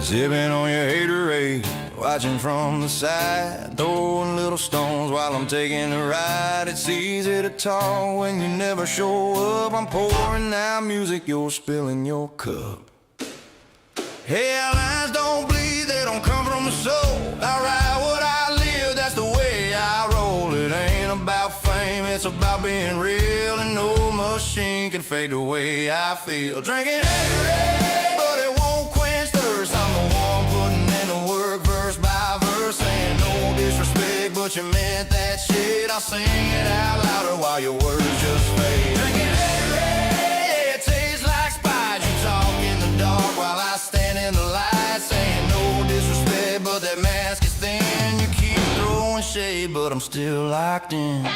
Sipping on your haterade, watching from the side, throwing little stones while I'm taking a ride. It's easy to talk when you never show up. I'm pouring out music, you're spilling your cup. Hey, our lines don't bleed, they don't come from the soul. I write what I live, that's the way I roll. It ain't about fame, it's about being real. And no machine can fade the way I feel. Drinking haterade, but it won't quench thirst. I'm the one putting in the work, verse by verse, saying no disrespect, but you meant that shit. I'll sing it out louder while your words just fade. Drinking haterade, yeah, it tastes like Sprite. You talk in the dark while I stand in the light, saying no disrespect, but that mask is thin. You keep throwing shade, but I'm still locked in.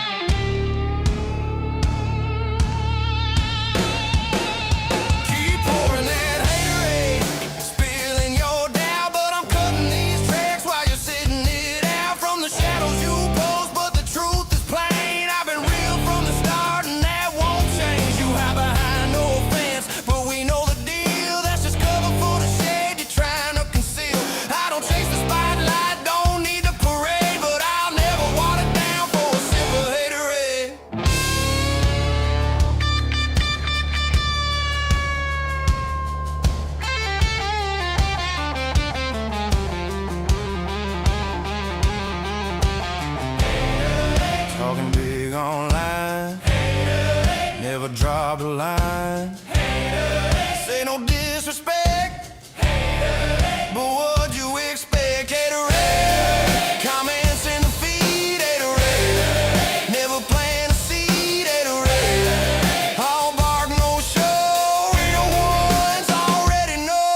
Talking big online, never drop a line. Say no disrespect, but what'd you expect? Haterade, comments in the feed. Haterade, never plant a seed. Haterade, all bark no show. Real ones already know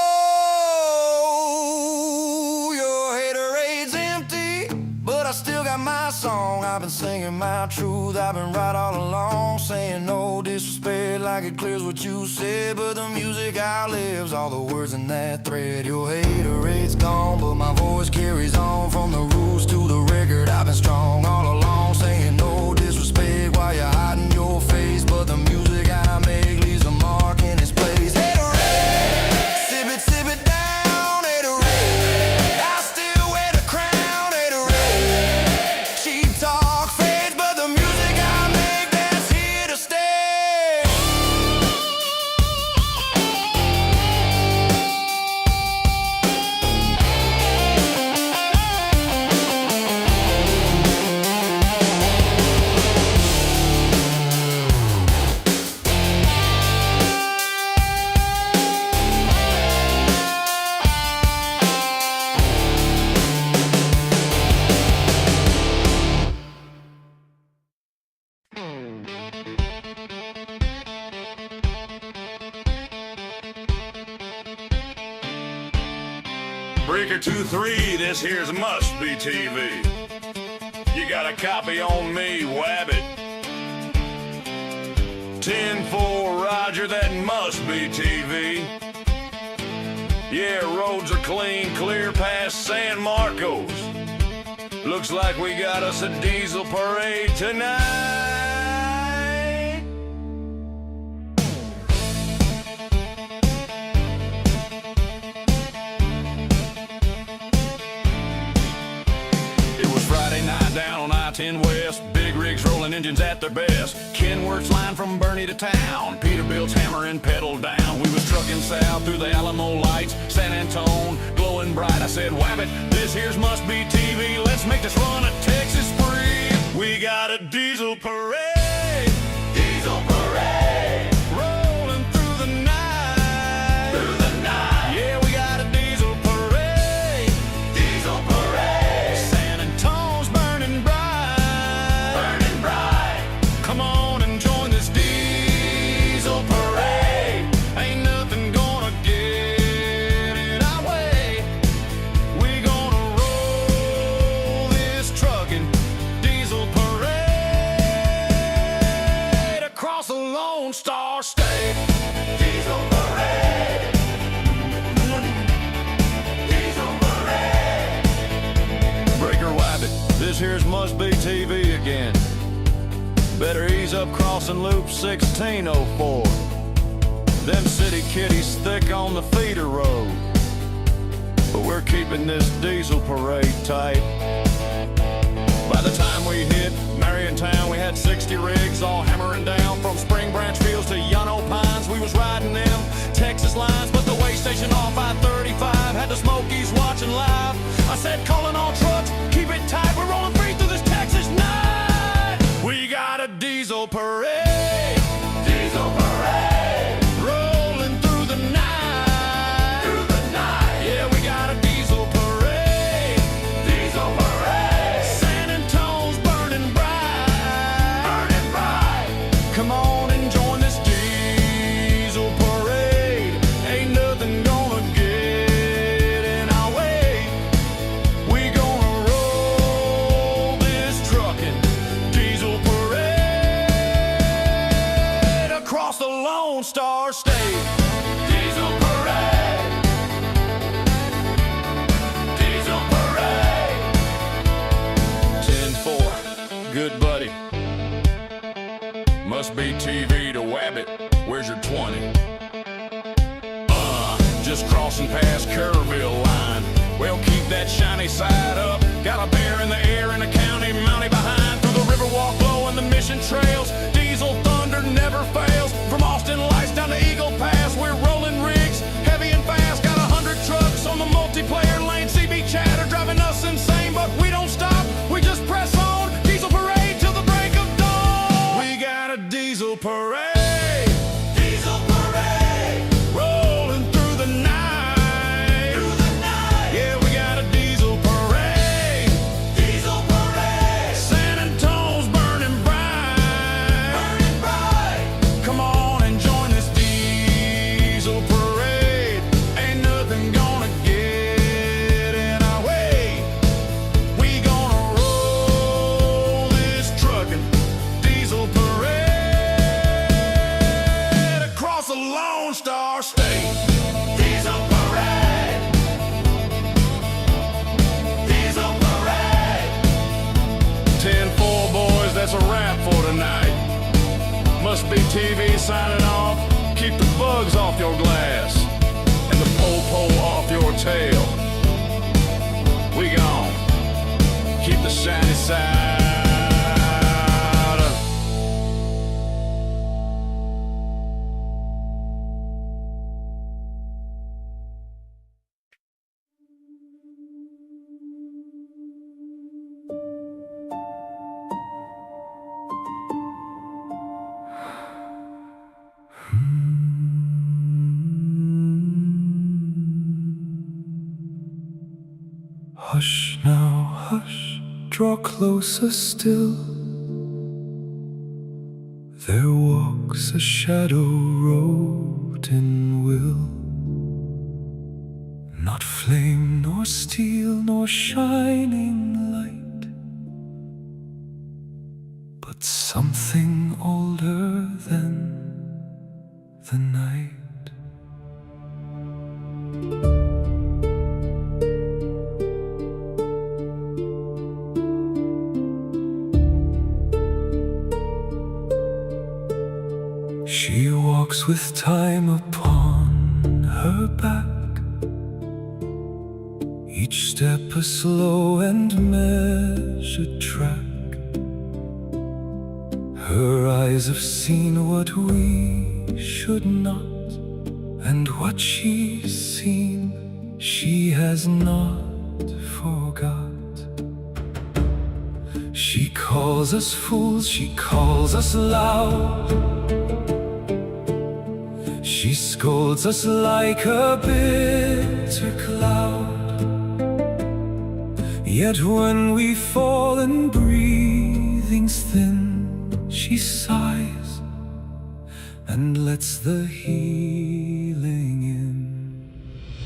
your haterade's empty, but I still got my song. I've been singing my truth, I've been right all along, saying no disrespect like it clears what you said, but the music outlives all the words in that thread. Your haterade's gone, but my voice carries on. From the roots to the record, I've been strong all along, saying no disrespect while you're hiding your face, but the music I make leaves a mark in its place. Haterade, sip it down. Haterade, I still wear the crown. Haterade, cheap talk fades, but the music I make, that's here to stay. Breaker 2-3, this here's Must Be TV. You got a copy on me, Wabbit. 10-4, Roger, that must be TV. Yeah, roads are clean, clear past San Marcos. Looks like we got us a diesel parade tonight. Down on I-10 West, big rigs rolling engines at their best. Kenworth's line from Bernie to town, Peterbilt's hammering pedal down. We was trucking south through the Alamo lights, San Antone glowing bright. I said, Wabbit, this here's Must Be TV. Let's make this run a Texas spree. We got a diesel parade, diesel parade, rolling through the night, through the night. Yeah, we got a diesel parade, diesel parade. San Antone's burning bright, burning bright. Come on and join this diesel parade. Ain't nothing gonna get in our way. We gonna roll this trucking diesel parade across the Lone Star State. Diesel parade, diesel parade. Breaker Wabbit, this here's Must Be TV again. Better ease up crossing Loop 1604. Them city kitties thick on the feeder road. but we're keeping this diesel parade tight. By the time we hit Marion Town, we had 60 rigs all hammering down. From Spring Branch Fields to Llano Pines, we was riding them Texas lines. But the way station off I-35 had the Smokies watching live. I said, calling all trucks, keep it tight, we're rolling free through this Texas night. We got a diesel parade, diesel parade, rolling through the night, yeah, we got a diesel parade, diesel parade. San Antonio's burning bright, come on and join this diesel parade. Ain't nothing gonna get in our way. We gonna roll this truckin' diesel parade across the Lone Star State. Diesel parade, diesel parade. 10-4, good buddy. Must be TV to Wabbit. Where's your 20? Just crossing past Kerrville line. Well, keep that shiny side up. Got a bear in the air and a county mountie behind. Through the Riverwalk Low and the Mission Trails, diesel thunder never fails. From Austin Lights down to Eagle Pass, we're rolling rigs, heavy and fast. Got 100 trucks on the multiplayer lane. CB chatter driving us insane, but we don't stop. We just press on. Diesel parade till the break of dawn. We got a diesel parade, diesel parade, rolling through the night, yeah, we got a diesel parade, diesel parade. San Antonio's burning bright, come on and join this diesel parade. Ain't nothing gonna get in our way. We gonna roll this truckin' diesel parade across the Lone Star State. Diesel parade, diesel parade. 10-4, boys, that's a wrap for tonight. Must be TV signing off. Keep the bugs off your glass and the pole off your tail. We gone. Keep the shiny side up. Hush now, hush, draw closer still. There walks a shadow robed in will. Not flame, nor steel, nor shining light, but something older than the night. She walks with time upon her back, each step a slow and measured track. Her eyes have seen what we should not, and what she's seen she has not forgot. She calls us fools, she calls us loud. She scolds us like a bitter cloud. Yet when we fall and breathing's thin, she sighs and lets the healing in.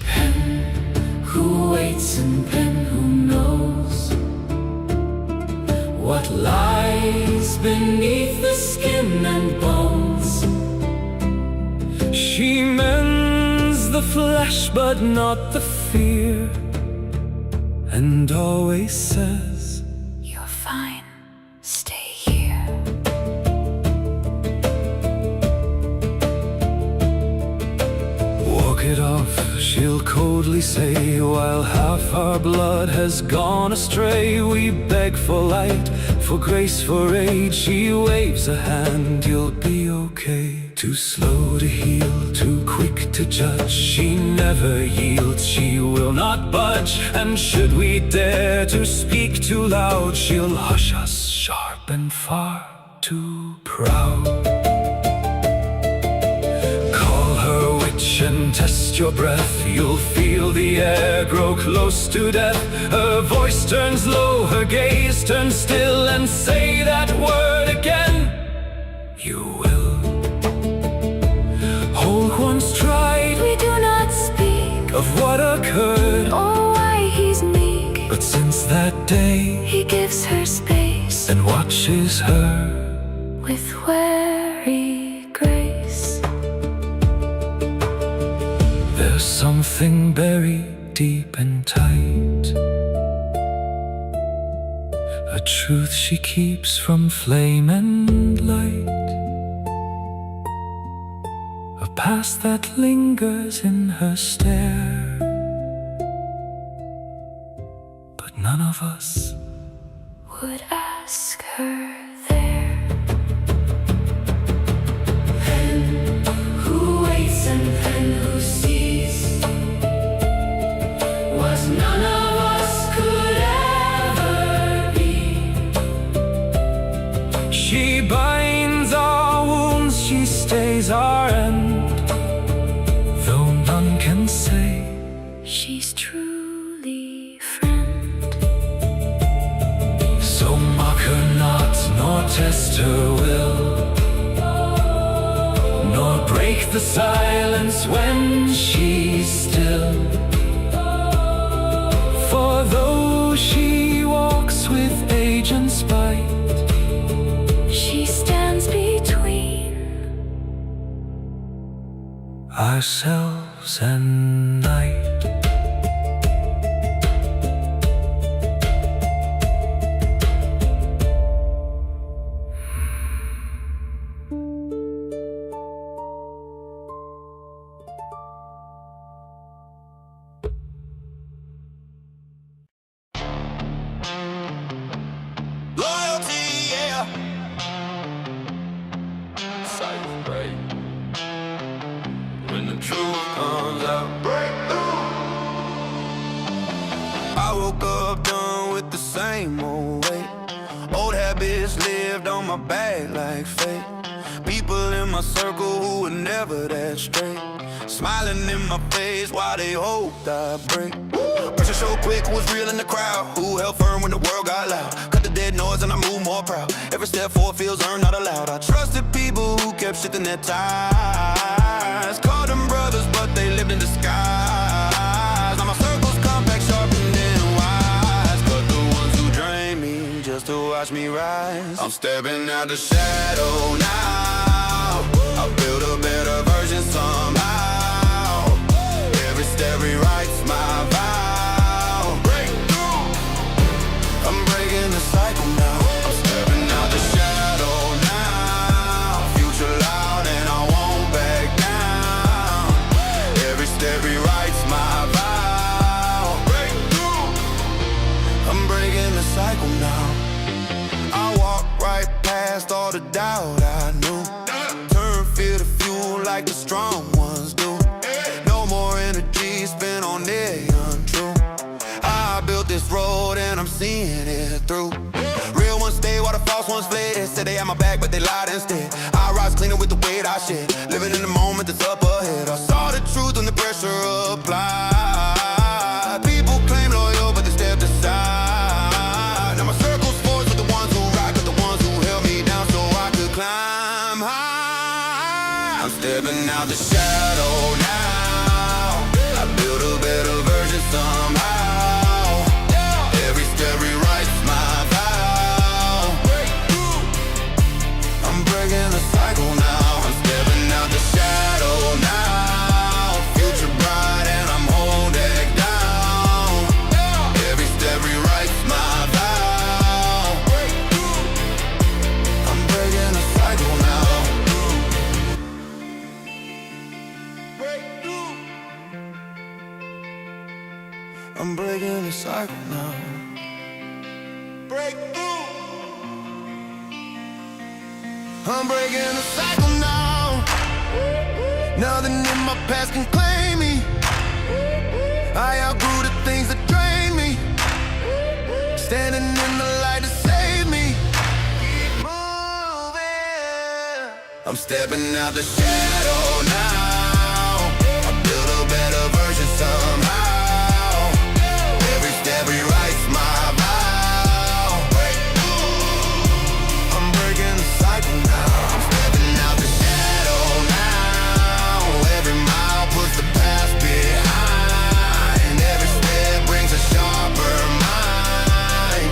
Pen who waits and pen who knows what lies beneath the skin and bones. She mends the flesh but not the fear, and always says, "You're fine, stay here." it off, she'll coldly say, while half our blood has gone astray. We beg for light, for grace, for aid. She waves a hand, you'll be okay. Too slow to heal, too quick to judge. She never yields, she will not budge. And should we dare to speak too loud, she'll hush us sharp and far too proud. And test your breath, you'll feel the air grow close to death. Her voice turns low, her gaze turns still, and say that word again, you will. Hold once tried, We do not speak of what occurred, or why he's meek. but since that day, He gives her space and watches her with wary grace. There's something buried deep and tight, a truth she keeps from flame and light, a past that lingers in her stare, but none of us Would ask her there. Who waits and then who sees was none of us could ever be. She binds our wounds, she stays our end, though none can say She's truly friend. so. Mock her not, nor test her will, nor break the silence when she's still. For though she walks with age and spite, She stands between ourselves and night. Loyalty, yeah. Safe break. When the truth comes out, I woke up done with the same old weight. Old habits lived on my back like fate. People in my circle who were never that straight, smiling in my face while they hoped I'd break. Pressure so quick, who was real in the crowd, who held firm when the world got loud. Cut the dead noise and I move more proud. Every step forward feels earned, not allowed. I trusted people who kept shifting their ties, called them brothers but they lived in disguise. Now my circle's compact, sharpened and wise, but the ones who drain me just to watch me rise. I'm stepping out the shadow now, I build a better version somehow. Every step rewrites my vow. Breakthrough, I'm breaking the cycle now. I'm stepping out the shadow now, future loud and I won't back down. Every step rewrites my vow. Breakthrough, I'm breaking the cycle now. I walk right past all the doubt I knew, turn fear to fuel like the strong ones do. No more energy spent on the untrue. I built this road and I'm seeing it through. Real ones stay while the false ones fled. Said they had my back but they lied instead. I rise cleaner with the weight I shed, living in the moment that's up ahead. I saw the truth when the pressure applied. People claim loyal but they stepped aside. Now my circle's forged with the ones who rock, with the ones who held me down so I could climb high. I'm stepping out the shadow now, I build a better version somehow. Every step rewrites my vow. I'm breaking the cycle now. I'm stepping out the shadow now, future bright and I'm holding I'm breaking the cycle now. Breakthrough. I'm breaking the cycle now. Nothing in my past can claim me. I outgrew the things that drain me. Standing in the light to save me. Keep moving. I'm stepping out the shadow now. I build a better version somehow. Every step rewrites my vow. I'm breaking the cycle now. I'm stepping out the shadow now. Every mile puts the past behind. Every step brings a sharper mind.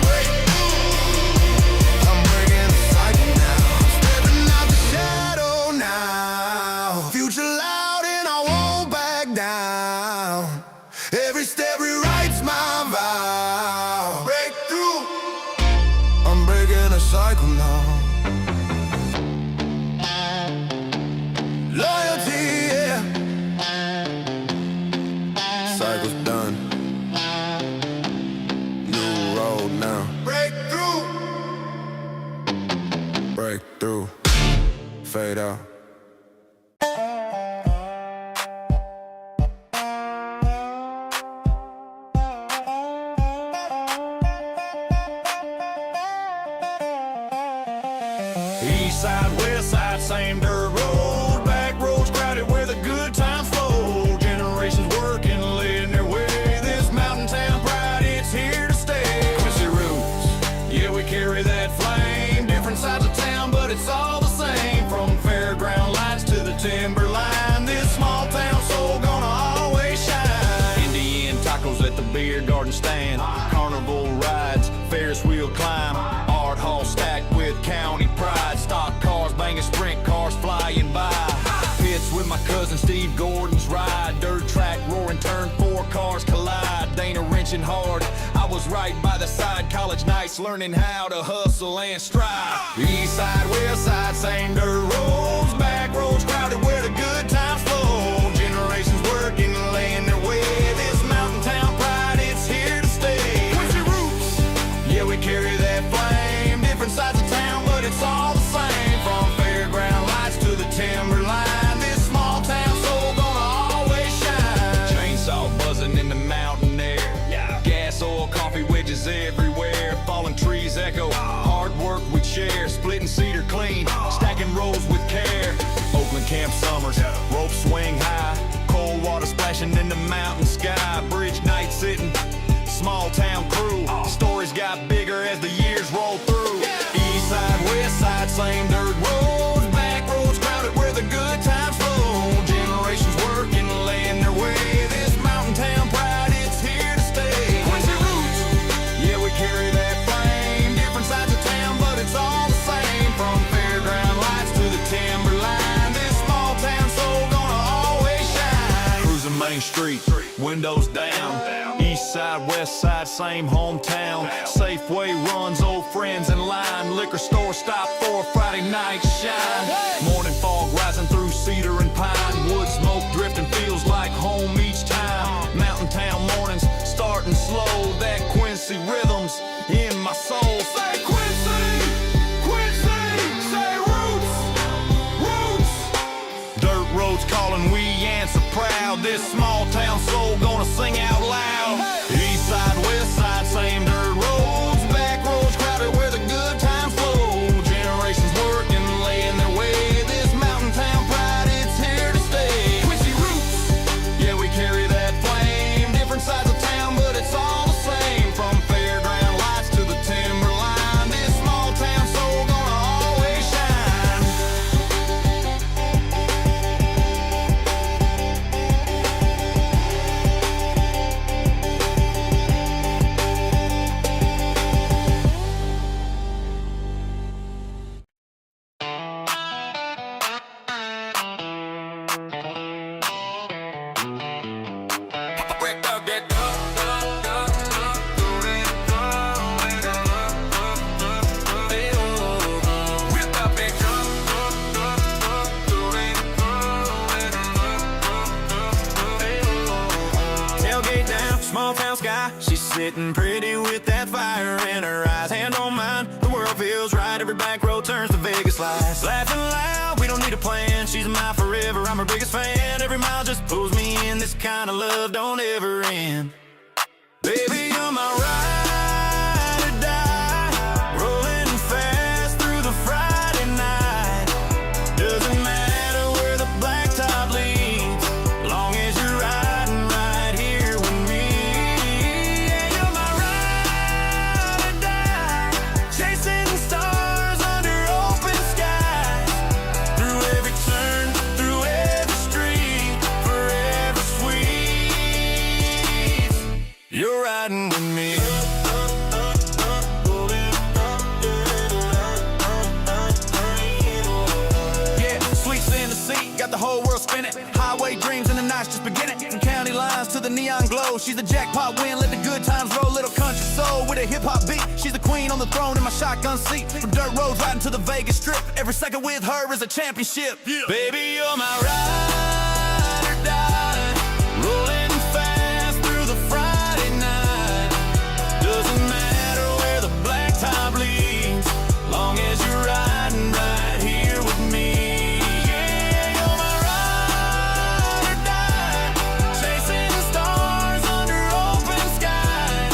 I'm breaking the cycle now. I'm stepping out the shadow now. Future loud and I won't back down. Every step rewrites my vow. Breakthrough. I'm breaking a cycle now. Loyalty, yeah. Cycle's done. New road now. Breakthrough. Breakthrough. Fade out. East side, west side, same dirt road. Back roads crowded where the good times flow. Generations working, leading their way. This mountain town pride, it's here to stay. Twisted roots, yeah, we carry that flame. Different sides of town, but it's all the same. From fairground lights to the timberline, this small town soul gonna always shine. Indian tacos at the beer garden stand. Carnival rides, Ferris wheel climb. Art hall stacked with county pride. Stock cars banging, sprint cars flying by. Pits with my cousin Steve Gordon's ride. Dirt track roaring, turn 4 cars collide. Dana wrenching hard, I was right by the side. College nights learning how to hustle and strive. East side, west side, same dirt roads. Back roads crowded where the good times flow. Generations working, laying their way. This mountain town pride, it's here to stay. Twisted roots, yeah, we carry that flame. Different sides of town, but it's all the same. From fairground lights to the timberline, this small town soul gonna always shine. Chainsaw buzzing in the mountain air. Gas, oil, coffee wedges everywhere. Fallen trees echo, hard work we share. Splitting cedar clean, stacking rows with care. Oakland camp summers, rope swing high. Cold water splashing in the mountain sky. Bridge night sitting, small town crew. Stories got bigger as the years roll through. East side, west side, same dirt roads. Back roads crowded where the good times flow. Generations working, laying their way. This mountain town pride, it's here to stay. Twisted roots, yeah, we carry that flame. Different sides of town, but it's all the same. From fairground lights to the timberline, this small town soul gonna always shine. Cruising Main Street, windows down. East side, west side, same hometown. Safeway runs, old friends in line. Liquor store stop for a Friday night shine. Morning fog rising through cedar and pine. Wood smoke drifting feels like home each time. Mountain town mornings starting slow. That Quincy rhythms in my soul. Say Quincy, Quincy, say roots, roots. Dirt roads calling, we answer proud. This small town soul gonna sing out loud. East side, west side, same dirt roads. Back roads crowded where the good times flow. Generations working, laying their way. This mountain town pride, it's here to stay. Twisty roots, yeah, we carry that flame. Different sides of town, but it's all the same. From fairground lights to the timberline, this small town soul gonna always shine. small town sky. She's sitting pretty with that fire in her eyes. Hand on mine, the world feels right. Every back road turns to Vegas lights. Laughing loud, we don't need a plan. She's mine forever, I'm her biggest fan. Every mile just pulls me in. This kind of love don't ever end. Baby, you're my ride or die, rolling fast through the Friday night. Doesn't matter where the blacktop leads, long as you're riding right here with me. Yeah, you're my ride or die, chasing stars under open skies. Through every turn, through every street, forever sweet. You're riding with me. Yeah, sweets in the seat, got the whole world spinning. Highway dreams and the night's just beginning. From county lines to the neon glow, she's the jackpot win, let the good times roll. Little country soul with a hip-hop beat. She's the queen on the throne in my shotgun seat. From dirt roads riding to the Vegas Strip, every second with her is a championship. Yeah. Baby, you're my ride or die, rolling fast through the Friday night. Doesn't matter where the blacktop leads, long as you're riding right here with me. Yeah, you're my ride or die, chasing stars under open skies.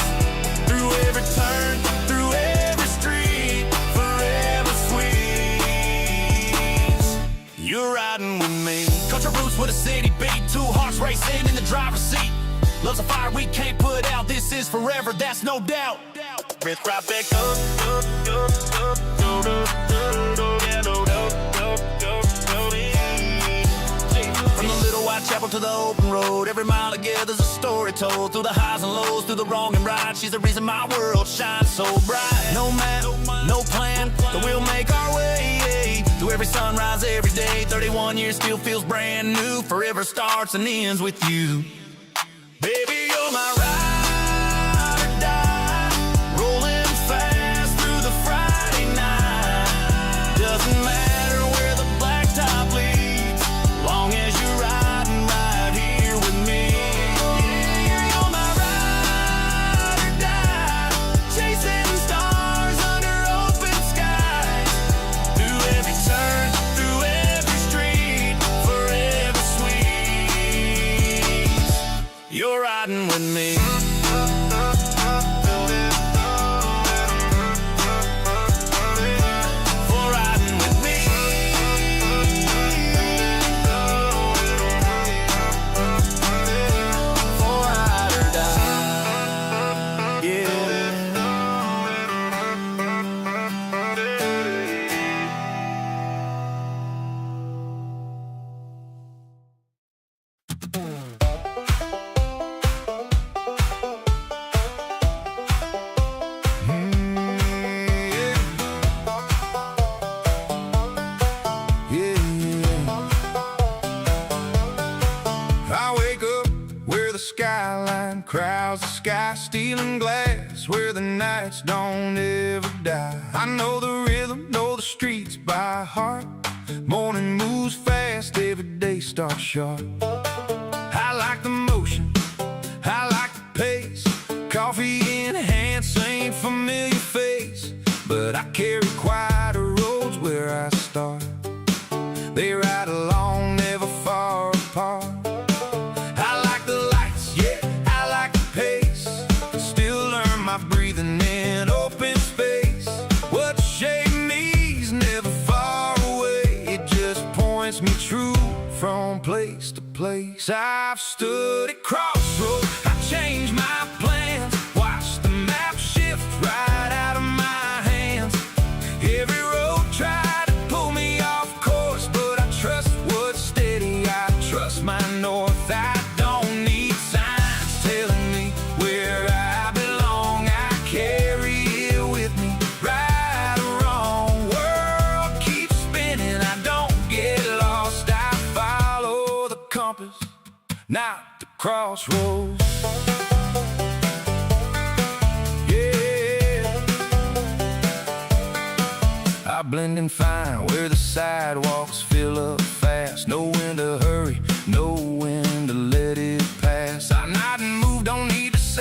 Through every turn, through every street, forever sweet. You're riding with me. Country roots with a city beat, two hearts racing in the driver's seat. Love's a fire we can't put out, this is forever, that's no doubt. Right back up, from the little white chapel to the open road, every mile together's a story told. Through the highs and lows, through the wrong and right, she's the reason my world shines so bright. No map, no plan, but we'll make our way. Through every sunrise, every day, 31 years still feels brand new. Forever starts and ends with you. Baby, you're my ride or die, rolling fast through the Friday night. Doesn't matter where the blacktop leads, long as you're riding right here with me. Yeah, you're my ride or die, chasing stars under open skies. Through every turn, through every street, forever sweet. You're riding with me. For riding with me. For ride or die. Yeah. I wake up where the skyline crowds the sky, stealing glass where the nights don't ever die. I know the rhythm, know the streets by heart. Morning moves fast, every day starts sharp. I like the motion, I like the pace. Coffee in hand, same familiar face. But I carry quieter roads where I start. They ride along, never far apart. I like the lights, yeah, I like the pace. Still learn my breathing in open space. What shaped me's never far away. It just points me true from place to place. I've stood at crossroads, I changed my plans. Watched the map shift right out of my hands. Every road tried to pull me off course, but I trust what's steady, I trust my north. I don't need signs telling me where I belong. I carry it with me, right or wrong. World keeps spinning, I don't get lost. I follow the compass, not the crossroads. I blend in fine where the sidewalks fill up fast. Know when to hurry, know when to let it pass. I nod and move, don't need to say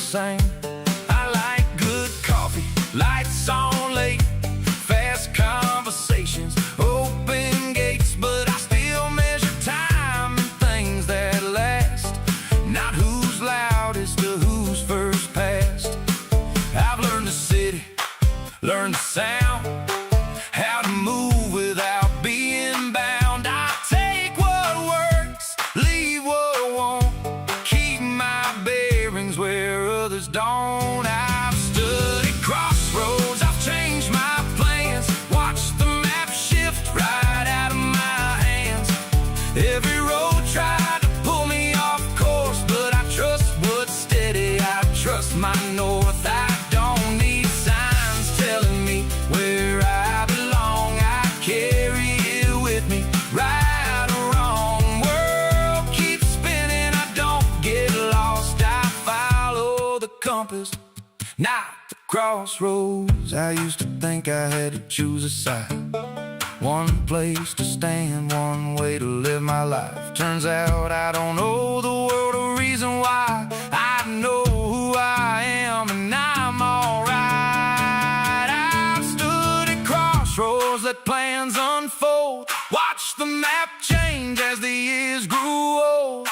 same. I like good coffee, lights on late, fast conversations, open gates, but I still measure time and things that last, not who's loudest or who's first past. I've learned the city, learned the sound, how to move without being bound. I take what works, leave what won't, keep my bearings where others don't. I've stood at crossroads, I've changed my plans, watched the map shift right out of my hands. Every road tried to pull me off course, but I trust what's steady, I trust my north. I don't need signs telling me where I belong. I carry it with me, right or wrong. World keeps spinning, I don't get lost. I follow the compass, not the crossroads. I used to think I had to choose a side, one place to stand, one way to live my life. Turns out I don't owe the world a reason why. I know who I am and I'm alright. I've stood at crossroads, let plans unfold, watched the map change as the years grew old.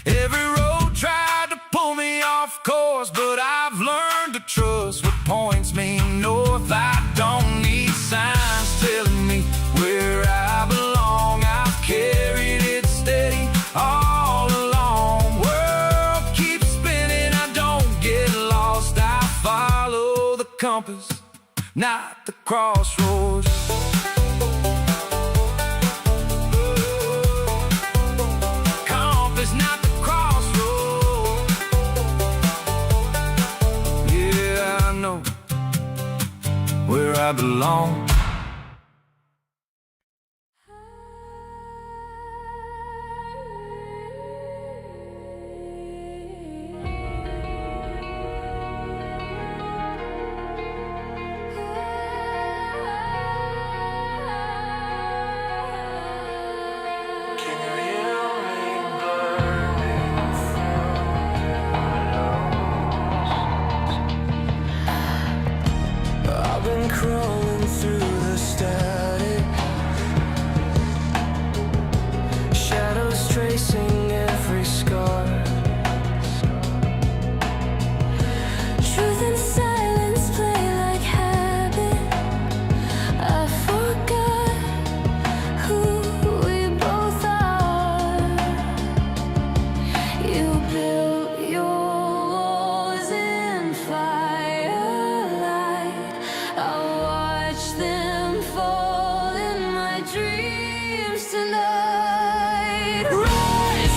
Every road tried to pull me off course, but I've learned to trust what points me north. I don't need signs telling me where I belong. I've carried it steady all along. World keeps spinning, I don't get lost. I follow the compass, not the crossroads. Compass, not the crossroads. Yeah, I know where I belong. I've been crawling through the static, shadows tracing every scar. Truth and silence play like habit. I forgot who we both are. You built your walls in firelight. I watch them fall in my dreams tonight. Run!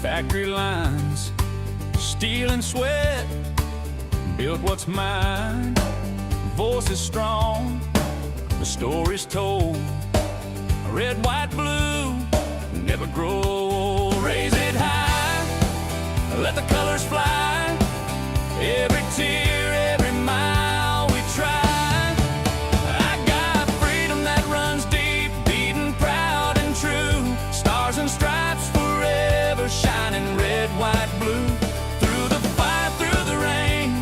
factory lines, steel and sweat, built what's mine. Voice is strong, the story's told. Red, white, blue, never grow old. Raise it high, let the colors fly. Every tear, every mile we try. I got freedom that runs deep, beating proud and true. Stars and stripes forever, shining red, white, blue. Through the fire, through the rain,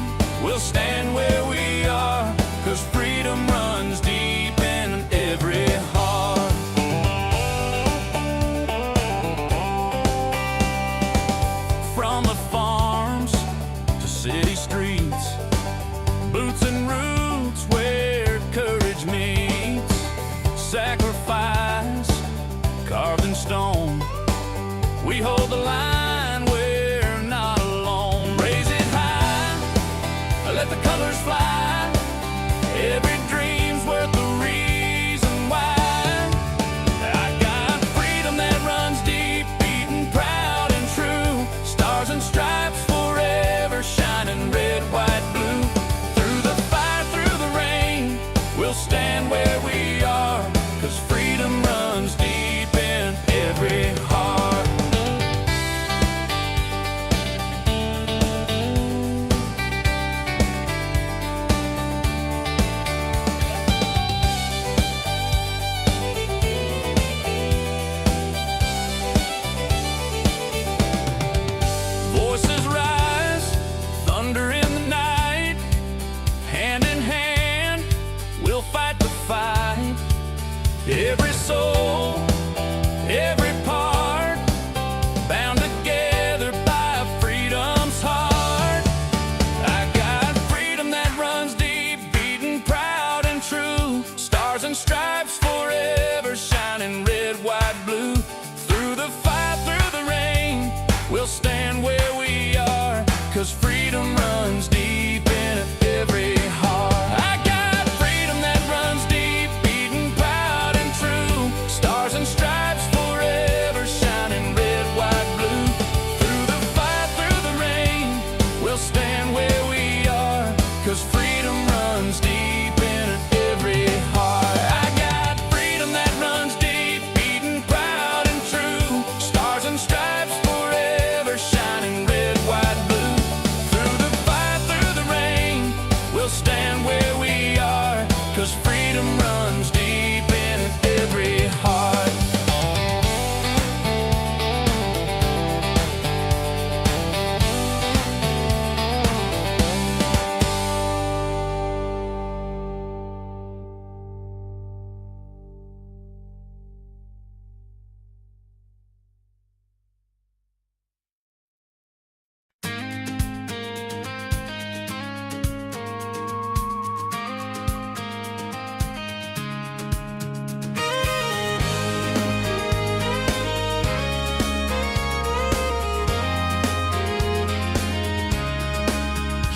we'll stand where we are, 'cause freedom runs deep in every heart. From the farms to city streets, boots and roots where courage meets. Sacrifice carved in stone, we hold the line, we're not alone. Raise it high, let the colors fly. Every dream's worth the reason why. I got freedom that runs deep, beating proud and true. Stars and stripes forever, shining red, white, blue. Through the fire, through the rain, we'll stand where we are, 'cause freedom runs deep in every heart. Voices rise, thunder in the night. Hand in hand, we'll fight the fight. Every soul, every part, bound together by freedom's heart. I got freedom that runs deep, beating proud and true. Stars and stripes forever, shining red, white, blue. Through the fire, through the rain, we'll stand where we are, 'cause freedom runs deep in every heart. I got freedom that runs deep, beating proud and true. Stars and stripes forever, shining red, white, blue. Through the fire, through the rain, we'll stand where we are, 'cause freedom runs deep in every heart. I got freedom that runs deep, beating proud and true. Stars and stripes forever, shining red, white, blue. Through the fire, through the rain, we'll stand where we are, 'cause freedom runs deep in every heart.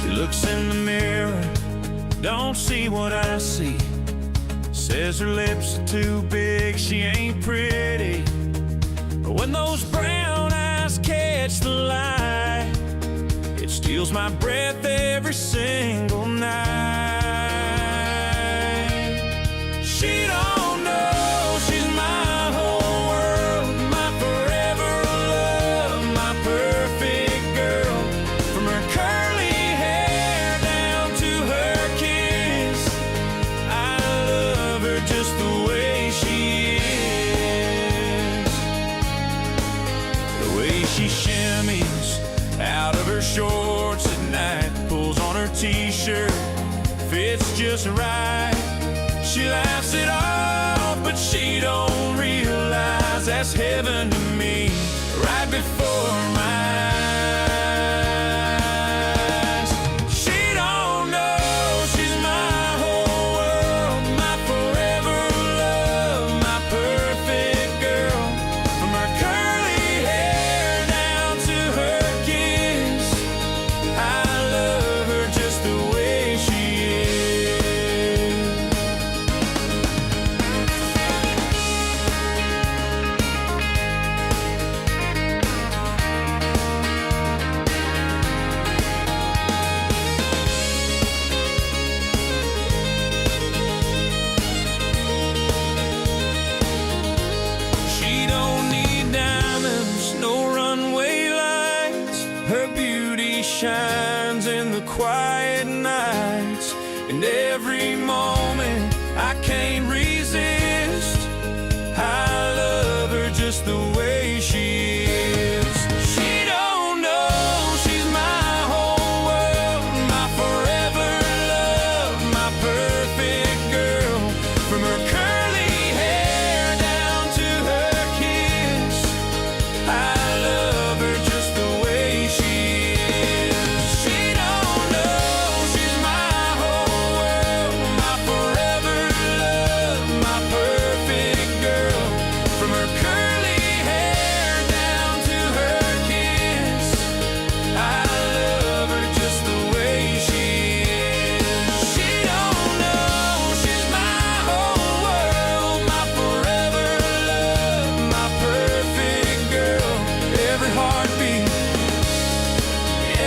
She looks in the mirror, don't see what I see. Says her lips are too big, she ain't pretty. But when those brown eyes catch the light, it steals my breath every single night. She don't know she's my whole world, my forever love, my perfect girl. From her curly hair down to her kiss, I love her just the way she is. The way she shimmies out of her shorts at night, pulls on her t-shirt, fits just right. She laughs it off, but she don't realize that's heaven to me, right before my eyes. She don't know she's my whole world, my forever love, my perfect girl. From her curly hair down to her kiss, I love her just the way she is. shines in the quiet nights, and every moment I can't resist. I love her just the way she is. She don't know she's my whole world, my forever love, my perfect girl. From her curly hair down to her kiss, I love her just the way she is. She don't know she's my whole world, my forever love, my perfect girl. From her curly hair down to her kiss, I love her just the way she is. She don't know she's my whole world, my forever love, my perfect girl. Every heartbeat,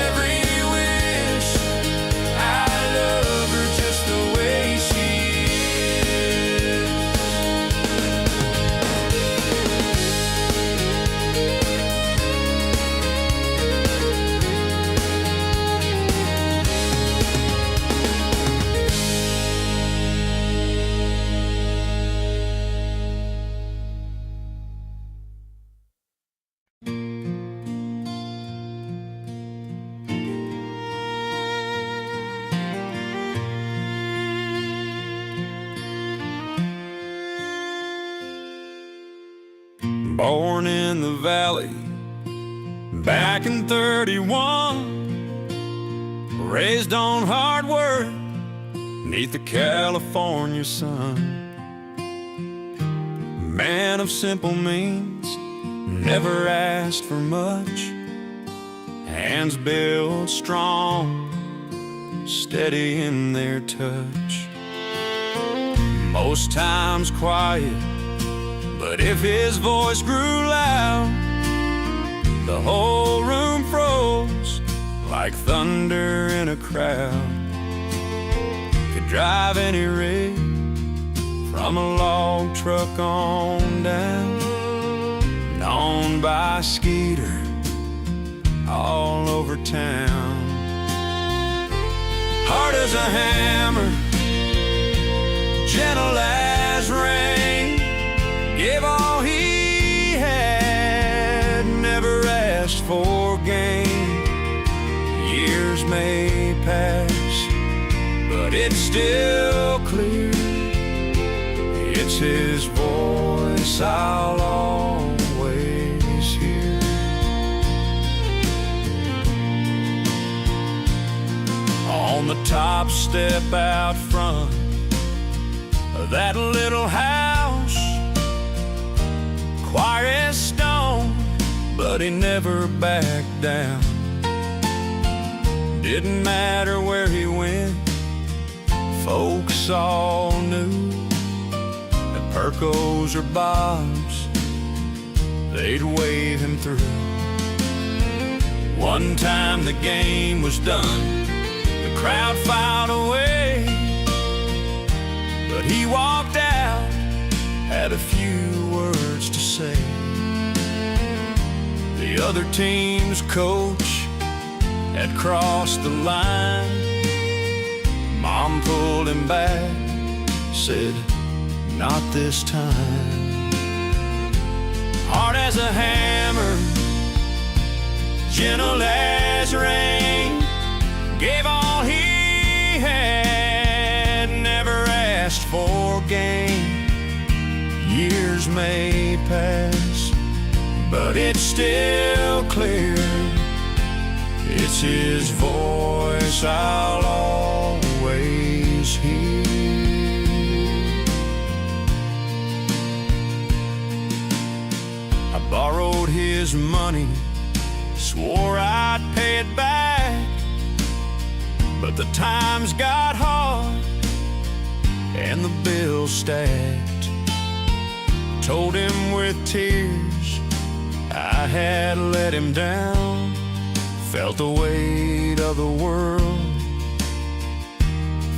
every wish, I love her just the way she is. Born in the valley back in 31, raised on hard work neath the California sun. Man of simple means, never asked for much. Hands built strong, steady in their touch. Most times quiet, but if his voice grew loud, the whole room froze like thunder in a crowd. Could drive any rig from a log truck on down, known by Skeeter all over town. Hard as a hammer, gentle as rain, gave all he had, never asked for gain. Years may pass, but it's still clear, it's his voice I'll always hear. On the top step out front of that little house, quiet as stone, but he never backed down. Didn't matter where he went, folks all knew at Perco's or Bob's, they'd wave him through. One time the game was done, the crowd filed away, but he walked out, had a few words to say. The other team's coach had crossed the line. Mom pulled him back, said, not this time. Hard as a hammer, gentle as rain, gave all he had, never asked for gain. Years may pass, but it's still clear, it's his voice I'll always hear. I borrowed his money, swore I'd pay it back, but the times got hard and the bills stacked. Told him with tears I had let him down, felt the weight of the world,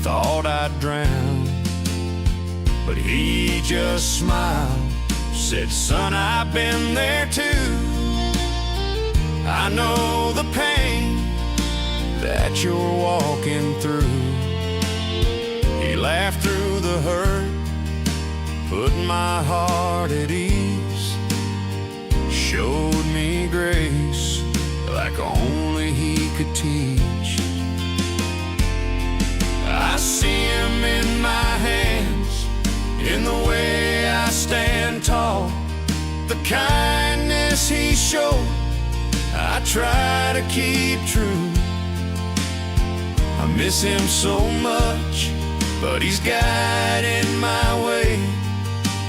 thought I'd drown. But he just smiled, said, son, I've been there too. I know the pain, that you're walking through. He laughed through the hurt, put my heart at ease, showed me grace like only he could teach. I see him in my hands, in the way I stand tall, the kindness he showed I try to keep true. I miss him so much, but he's guiding my way.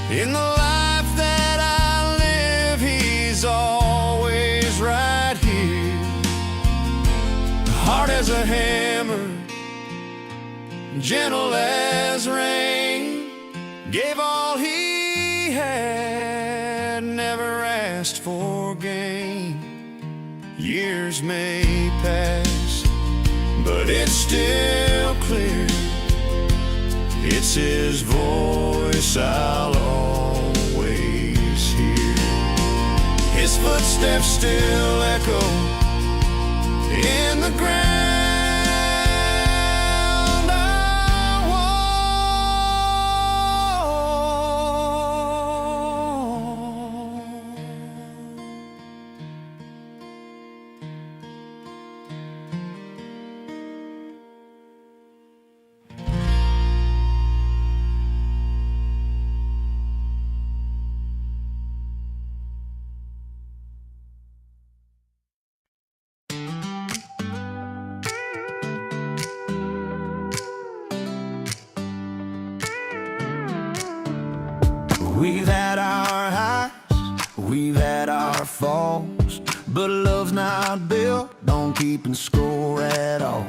In the life that I live, he's always right here. Hard as a hammer, gentle as rain, gave all he had, never asked for gain. Years may pass, but it's still clear, it's his voice I'll always hear. His footsteps still echo in the ground I walk. We've had our highs, we've had our falls, but love's not built on keeping score at all.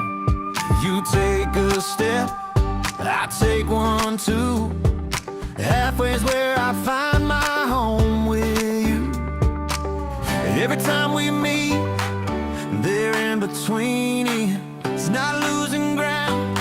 You take a step, I take one too. Halfway's where I find my home with you. Every time we meet, there in between, it's not losing ground,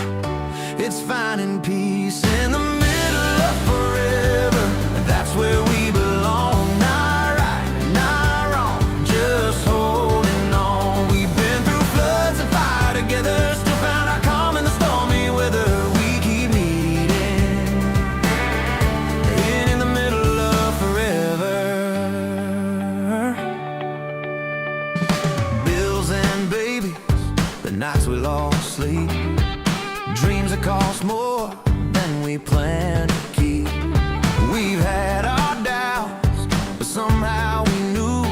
it's finding peace in the middle of forever. That's where we belong, not right, not wrong, just holding on. We've been through floods and fire together, still found our calm in the stormy weather. We keep meeting in the middle of forever. Bills and babies, the nights we lost sleep, dreams that cost more than we planned to keep. We've had our doubts, but somehow we knew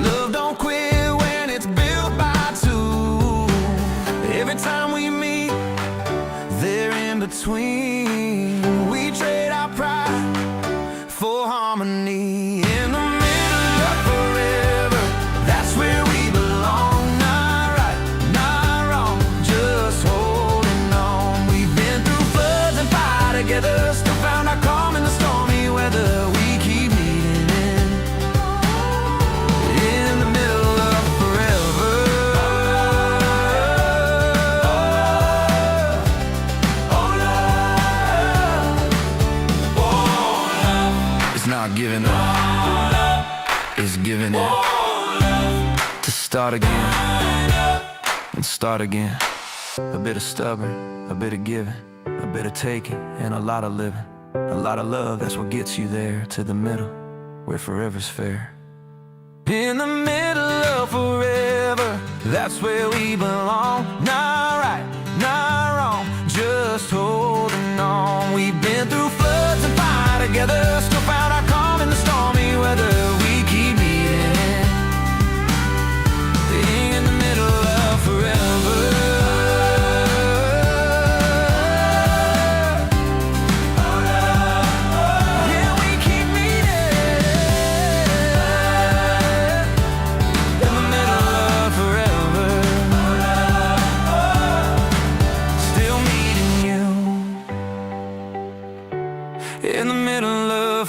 love don't quit when it's built by two. Every time we meet, they're in between. We trade our pride for harmony in the middle of forever. That's where we belong, not right, not wrong, just holding on. We've been through floods and fire together, still found our calm in the stormy weather. We keep meeting in the middle of forever. Oh, love. Oh, love. It's not giving up, it's giving it to start again and start again. A bit of stubborn, a bit of giving, a bit of taking, and a lot of living. A lot of love, that's what gets you there, to the middle, where forever's fair. In the middle of forever, that's where we belong. Not right, not wrong, just holding on. We've been through floods and fire together, still found our calm in the stormy weather. We keep meeting in the middle of forever. In the middle of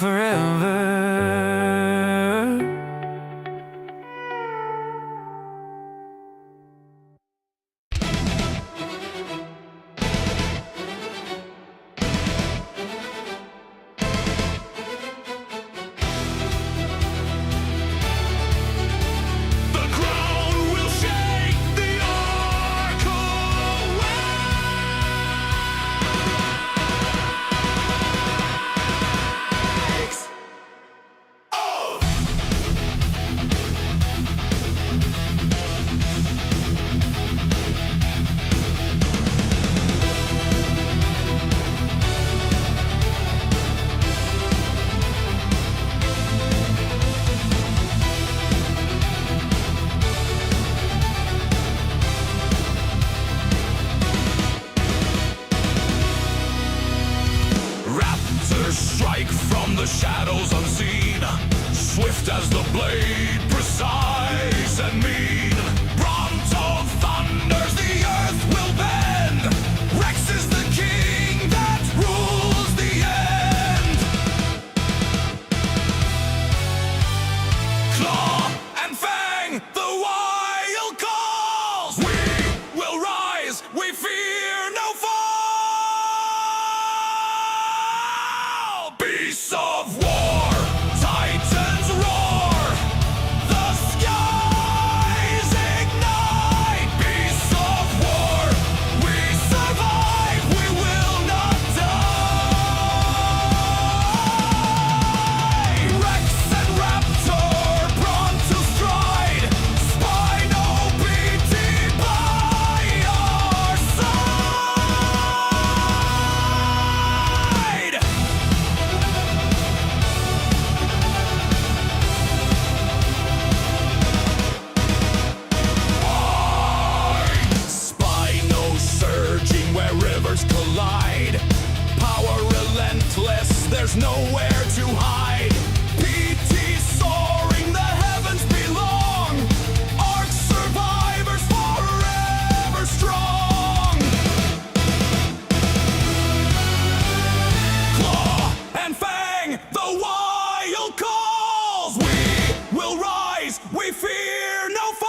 fear no fall.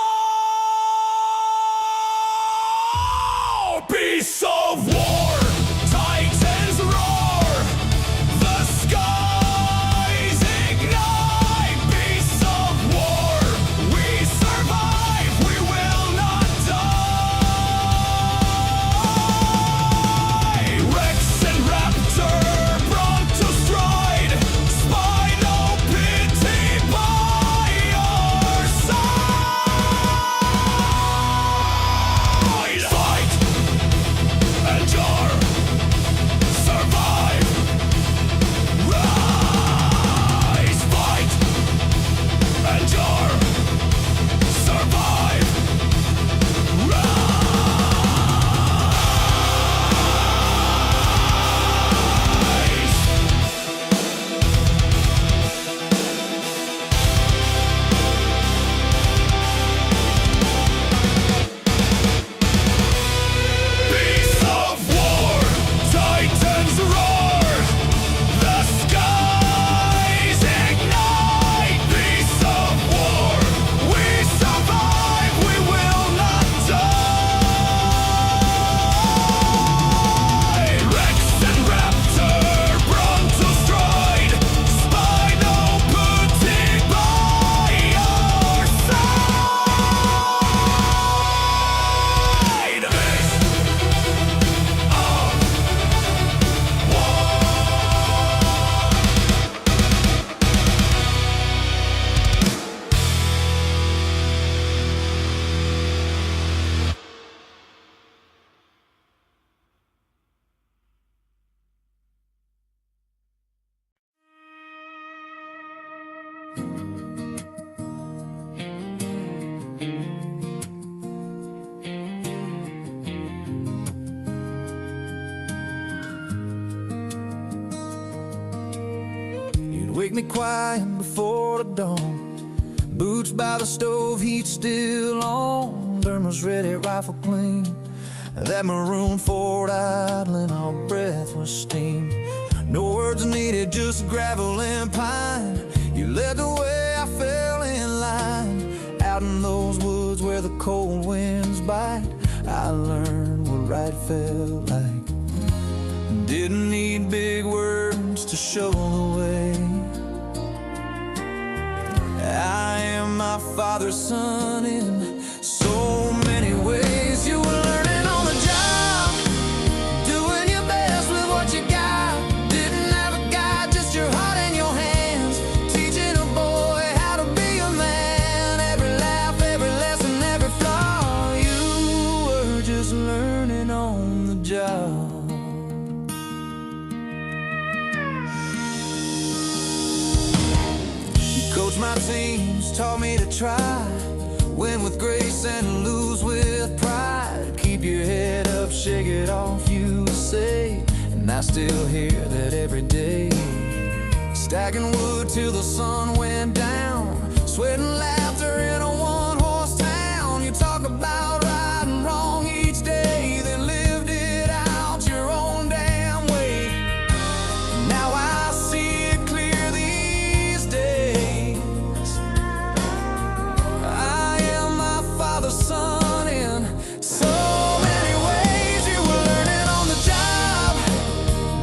Beasts of war, titans roar, the skies ignite. Beasts of war, we survive, we will not die. Rex and raptor, pronto stride, spy no pity by our side. Fight, endure, survive, rise. Fight, endure, survive, Beasts of war, titans roar, the skies ignite. Beasts of war, we survive, we will not die. Rex and raptor, pronto stride, spy no pity by our side. Beast You'd wake me quiet before the dawn. Boots by the stove, heat still on. Derma's ready, rifle clean. That maroon Ford idling, all breath was steam. No words needed, just gravel and pine. You led the way, I fell in line. Out in those woods where the cold winds bite, I learned what right felt like. Didn't need big words to show the way. I am my father's son in so many ways. You were learning on the job, doing your best with what you got. Didn't have a guide, just your heart and your hands. Teaching a boy how to be a man. Every laugh, every lesson, every flaw. You were just learning on the job. Coach my teams, taught me to try. Win with grace and lose with pride. Keep your head up, shake it off, you say. And I still hear that every day. Stacking wood till the sun went down. Sweat and laughter in a one-horse town. You talk about right and wrong each day, then lived it out your own damn way. Now I see it clear these days. I am my father's son in so many ways. You were learning on the job,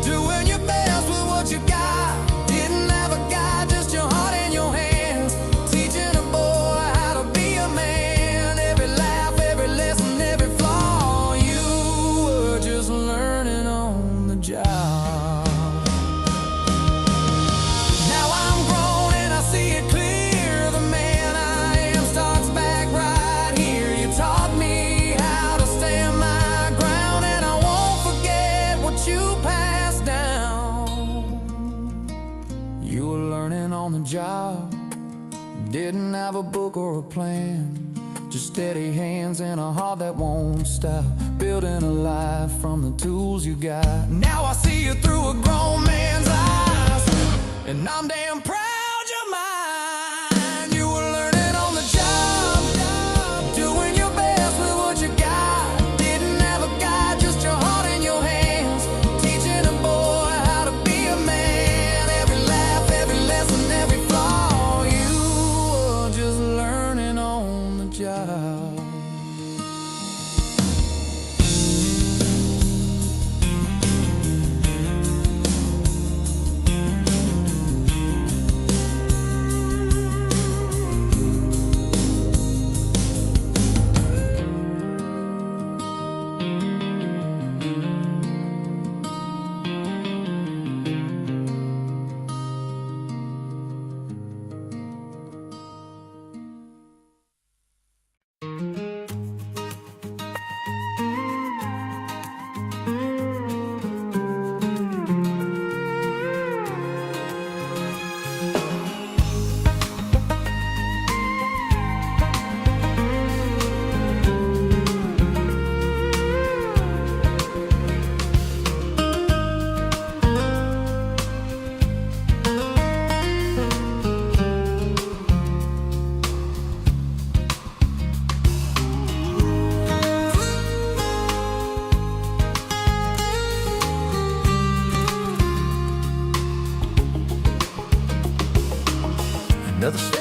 doing your best with what you got. Didn't have a guide, just your heart in your hands. Teaching a boy how to be a man. Every laugh, every lesson, every flaw. You were just learning on the job. Now I'm grown and I see it clear. The man I am starts back right here. You taught me how to stand my ground, and I won't forget what you passed down. You were learning on the job, didn't have a book or a plan. Just steady hands and a heart that won't stop. Building a life from the tools you got. Now I see you through a grown man's eyes, and I'm damn proud you're mine. You were learning on the job, doing your best with what you got. Didn't have a guide, just your heart in your hands. Teaching a boy how to be a man. Every laugh, every lesson, every flaw. You were just learning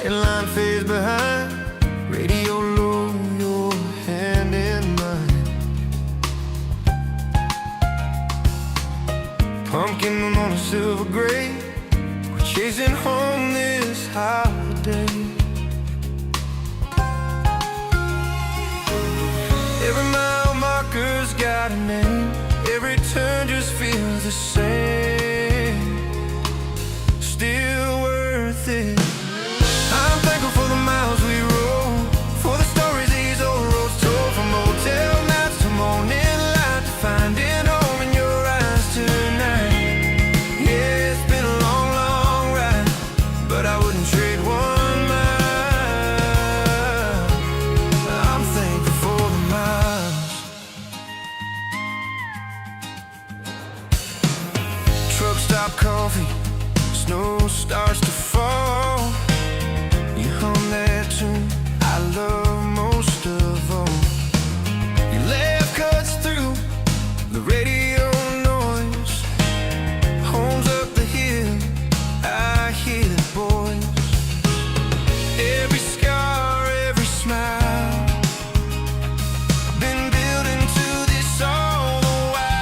headline fades behind, radio low, your hand in mine. Pumpkin on a silver gray, we're chasing home this holiday. Every mile marker's got a name, every turn just feels the same. Still worth it. I'm thankful for the miles we rode, for the stories these old roads told, from motel nights to morning light, to finding home in your eyes tonight. Yeah, it's been a long, long ride, but I wouldn't trade one mile. I'm thankful for the miles. Truck stop coffee, snow starts to fall. You hum that tune I love most of all. Your laugh cuts through the radio noise. Home's up the hill, I hear the boys. Every scar, every smile, been building to this all the while.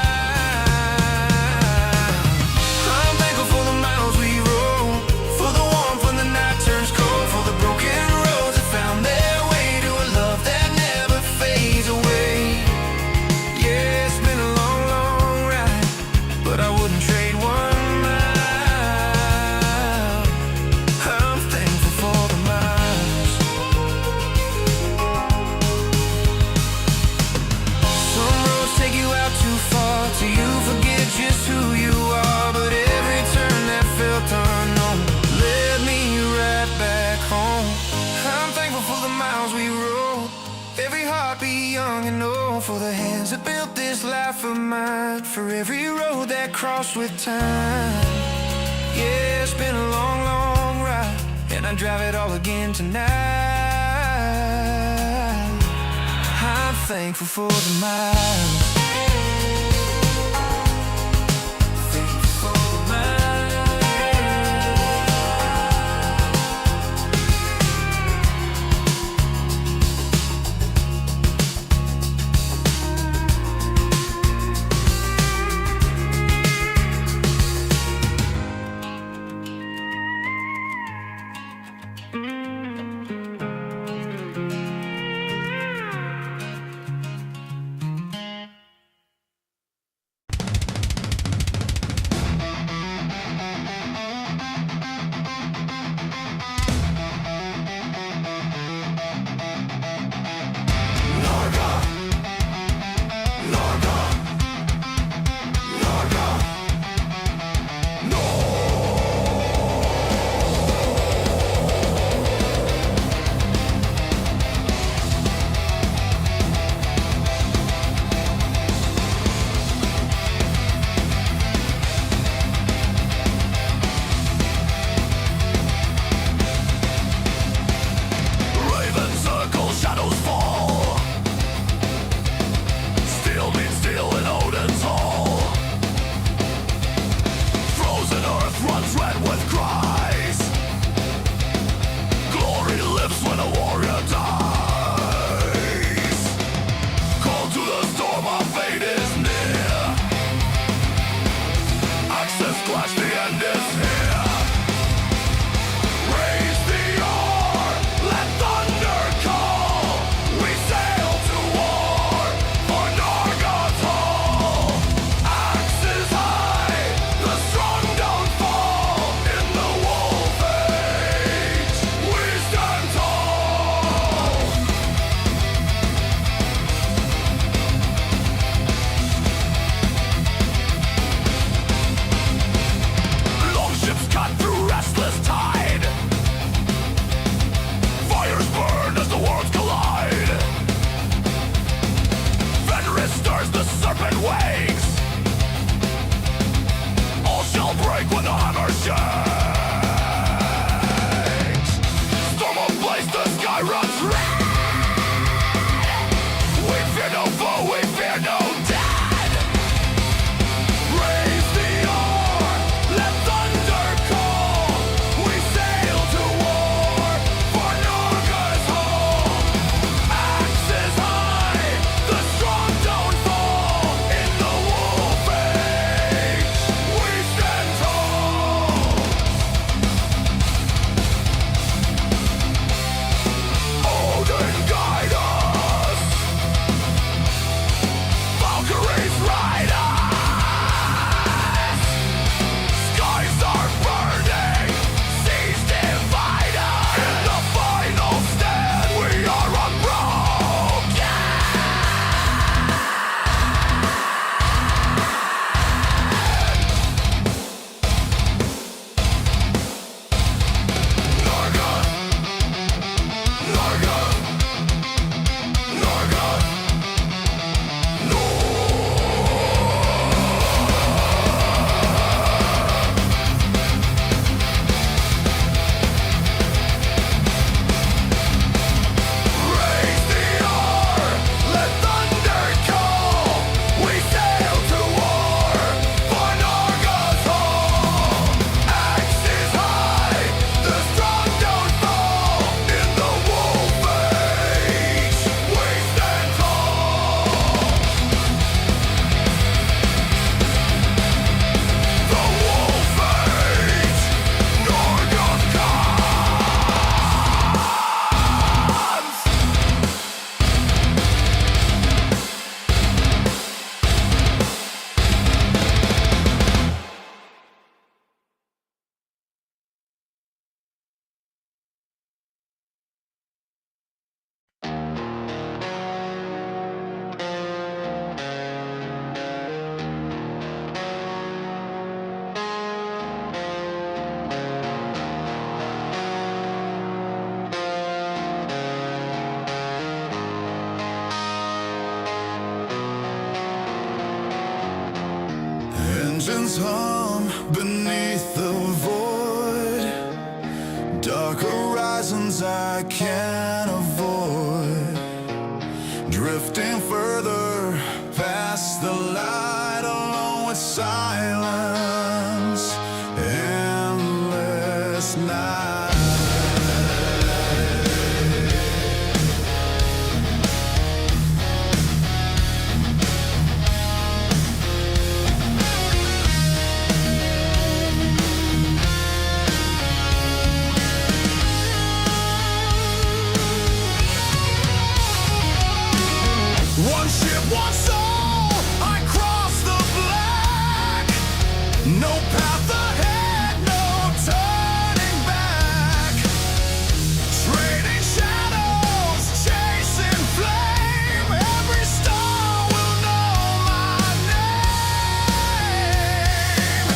I'm thankful for the miles we rode, for the warmth when the night turns cold, for the broken roads that found their way to a love that never fades away. Yeah, it's been a long, long ride, but I wouldn't trade one mile. I'm thankful for the miles. Some roads take you out too far till you forget just who you are, but every turn that felt unknown led me right back home. I'm thankful for the miles we rode, every heartbeat young and old, for the hands that built this life of mine, for every road that crossed with time. Yeah, it's been a long, long ride, and I drive it all again tonight. I'm thankful for the miles. Thankful for the miles. engines hum beneath the void. Dark horizons I can't avoid. Drifting further past the light, alone with silence. Endless night. One ship, one soul, I cross the black. No path ahead, no turning back. Trading shadows, chasing flame. Every star will know my name.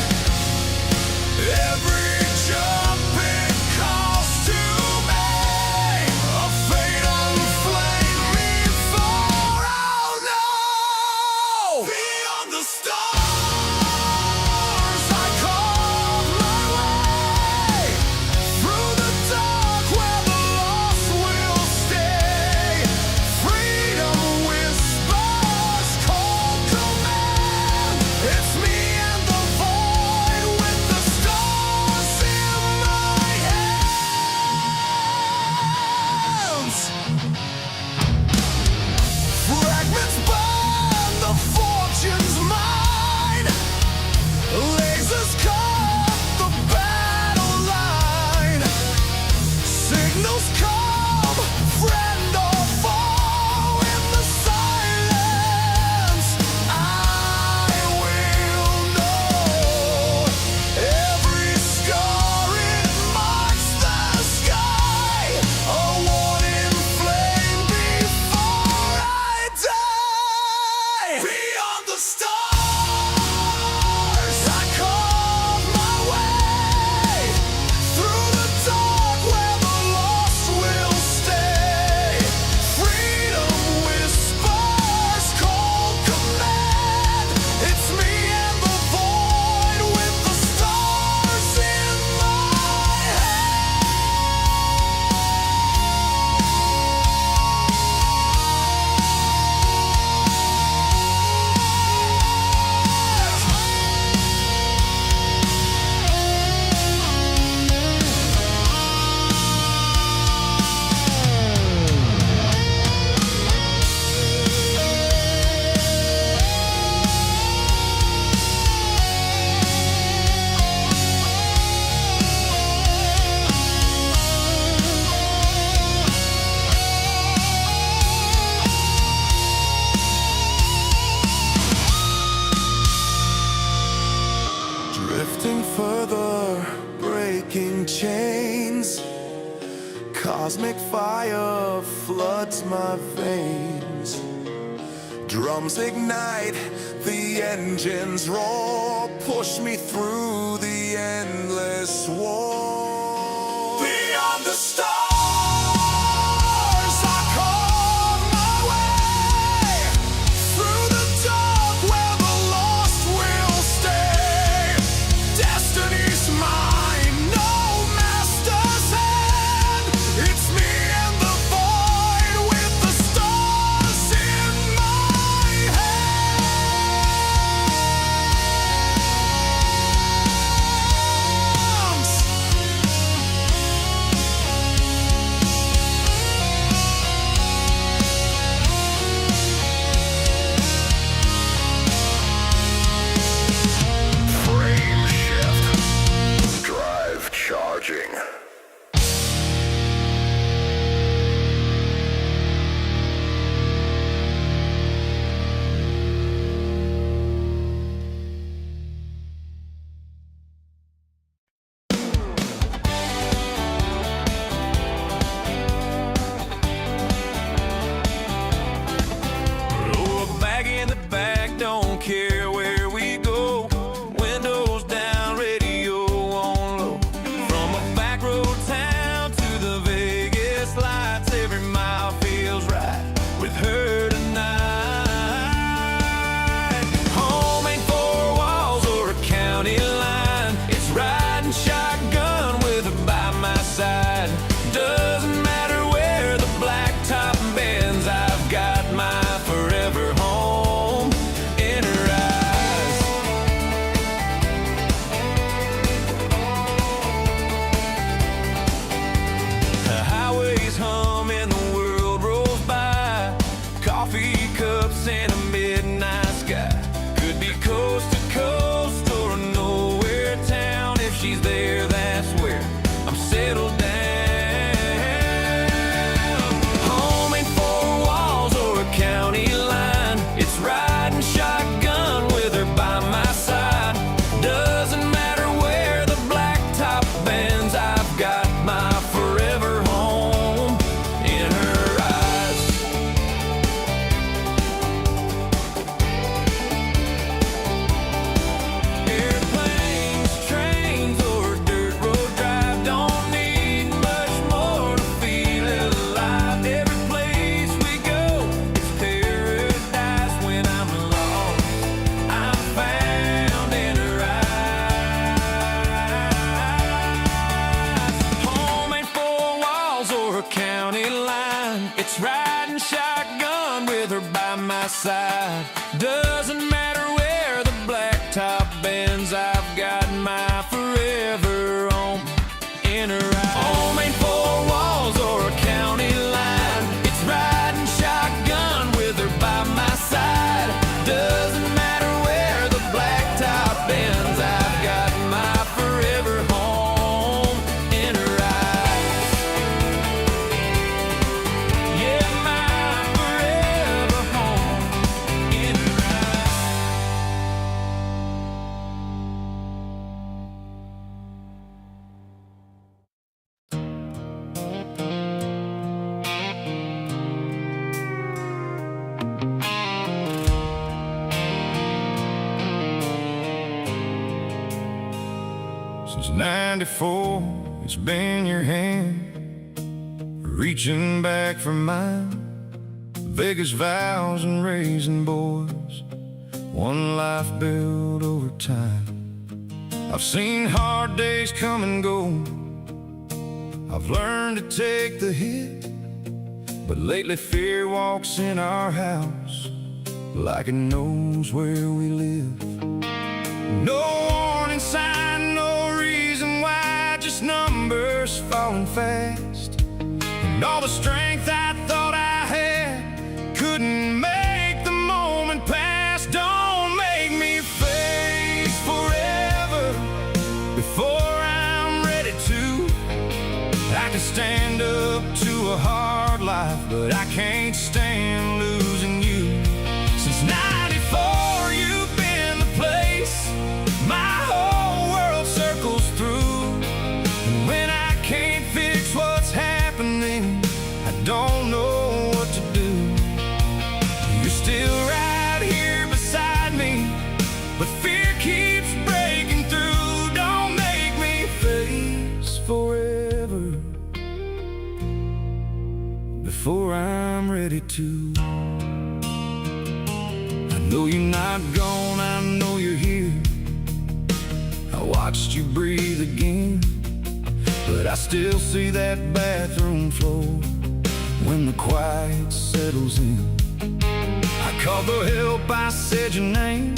Every jump it calls to me. A fatal flame before beyond the stars, I carve my way through the dark where the lost will stay. Freedom whispers, cold command. It's me and the void with the stars in my hands. Fragments burn, the fortune's mine. Lasers cut the battle line. Signals come, friend or foe. In the silence, I will know. Every scar, it marks the sky. A warning flame before I die. Beyond the stars, I carve my way through the dark where the lost will stay. Freedom whispers, cold command. It's me and the void with the stars in my drifting further, breaking chains. Cosmic fire floods my veins. Drums ignite, the engines roar. Push me through the endless war. Beyond the stars, I carve my way through the dark where the lost will stay. Destiny's mine, no master's hand. It's me and the void with the stars in my hands. my side. Doesn't matter where the blacktop bends, I've got my forever home in her eyes. Home ain't four walls or a county line. It's riding shotgun with her by my side. Doesn't matter where the blacktop bends, I've got my forever home in her eyes. Yeah, my forever home in her Since '94, it's been your hand reaching back for mine. Vegas vows and raising boys, one life built over time. I've seen hard days come and go, I've learned to take the hit, but lately fear walks in our house like it knows where we live. No warning sign, no reason why, just numbers falling fast. And all the strength I thought I had couldn't make the moment pass. Don't make me face forever before I'm ready to. I can stand up to a hard life, but I can't stand losing you. Since '94, you've been the place my whole world circles through. And when I can't fix what's happening, I don't know what to do. You're still right here beside me, but fear keeps breaking through. Don't make me face forever before I'm ready to. I know you're not gone, I know you're here. I watched you breathe again, but I still see that bathroom floor when the quiet settles in. I called the help, I said your name,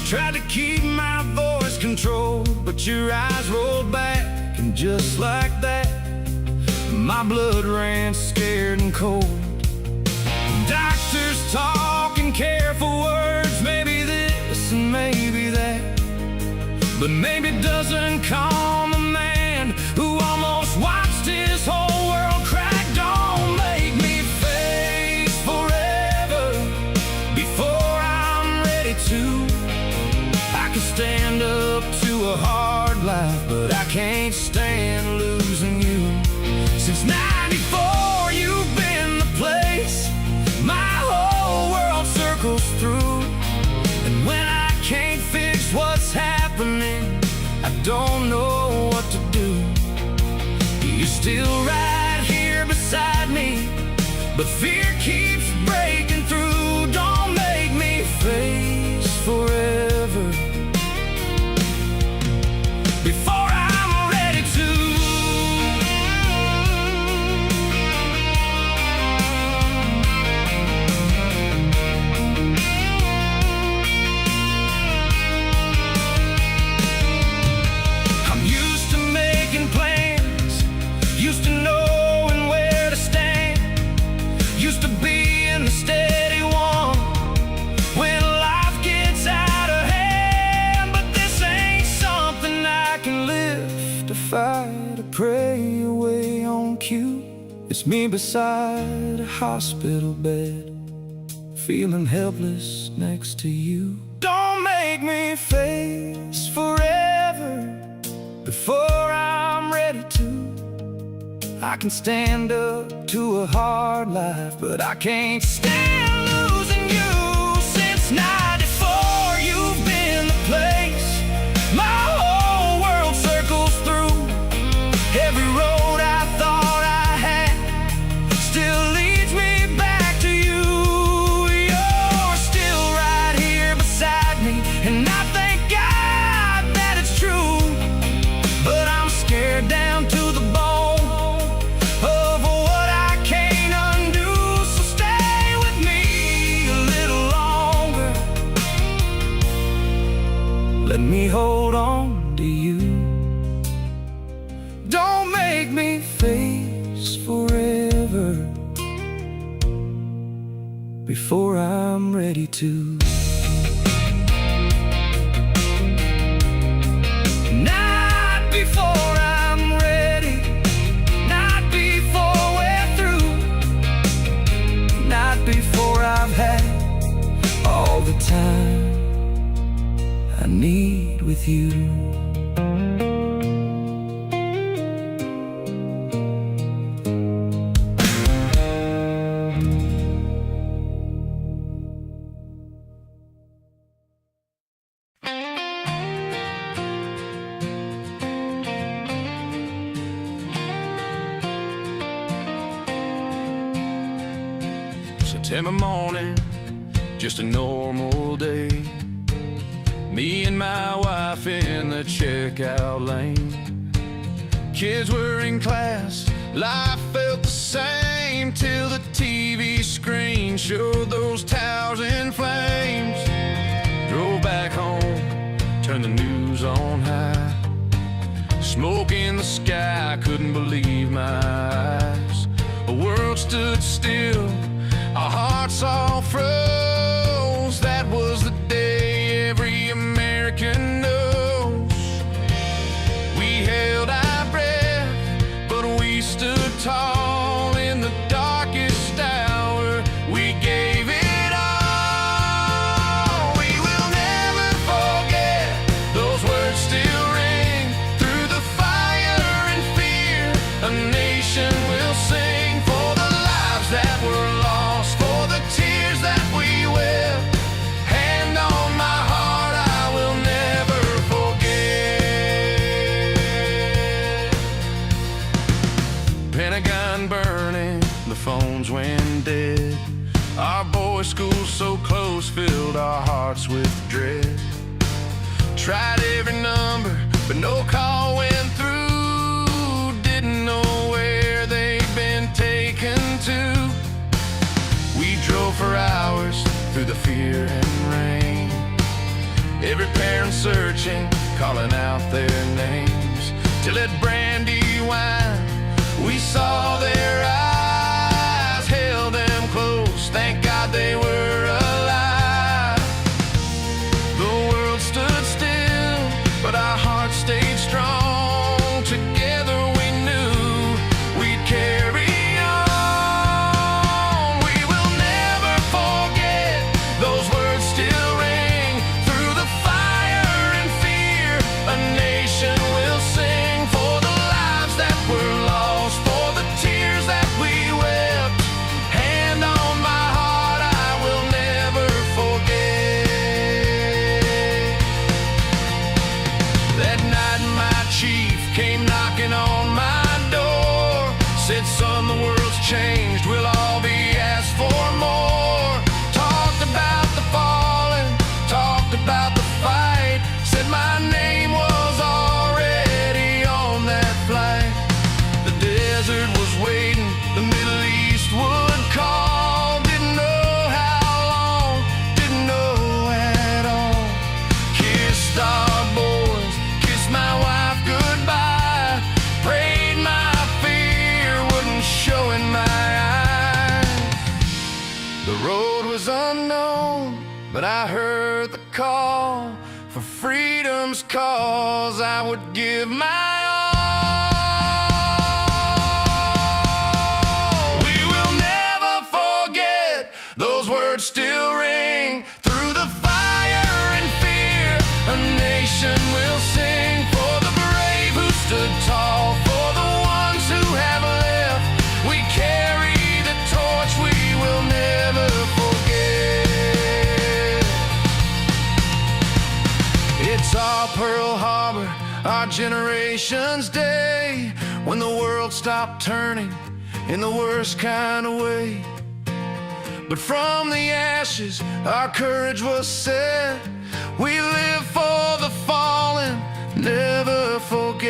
tried to keep my voice controlled, but your eyes rolled back, and just like that, my blood ran scared and cold. Doctors talking careful words, maybe this and maybe that, but maybe it doesn't calm a man who almost watched his whole world crack. Don't make me face forever before I'm ready to. I can stand up to a hard life, but I can't stand losing you. Since '94, you've been the place my whole world circles through. And when I can't fix what's happening, I don't know what to do. You're still right here beside me, but fear keeps breaking through. Don't make me face forever before I'm ready to. I'm used to making plans, used to knowing where to stand, used to being the steady one when life gets out of hand. But this ain't something I can live to fight or pray away on cue. It's me beside a hospital bed, feeling helpless next to you. Don't make me face forever before I'm ready to. I can stand up to a hard life, but I can't stand losing you. Since '94, you've been the place my whole world circles through. Every road I thought I had still leads me back to you. You're still right here beside me, and I thank God that it's true. But I'm scared down to the bone of what I can't undo. So stay with me, before I'm ready to. Not before I'm ready, not before we're through, not before I've had all the time I need with you. September morning, just a normal day. Me and my wife in the checkout lane. Kids were in class, life felt the same till the TV screen showed those towers in flames. Drove back home, turned the news on high. Smoke in the sky, couldn't believe my eyes. The world stood still, our hearts all froze. That was the day every American knows. We held our breath, but we stood tall in the darkest hour. We gave it all. We will never forget. Those words still ring through the fire and fear. A nation will sing for the lives that were lost, for the tears that we wept. Hand on my heart, I will never forget. Pentagon burning, the phones went dead. Our boys' school so close filled our hearts with dread. Tried every number, but no call went through. Didn't know where they'd been taken to. We drove for hours through the fear and rain. Every parent searching, calling out their names. Till at Brandywine, we saw their eyes, held them close. Thank God they were alive. The world stood still, but our hearts stayed strong. Together we knew we'd carry on. We will never forget. Those words still ring through the fire and fear. A nation will sing for the lives that were lost, for the tears that we wept. Hand on my heart, I will never forget. That night my chief came knocking on my door. Said, son, the world's changed, we'll all be asked for more. Talked about the fallen, talked about the fight. Said my name was already on that flight. The desert was waiting, the Middle East would call. Didn't know how long, didn't know at all. Kissed our boys, kissed my wife goodbye. Prayed my fear wouldn't show in my eyes. The road was unknown, but I heard the call. For freedom's cause, I would give my all. We will never forget. Those words still ring through the fire and fear. A nation will sing for the brave who stood tall, for the ones who have left. We carry the torch, we will never forget. It's our Pearl Harbor, our generation's day, when the world stopped turning in the worst kind of way. But from the ashes, our courage was set. We live for the fallen, never forget.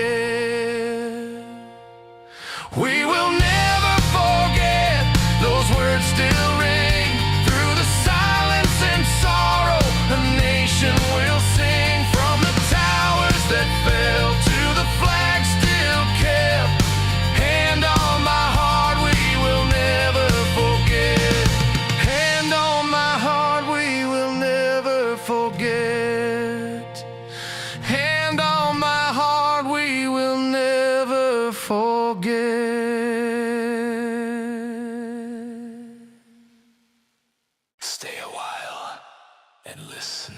We will never forget. Those words still ring through the silence and sorrow. A nation will sing from the towers that fell to the flag still kept. Hand on my heart, we will never forget. Hand on and listen.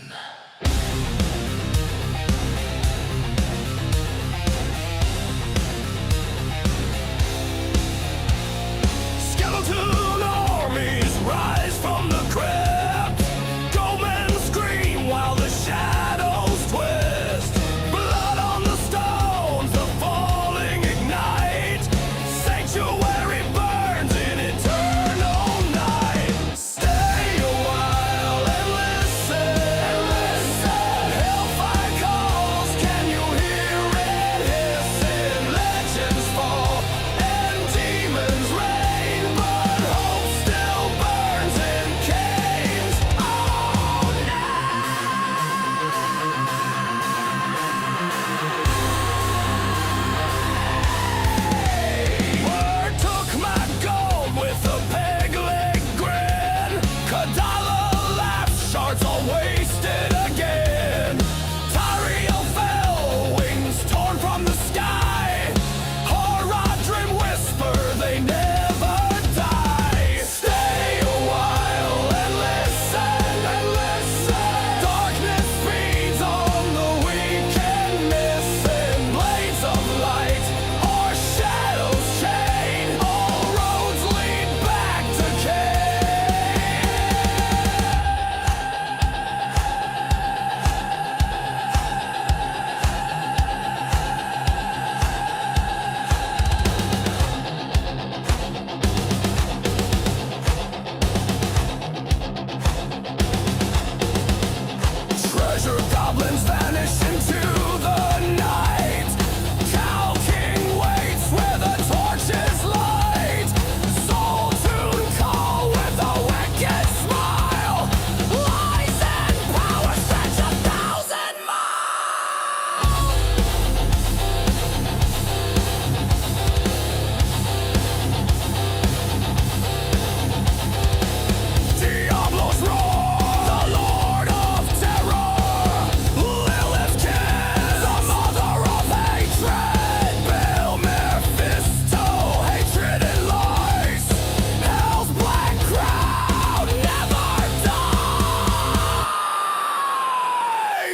Skeleton armies rise from the crypt. Goldmen scream while the shadows twist. Blood on the stones, the falling ignite. Sanctuary burns in eternal night. Stay a while and listen. Hellfire calls, can you hear it hissing? Legends fall and demons reign, but hope still burns in caves. Oh no! Word took my gold with a peg leg grin. Kadala laughed, shards all wasted again. Tyrael fell, wings torn from the sky. Horadrim whisper, they never die. Stay a while and listen. Darkness feeds on the weak and missing. Blades of light or shadows chain. All roads lead back to treasure goblins vanish into the night. Cow King waits where the torches light. Soul tune call with a wicked smile. Lies and power stretch 1,000 miles. Diablos roar, the Lord of Terror. Lilith kiss, the mother of hatred. Bill Mephisto, hatred and lies. Hell's black crowd never dies.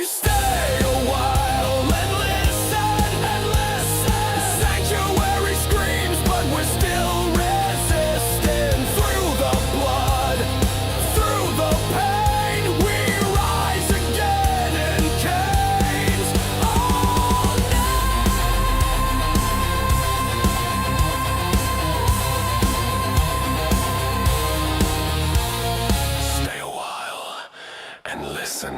Stay a while and listen. Sanctuary screams, but we're still resisting. Through the blood, through the pain, we rise again in chains. Oh no! Stay a while and listen.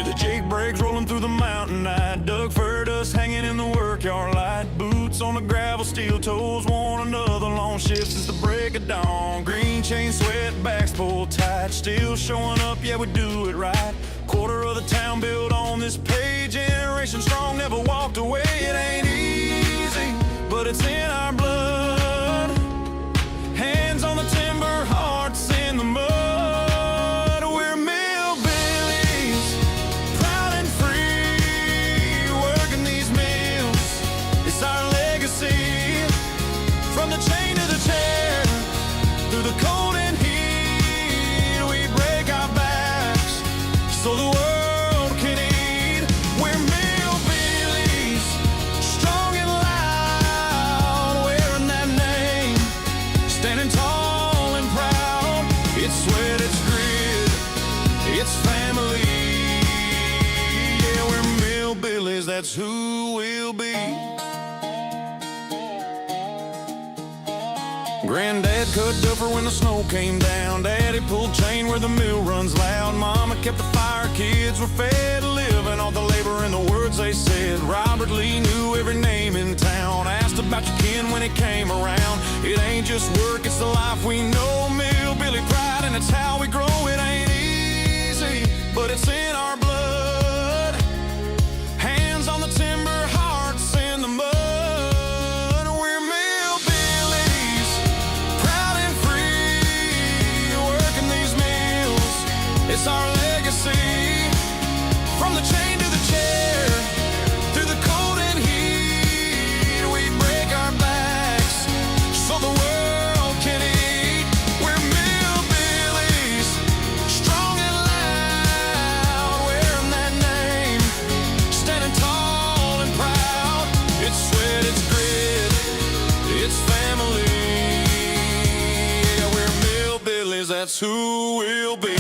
The jake breaks rolling through the mountain night. Doug fur dust hanging in the workyard light. Boots on the gravel, steel toes. Want another long shift since the break of dawn. Green chain sweat, backs pulled tight. Still showing up, yeah, we do it right. Quarter of the town built on this page. Generation strong, never walked away. It ain't easy, but it's in our blood. Hands on the timber, hearts in the mud. We're millbillies, proud and free, working these mills. It's our legacy. From the chain to the chair, through the cold and heat, we break our backs so the world can eat. We're millbillies, strong and loud, wearing that name, standing tall and proud. It's sweat, it's grit, it's family. Yeah, we're millbillies, that's who we'll be. Granddad cut duffer when the snow came down. Daddy pulled chain where the mill runs loud. Mama kept the fire, kids were fed, living off the labor and the words they said. Robert Lee knew every name in town, asked about your kin when it came around. It ain't just work, it's the life we know. Millbilly pride and it's how we grow. It ain't easy, but it's in our blood. Hands on the timber, hearts in the mud. We're that's who we'll be. A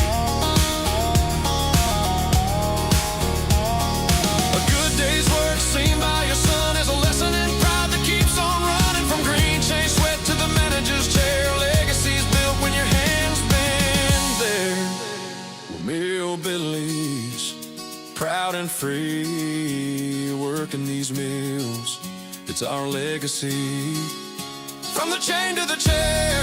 good day's work seen by your son is a lesson in pride that keeps on running. From green chain sweat to the manager's chair, legacy's built when your hands been there. We're millbillies, proud and free, working these mills, it's our legacy. From the chain to the chair,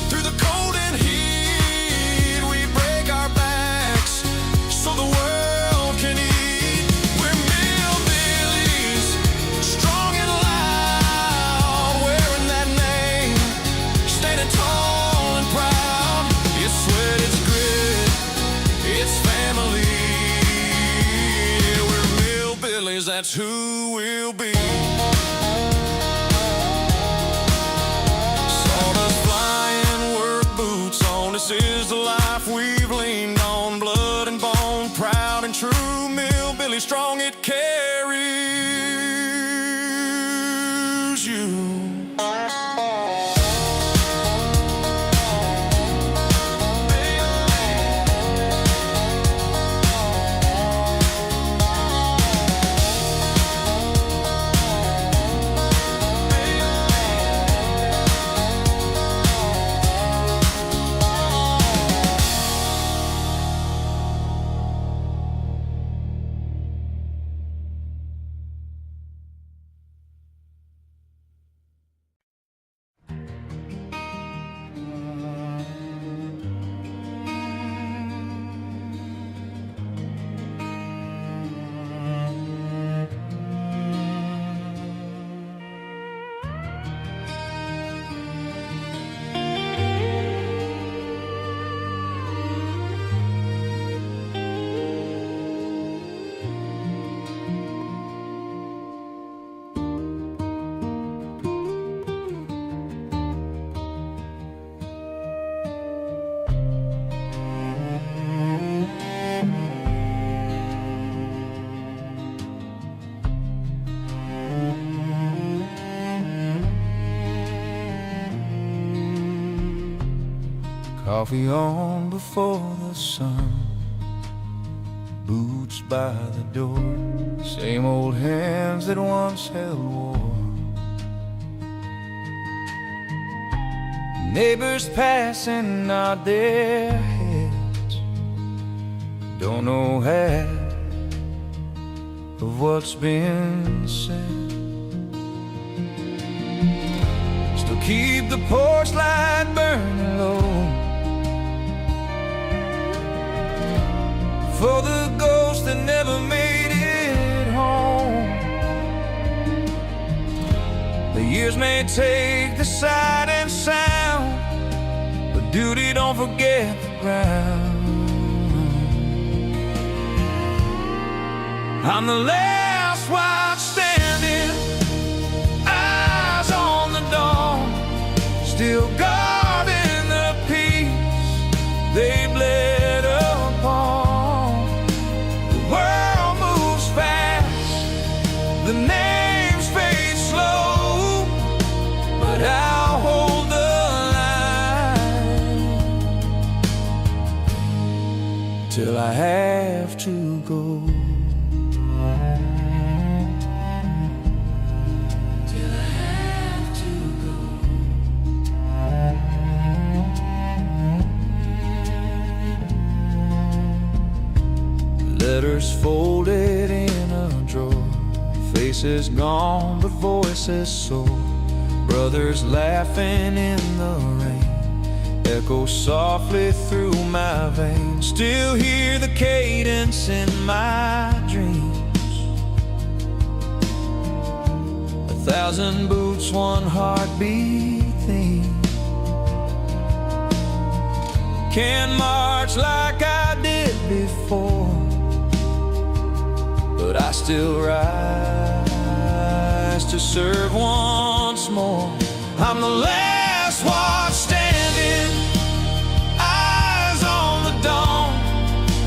through the cold and heat, we break our backs so the world can eat. We're millbillies, strong and loud, wearing that name, standing tall and proud. It's sweat, it's grit, it's family. We're millbillies, that's who we'll be. This is the life we've leaned on, blood and bone, proud and true, millbilly strong, it carries you. Coffee on before the sun, boots by the door, same old hands that once held war. Neighbors passing nod their heads, don't know half of what's been said. Still keep the porch light burning low for the ghosts that never made it home. The years may take the sight and sound, but duty don't forget the ground. I'm the last watch standing, eyes on the dawn, still guarding the peace they bled upon. The world moves fast, the names fade slow, but I'll hold the line till I have to go. Letters folded in a drawer, faces gone but voices soar. Brothers laughing in the rain, echo softly through my veins. Still hear the cadence in my dreams. 1,000 boots, one heartbeat theme. Can't march like I did before, but I still rise to serve once more. I'm the last watch standing, eyes on the dawn,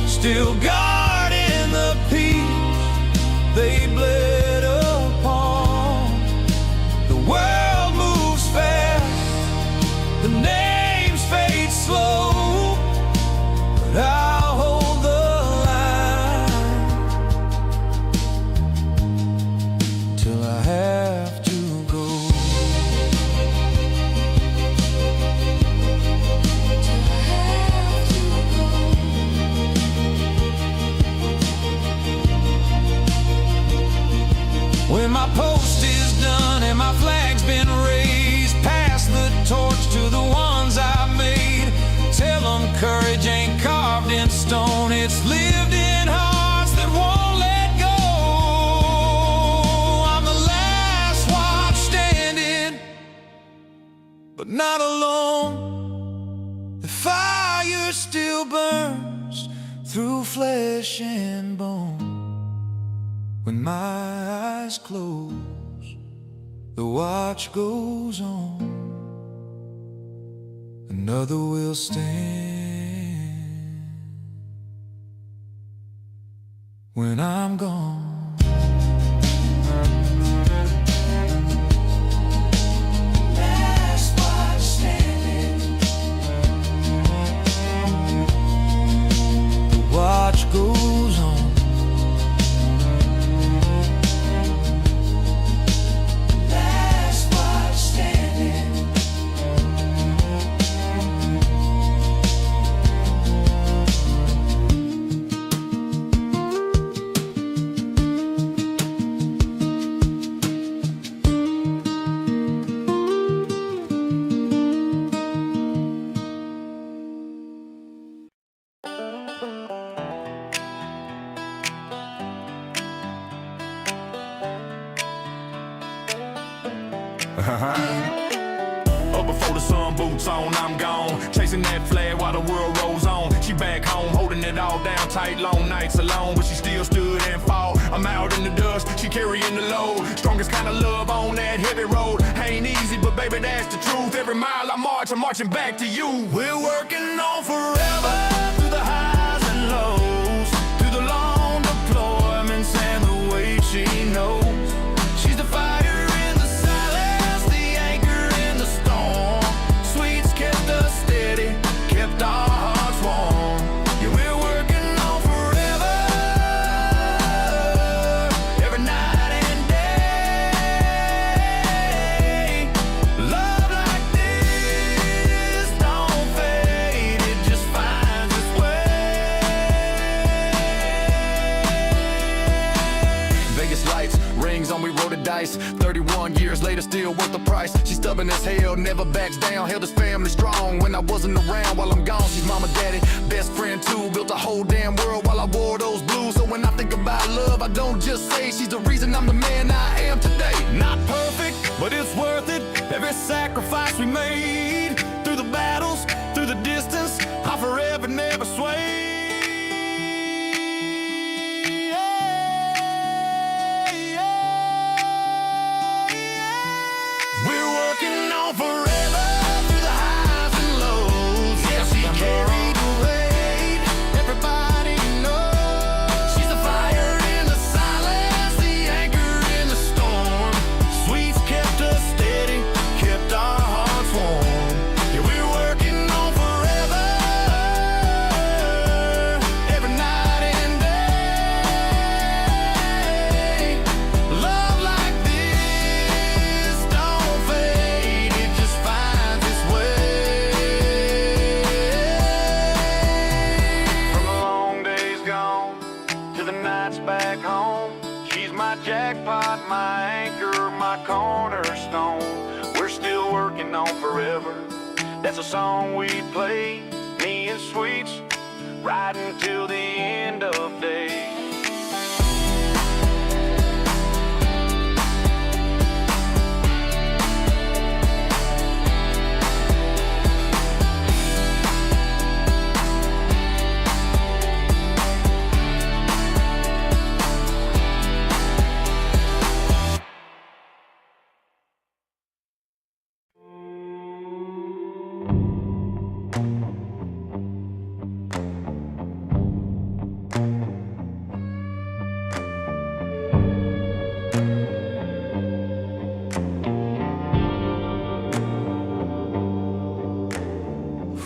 still guarding the peace they bled upon. The world moves fast, the names fade slow, When my post is done and my flag's been raised, pass the torch to the ones I made. Tell them courage ain't carved in stone, it's lived in hearts that won't let go. I'm the last watch standing, but not alone. The fire still burns through flesh and bone. When my eyes close, the watch goes on. Another will stand when I'm gone. Last watch standing. The watch goes on. Up before the sun boots on, I'm gone. Chasing that flag while the world rolls on. She back home, holding it all down tight, long nights alone, but she still stood and fought. I'm out in the dust, she carrying the load. Strongest kind of love on that heavy road. Ain't easy, but baby, that's the truth. Every mile I march, I'm marching back to you. We're working on forever, through the highs and lows, through the long deployments and the way she knows. She's the fire in the silence, the anchor in the storm. Sweets kept us steady, kept our hearts warm. Yeah, we're working on forever, every night and day. Love like this don't fade, it just finds its way. Vegas lights, rings on, we roll the dice. 31 years later, still worth the price. She's stubborn as hell, never backs down. Held this family strong when I wasn't around. While I'm gone, she's mama, daddy, best friend too. Built a whole damn world while I wore those blues. So when I think about love, I don't just say she's the reason I'm the man I am today. Not perfect, but it's worth it. Every sacrifice we made, through the battles, through the distance, I forever never sway. We're working on forever, through the highs and lows. Yeah, she carried the weight, everybody knows. She's the fire in the silence, the anchor in the storm. Sweets kept us steady, kept our hearts warm. Yeah, we're working on forever, every night and day. Love like this don't fade, it just finds its way. From the long days gone to the nights back home, she's my jackpot, my anchor, my cornerstone. We're still working on forever, that's a song we play, me and Sweets, riding till the end of days.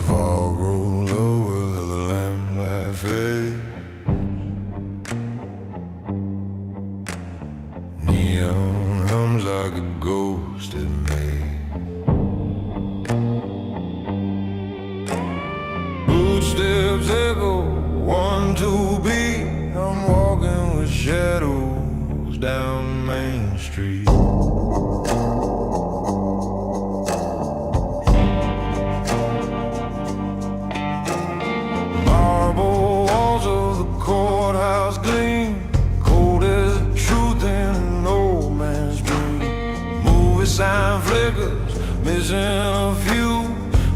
Fog roll over the lamplight fade. Neon hums like a ghost at me. Footsteps echo, 1, 2 beat. I'm walking with shadows down Main Street. Marble walls of the courthouse gleam, cold as the truth in an old man's dream. Movie sign flickers, missing a few.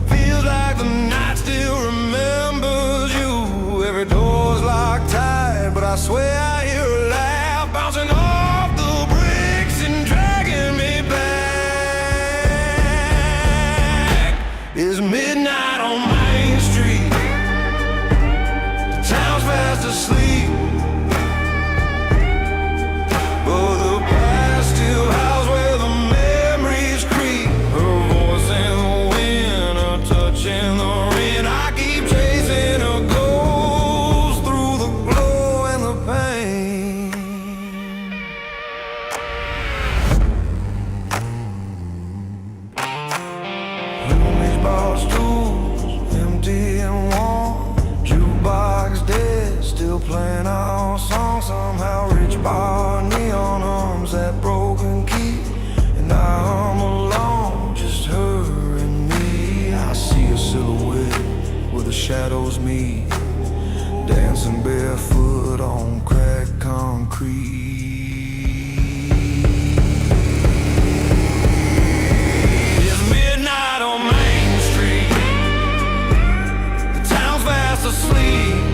Feels like the night still remembers you. Every door's locked tight, but I swear I hear a laugh bouncing off the bricks and dragging me back. It's midnight on Main Street. The town's fast asleep, but the past still howls where the memories creep. Her voice in the wind, her touch in the rain. I keep chasing her ghost through the glow and the pain. Roomie's bar stools, empty and warm. Jukebox dead, still playing our song. Somehow rich bar, neon arms, that broken key. And I hum along, just her and me. I see a silhouette where the shadows meet, dancing barefoot on cracked concrete. It's midnight on Main Street. The town's fast asleep,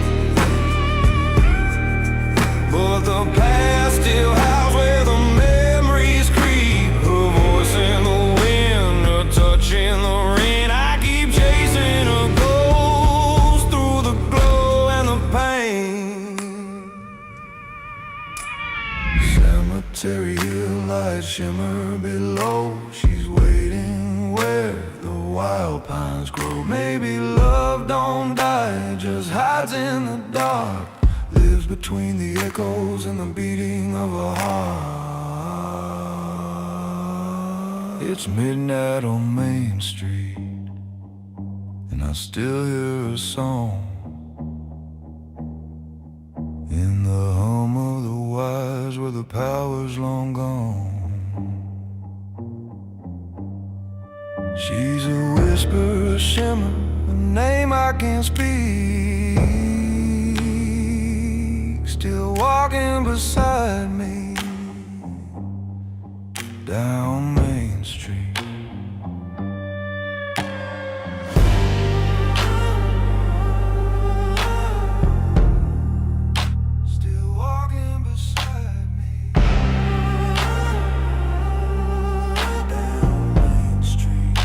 but the past still howls where the memories creep. Her voice in the wind, her touch in the rain. I keep chasing her ghost through the glow and the pain. Cemetery hill lights shimmer below. She's waiting where the wild pines grow. Maybe love don't die, just hides in the dark. Lives between the echoes and the beating of a heart. It's midnight on Main Street, and I still hear a song in the hum of the wires where the power's long gone. She's a whisper, a shimmer, a name I can't speak. Still walking beside me down Main Street. Still walking beside me down Main Street.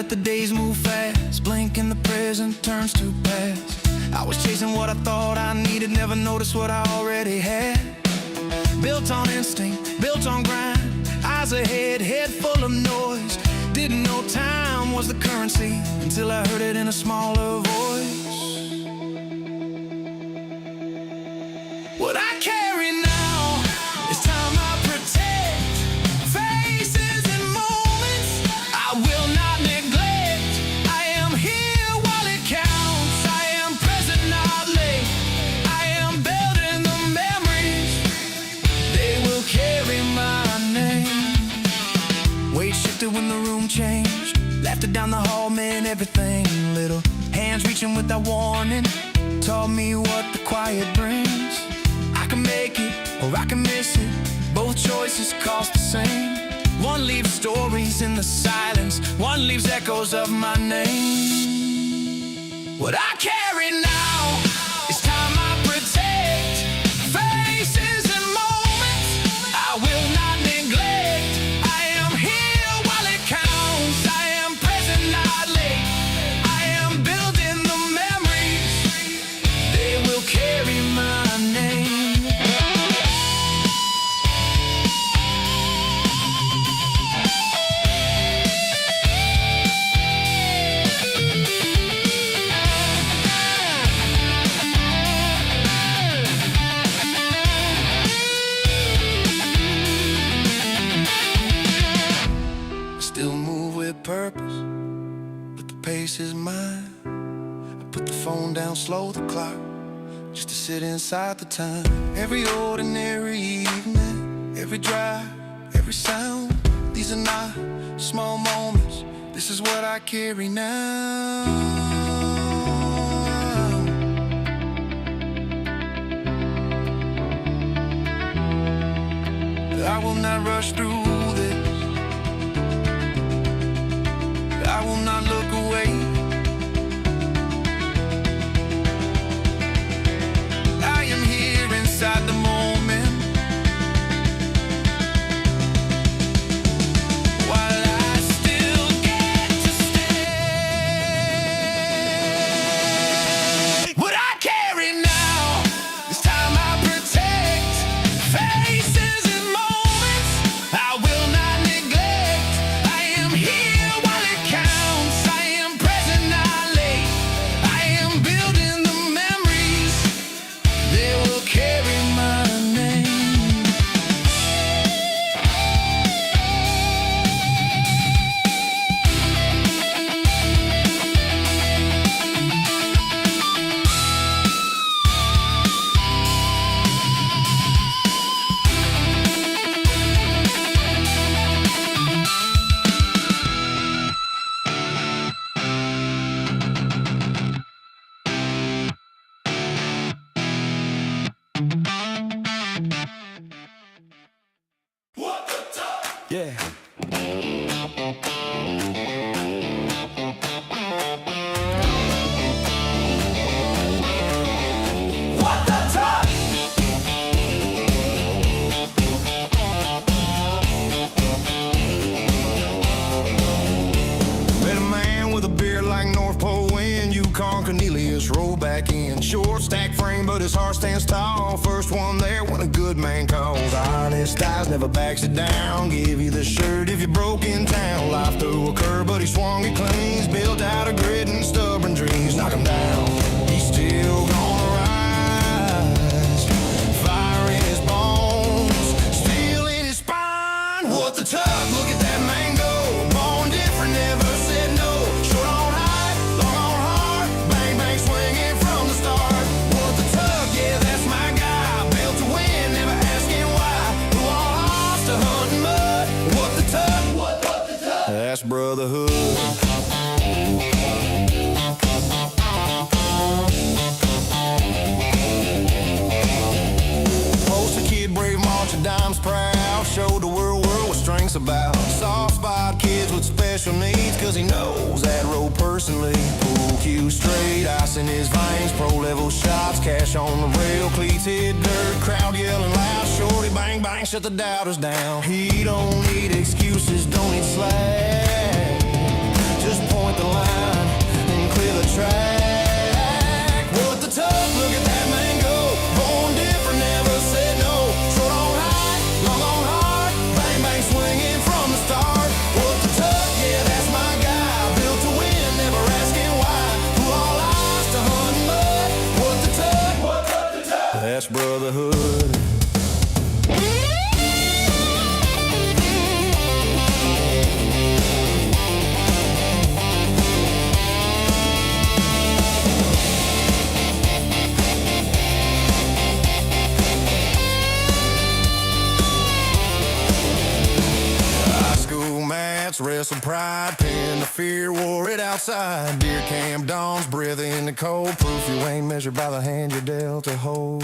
The days move fast, blink and the present turns to past. I was chasing what I thought I needed, never noticed what I already had. Built on instinct, built on grind, eyes ahead, head full of noise. Didn't know time was the currency until I heard it in a smaller voice. What I carry now is time I protect, faces and moments I will not neglect. I am here while it counts, I am present, not late. I am building the memories, they will carry my name. Weight shifted when the room changed, laughter down the hall meant everything. Little hands reaching without warning taught me what the quiet brings. I can make it or I can miss it, both choices cost the same. One leaves stories in the silence, one leaves echoes of my name. What I carry now is time I protect, faces and moments I will not neglect. I am here while it counts, I am present, not late. I phone down, slow the clock, just to sit inside the time. Every ordinary evening, every drive, every sound, these are not small moments, this is what I carry now. I will not rush through this, I will not look away. I am here inside the moment, while I still get to stay. What I carry now, this time I protect faces and moments I will not neglect. I am here while it counts, I am present, not late. I am building the memories, they will carry my name. Yeah. What the talk? Met a man with a beard like North Pole wind. Yukon Cornelius rolled back in. Short stack frame, but his heart stands tall. First one there when a good man calls. Honest eyes never backs it down. Give you the shirt if you're broke in town. Life threw a curve, but he swung it clean. He's built out of grit and stubborn dreams. Knock him down, he's still gonna rise. Fire in his bones, steel in his spine. What the tuck? Look at that man go. Born different, never said no. Short on high, long on hard. Bang, bang, swinging from the start. What the tuck? Yeah, that's my guy. Built to win, never asking why. Who all lost to hunting mud? What the tuck? What the tuck? That's brotherhood. Poster kid, brave, march of dimes proud. Showed the world what strength's about. Soft spot kids with special needs, cause he knows that road personally. Pool cue straight, ice in his veins. Pro level shots, cash on the rail. Cleats hit dirt, crowd yelling loud. Shorty bang bang, shut the doubters down. He don't need excuses, don't need slack. Just point the line and clear the track. What the tuck? Look at that man go. Born different, never said no. Short on high, long on hard. Bang bang, swinging from the start. What the tuck? Yeah, that's my guy. Built to win, never asking why. Who all lies to hunt mud? What the tuck? What the tuck? That's brotherhood. Wrestle pride, pin the fear, wore it outside. Deer camp dawns, breath in the cold. Proof you ain't measured by the hand you're dealt to hold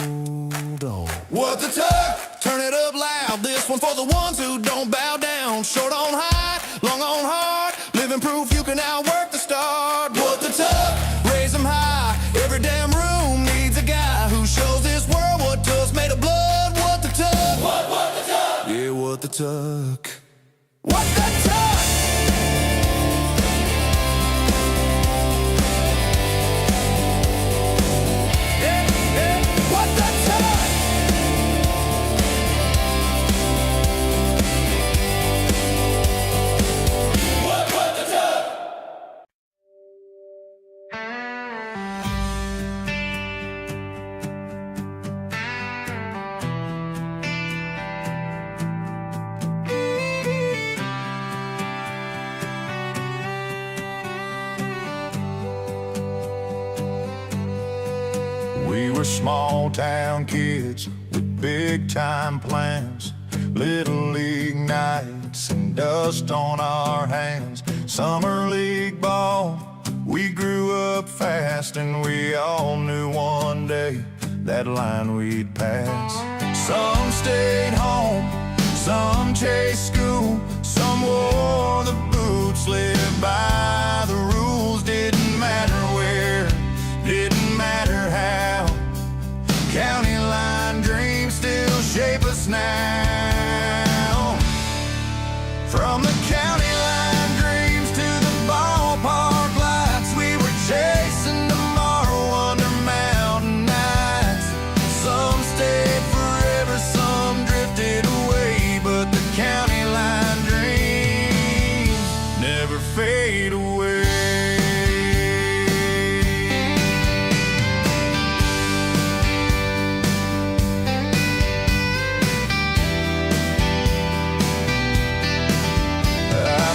on. What the tuck? Turn it up loud. This one for the ones who don't bow down. Short on high, long on hard. Living proof you can outwork the start. What the tuck? Raise them high. Every damn room needs a guy who shows this world what tuck's made of blood. What the tuck? What the tuck? Yeah, what the tuck? What the tuck? What the tuck? What the tuck? We were small town kids with big time plans, little league nights and dust on our hands. Summer league ball, we grew up fast, and we all knew one day that line we'd pass. Some stayed home, some chased school, some wore the boots, lived by the rules. Didn't matter where, didn't matter how, county line dreams still shape us now. From the county line dreams to the ballpark lights, we were chasing tomorrow under mountain nights. Some stayed forever, some drifted away, but the county line dreams never fade away.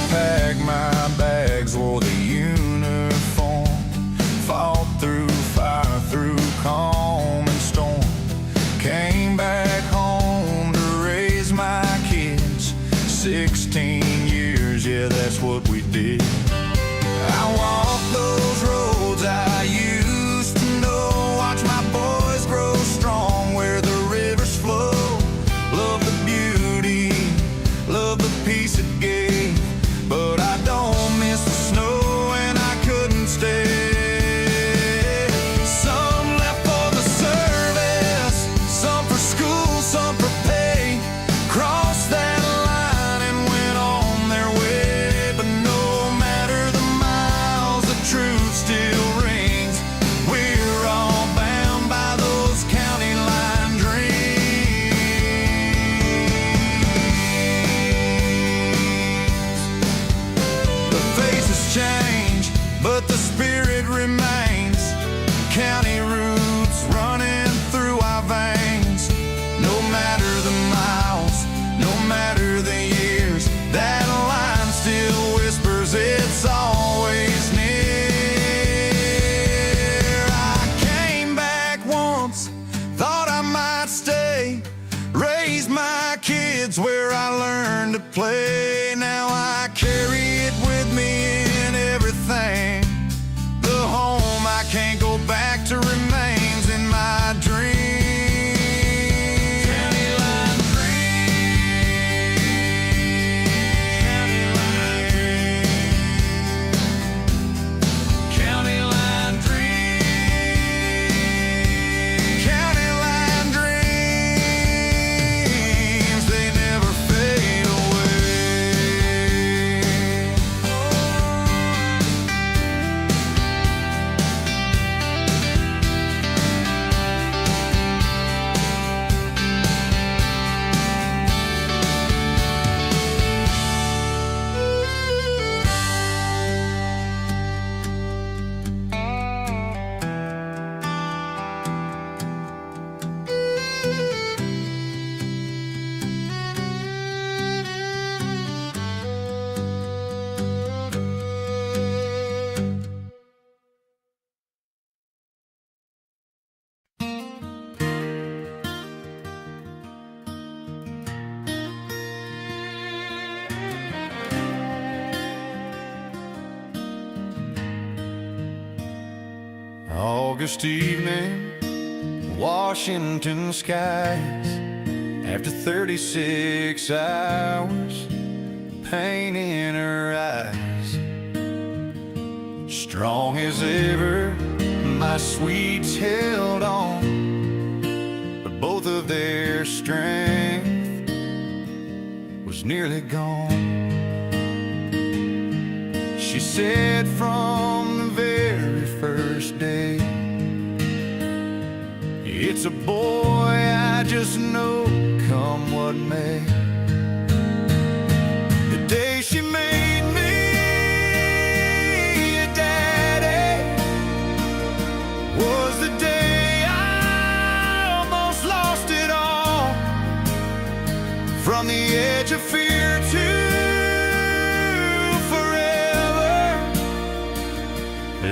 Packed my bags, wore the uniform, fought through fire, through calm and storm. Came back home to raise my kids. 16 years, yeah, that's what we did. I walked those roads I used to know, watch my boys grow strong where the rivers flow. Love the beauty, love the peace it gave, but I don't miss the snow and I couldn't stay. Some left for the service, some for school, some for pay. Crossed that line and went on their way. But no matter the miles, the truth still rings. We're all bound by those county line dreams. The faces change, but the spirit remains. County roots running through our veins. No matter the miles, no matter the years, that line still whispers it's always near. I came back once, thought I might stay, raised my kids where I learned to play. Now I carry it with me in everything. The home I can't go back to remains in my dreams. County line dreams. County line dreams. County line dreams. They never fade away. August evening, Washington skies. After 36 hours, pain in her eyes. Strong as ever, my sweets held on, but both of their strength was nearly gone. She said from the very first day, it's a boy, I just know, come what may. The day she made me a daddy was the day I almost lost it all. From the edge of fear to forever,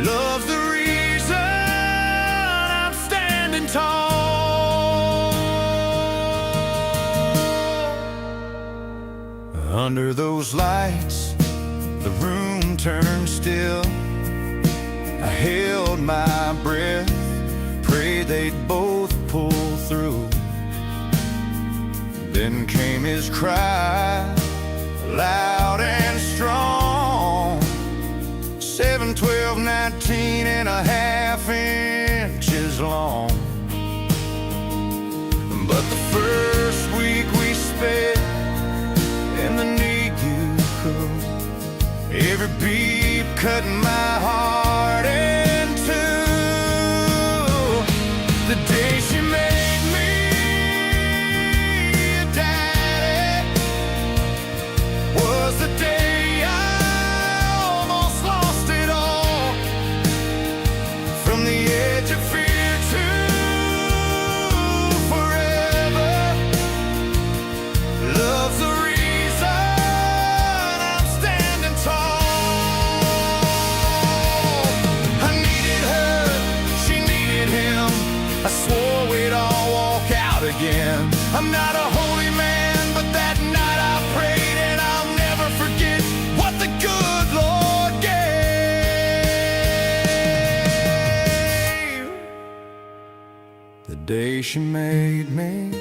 love's the reason I'm standing Under those lights, the room turned still. I held my breath, prayed they'd both pull through. Then came his cry, loud and strong. 7, 12, 19 and a half inches long. But the first week we spent in the NICU, every beat cutting my heart in two. The day she made me a daddy was the day I almost lost it all. From the edge of fear to forever, love's the reason I'm standing tall. I needed her, she needed him. I swore we'd all walk out again. I'm not a holy man, but that night I prayed, and I'll never forget what the good Lord gave. The day she made me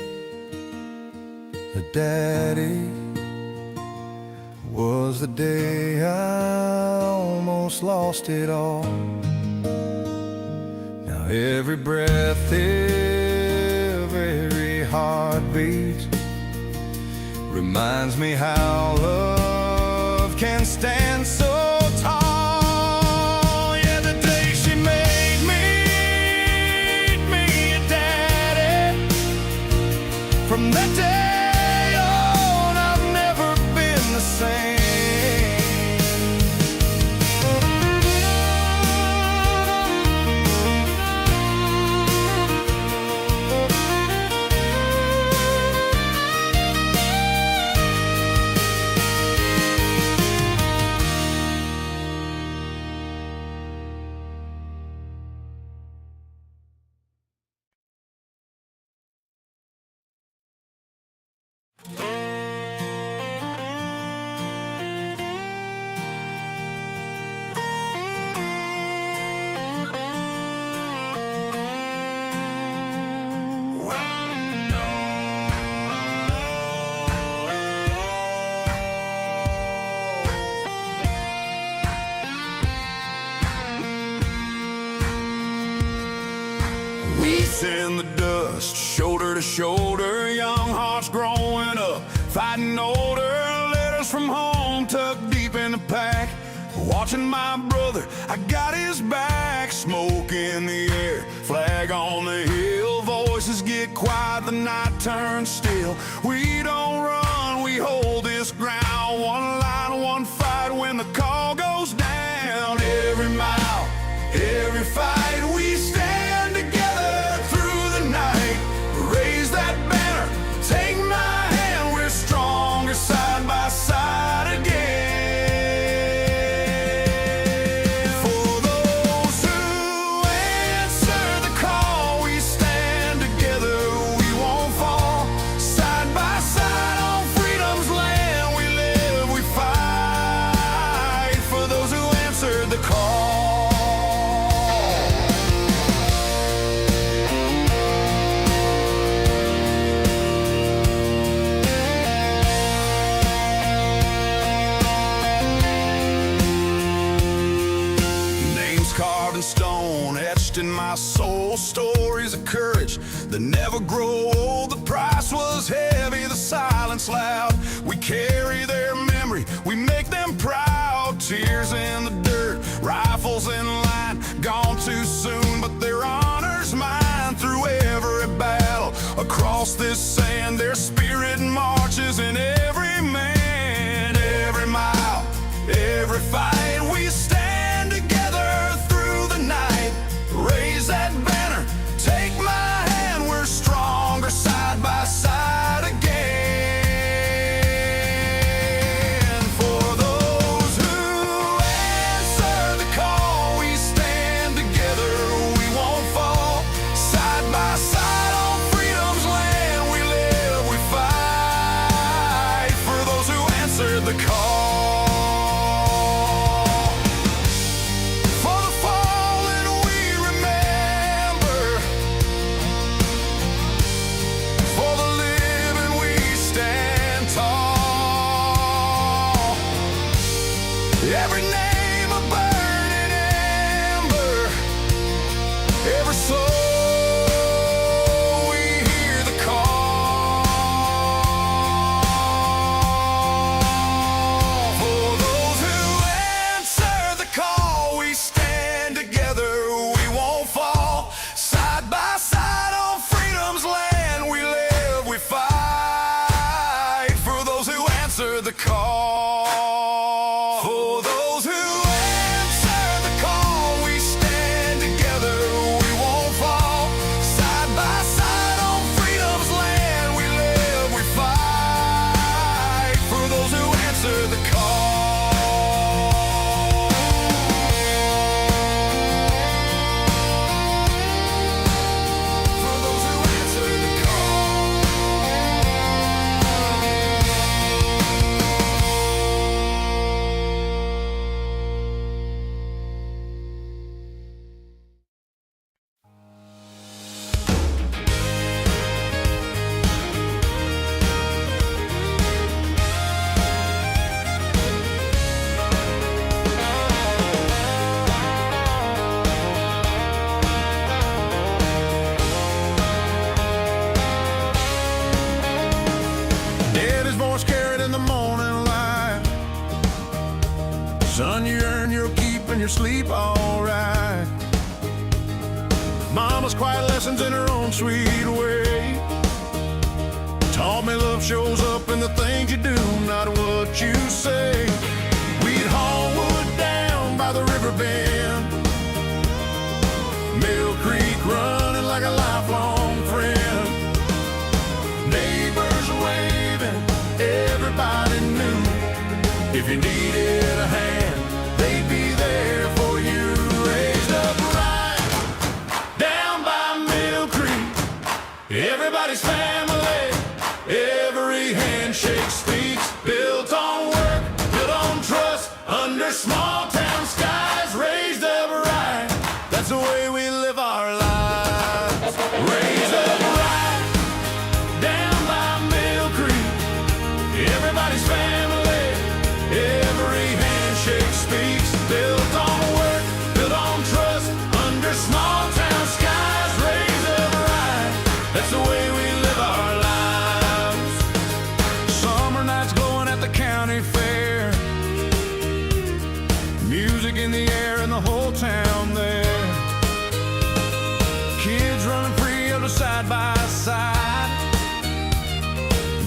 a daddy was the day I almost lost it all. Now every breath, every heartbeat reminds me how love can stand so tall. Yeah, the day she made me a daddy, from that day on I've never been the same. In the dust, shoulder to shoulder, young hearts growing up, fighting older, letters from home tucked deep in the pack. Watching my brother, I got his back, smoke in the air, flag on the hill, voices get quiet, the night turns still. We don't run, we hold this ground, one line, one fight when the call goes down. Every mile, every fight, we stand together through the night. Raise that banner, take my hand, we're stronger side by side again. For those who answer the call, we stand together, we won't fall. Side by side on freedom's land, we live, we fight. For those who answered the call. Stone etched in my soul, stories of courage that never grow old. The price was heavy, the silence loud. We carry their memory, we make them proud. Tears in the dirt, rifles in line, gone too soon, but their honor's mine. Through every battle, across this sand, their spirit marches in every man. Every mile, every fight, we stand together through the night. Raise that banner, take my hand, we're stronger side by side again. For those who answer the call, we stand together, we won't fall. Side by side on freedom's land, we live. us quiet lessons in her own sweet way. Taught me love shows up in the things you do, not what you say. We'd haul wood down by the river bend, Mill Creek running like a lifelong friend. Neighbors waving, everybody knew if you needed a hand, they'd be there for you. Raised up right down by Mill Creek, everybody's family, every handshake speaks. Built on work, built on trust, under small town skies. Raised up right, that's the way we live our lives. Raised up right down by Mill Creek, everybody's family, every handshake speaks. Built on work, built on trust, under small town skies. Raised up right, that's the way we live our lives. Summer nights glowing at the county fair, music in the air and the whole town there. Kids running free up to side by side.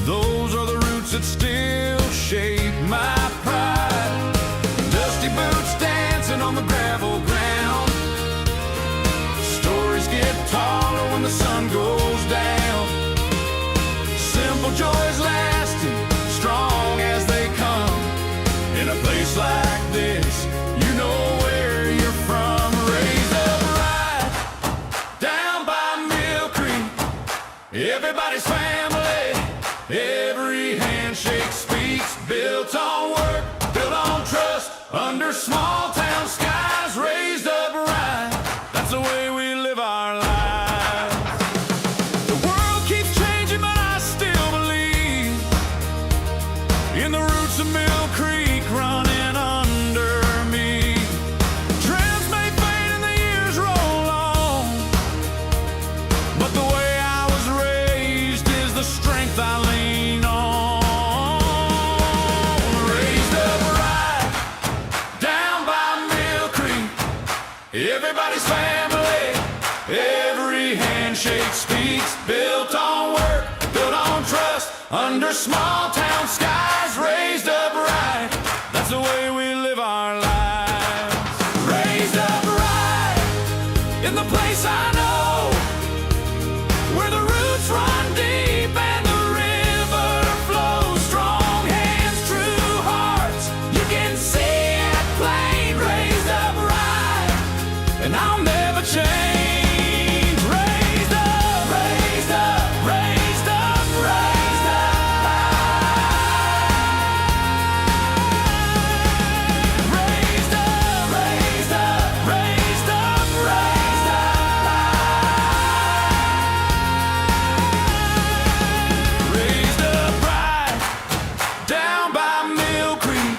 Those are the roots that still shape my pride. Dusty boots dancing on the gravel ground. Stories get taller when the sun goes down. Simple joys lasting, strong as they come. In a place like this, you know where you're from. Raised up right down by Mill Creek, everybody's family, every handshake speaks. Built on work, built on trust, under small town skies. Raised up right, that's the way we live our lives. The world keeps changing, but I still believe in the roots of Mill Creek running under me. Trends may fade and the years roll on, but the way I was raised is the strength I lean on. Raised up right down by Mill Creek, everybody's family, every handshake speaks. Built on work, built on trust, under small town skies. Raised up right, that's the way we live our lives. Raised up right in the place I know, where the roots run deep and the river flows. Strong hands, true hearts, you can see it plain. Raised up right, and I'll never change. Raised up, raised up, raised up, raised up. Raised up, raised up, raised up, raised up. Raised up right down by Mill Creek,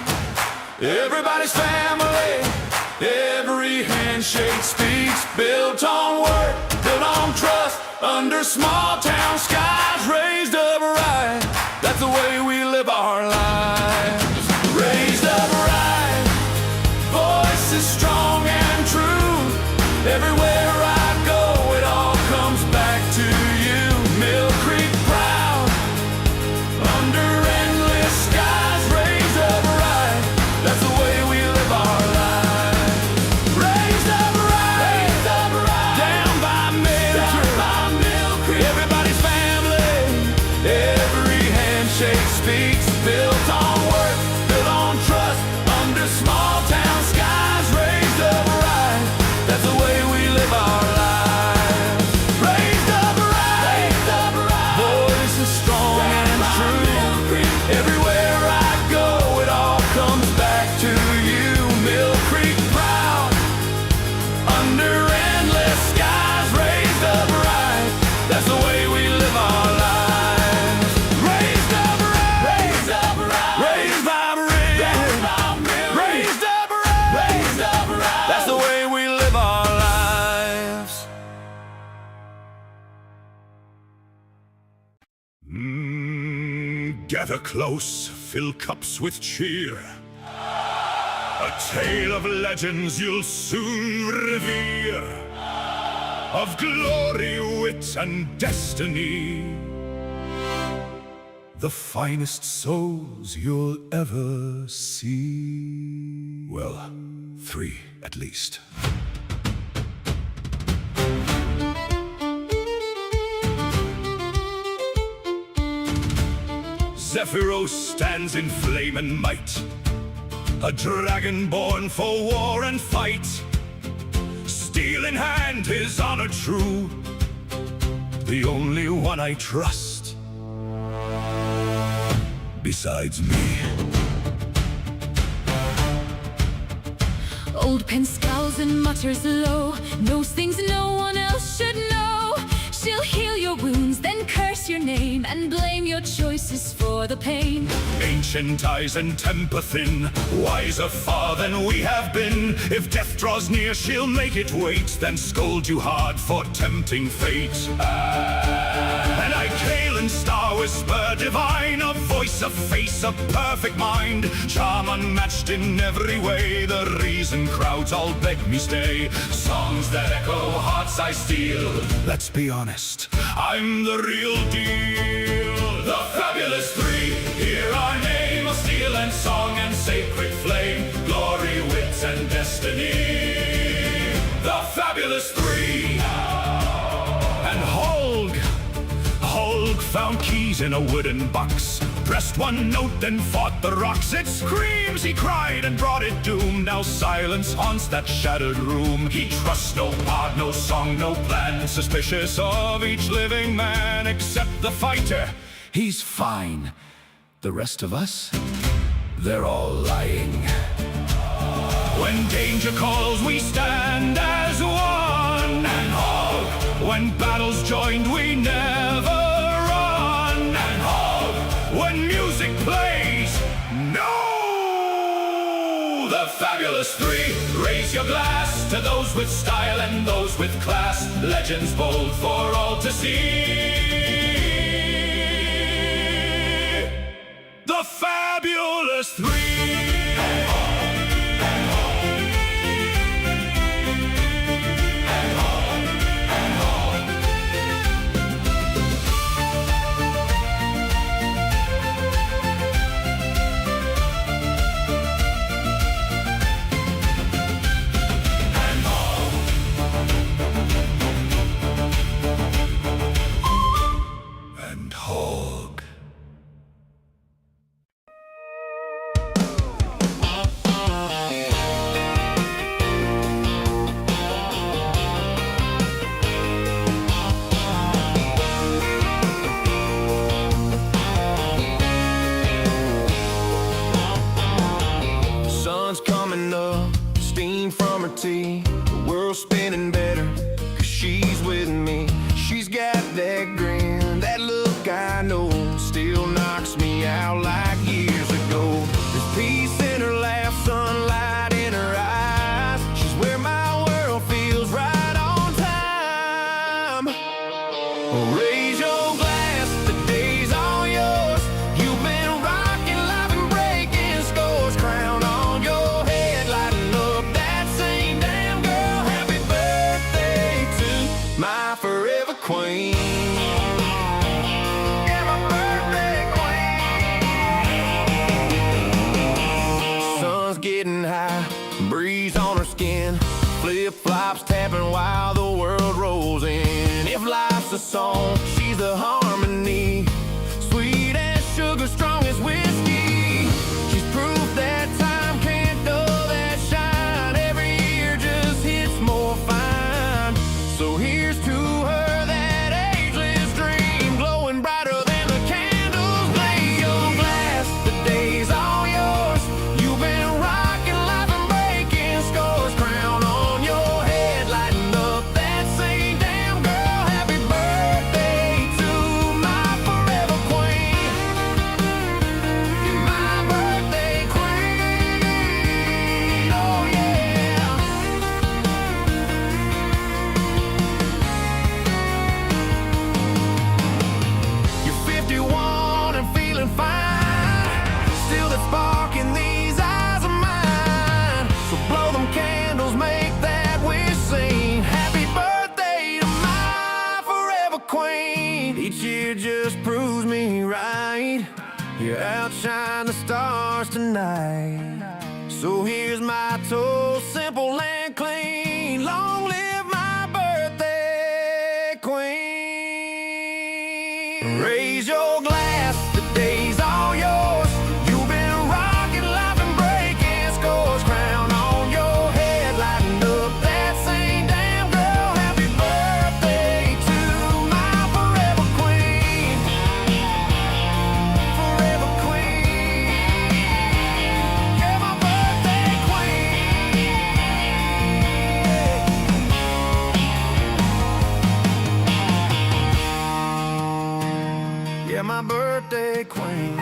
everybody's family, every handshake speaks. Built on work, built on trust, under small town skies. Raised up right, that's the way we live our lives. Raised up right, voices strong and true. Everywhere I go, it all comes back to you. Mill Creek proud, under endless skies. Raised up right, that's the way we live our lives. Raised up right, down by Mill Creek, everybody's family, every handshake speaks. Built on work, built on trust, under small town skies. Raised up right, that's the way we live our lives. Raised up right, voices strong and true. Everywhere I go, it all comes back to you. Mill Creek proud, under endless skies. Raised up right, that's the way we live our lives. Raised up right, raised by raised up right, that's the way we live our lives. Gather close, fill cups with cheer. A tale of legends you'll soon revere. of glory, wit, and destiny. The finest souls you'll ever see. Well, 3 at least. Zephyros stands in flame and might, a dragon born for war and fight. Steel in hand, his honor true, the only one I trust besides me. Old Pen scowls and mutters low, knows things no one else should know. She'll heal your wounds, then curse your name, and blame your choices for the pain. Ancient eyes and temper thin, wiser far than we have been. If death draws near, she'll make it wait, then scold you hard for tempting fate. And I Kale and star whisper divine, a voice, a face, a perfect mind, charm unmatched in every way, the reason crowds all beg me stay. Songs that echo, hearts I steal. Let's be honest, I'm the real deal. The fabulous 3, hear our name, of steel and song and sacred flame, glory, wit, and destiny. The fabulous 3. And Hulk found keys in a wooden box, pressed one note, then fought the rocks. It screams, he cried, and brought it doom. Now silence haunts that shattered room. He trusts no part, no song, no plan, suspicious of each living man except the fighter. He's fine. The rest of us, they're all lying. When danger calls, we stand as one. And Hog, when battles joined, we never run. And Hog, when music plays, no! The fabulous 3, raise your glass to those with style and those with class, legends bold for all to see. The fabulous 3. The world's spinning better, 'cause she's with me. She's got that grin, that look I know, still knocks me out like years ago. There's peace in her laugh, sunlight in her eyes. She's where my world feels right on time. Raise your glass, the day's all yours. You've been rocking life and breaking scores. Crown on your head, lighting up that same damn girl. Happy birthday to my forever queen. Yeah, my birthday queen. Sun's getting high, breeze on her skin, flip-flops tapping while the world rolls in. If life's a song, she's the harmony, sweet as sugar, strong as whiskey. She's proof that time can't dull that shine. Every year just hits more fine. So here's to her, that ageless dream, glowing brighter than the candles. Lay your glass, the day's all yours. You've been rocking life and breaking scores. Crown on your head, lighting up that same damn girl. Happy birthday You outshine the stars tonight. So here's my toast, simple and clean. Long live my birthday queen. Raise your glass, the day's all yours. You've been rocking life and breaking scores. Crown on your head, lighting up that same damn girl. Happy birthday to my forever queen. Forever queen. Yeah, my birthday queen. Yeah, my birthday queen.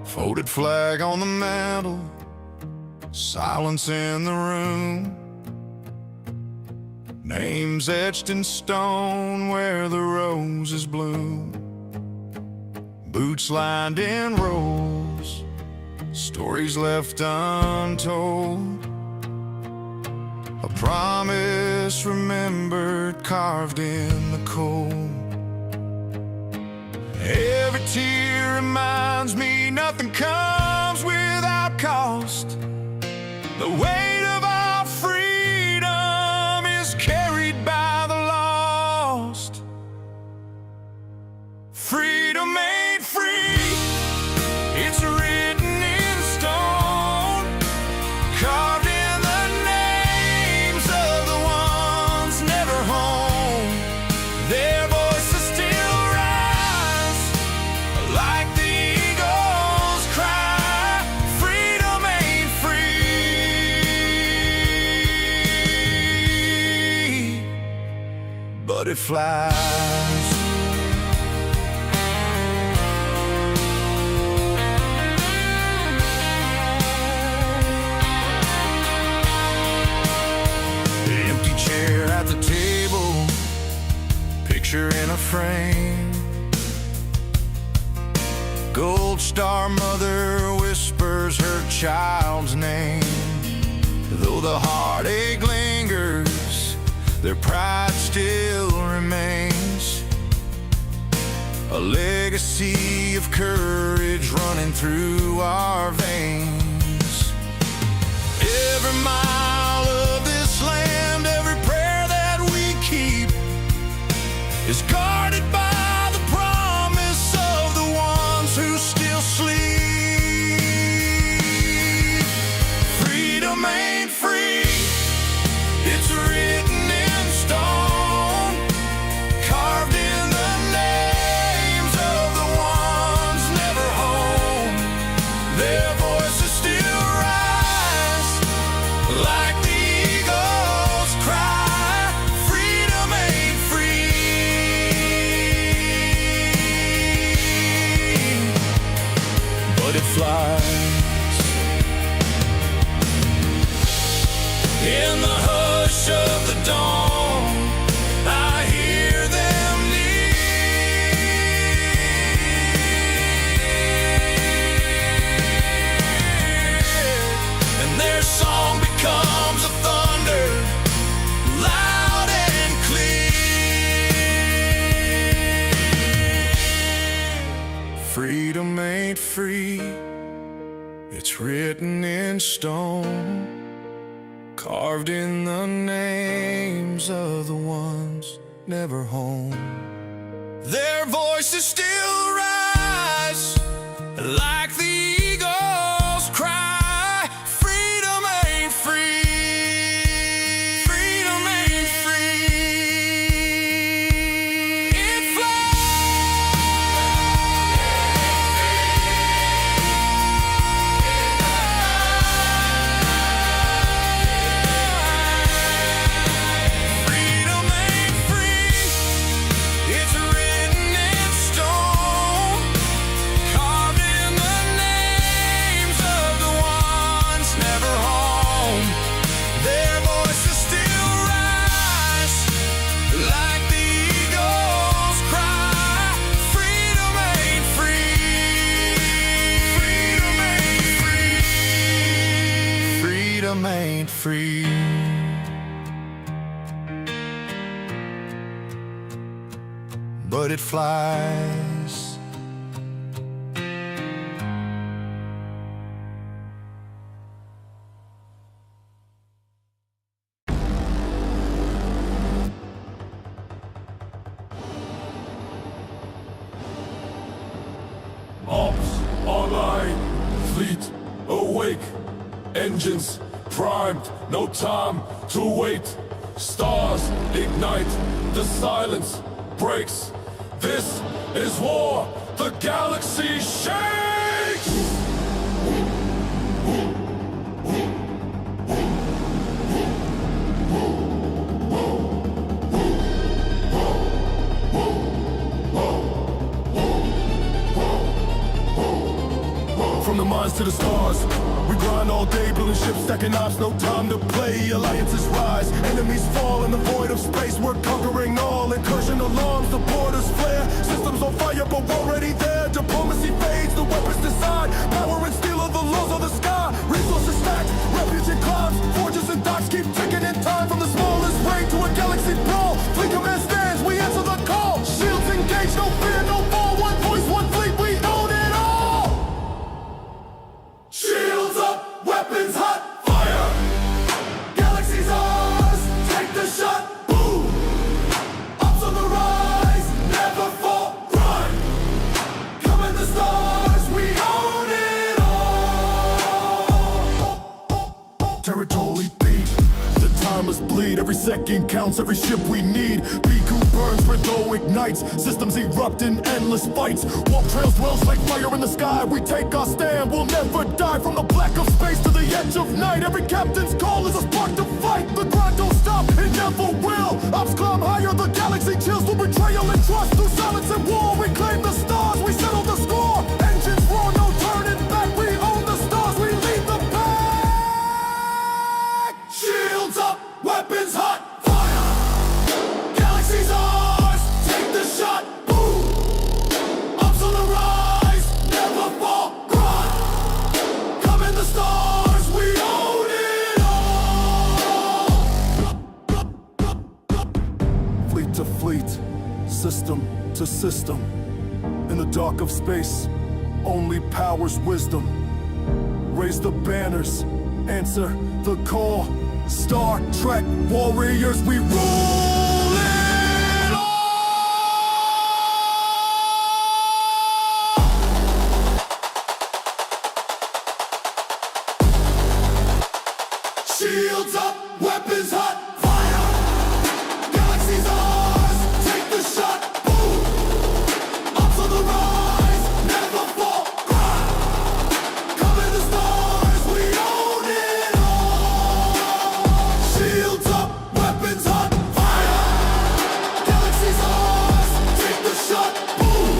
Folded flag on the mantle, silence in the room. Names etched in stone where the roses bloom. Boots lined in rows, stories left untold. A promise remembered, carved in the cold. Every tear reminds me nothing comes without cost. The weight of our freedom is carried by the lost. Freedom ain't free, it's written in stone, carved in the names of the ones never home. Their voices still rise like the eagles cry. Freedom ain't free, but it flies. The empty chair at the table, picture in a frame. Gold star mother whispers her child's name. Though the heartache lingers, their pride still remains. A legacy of courage running through our veins. Every mile of this land, every prayer that we keep is guarded by the promise of the ones who still sleep. Freedom ain't free, it's written in stone, carved in the names of the ones never home. Their voices still rise like the eagles cry. Freedom ain't free, but it flies. In the hush of the dawn, I hear them near, and their song becomes a thunder, loud and clear. Freedom ain't free, it's written in stone, carved in the names of the ones never home. Their voices still rise like the eagles cry. Freedom ain't free, freedom ain't free. It freedom ain't free, it's written in stone, carved in the freedom ain't free. But it flies. Ops online, fleet awake, engines primed, no time to wait. Stars ignite, the silence breaks. This is war, the galaxy shakes! From the mines to the stars, we grind all day, building ships, stacking ops, no time to play. Alliances rise, enemies fall in the void of space. We're conquering all, incursion alarms, the borders flare. Systems on fire, but we're already there. Diplomacy fades, the weapons decide. Power and steel of the laws of the sky. Resources stacked, refuge in clouds. Forges and docks keep ticking in time. From the smallest raid to a galaxy brawl. Fleet command stands, we answer the call. Shields engaged, no fear, no fall. One voice, one fleet, we own it all! Shields up, weapons hot, fire! Galaxy's ours, take the shot, boom! Ups on the rise, never fall, grind! Come in the stars, we own it all! Territory beat, the timeless bleed. Every second counts, every ship we need. Biku burns, Ritho ignites. Systems erupt in endless fights. Warp trails dwells like fire in the sky. We take our stand, we'll never die. From the black of space to the edge of night. Every captain's call is a spark to fight. The grind don't stop, it never will. Ops climb higher, the galaxy chills. Through betrayal and trust, through silence and war. We claim the stars, we settle the score. Engines roar, no turning back. We own the stars, we lead the pack. Shields up, weapons hot, fire! Galaxy's ours, take the shot, boom! Ups on the rise, never fall, grind! Come in the stars, we own it all! Fleet to fleet, system to system. In the dark of space, only power's wisdom. Raise the banners, answer the call. Star Trek warriors, we rule it all! Shields up, weapons hot, fire! Galaxy's ours, take the shot, boom! Ups on the rise, never fall, grind! Come in the stars, we own it all! Shields up, weapons hot, fire! Galaxy's ours, take the shot, boom!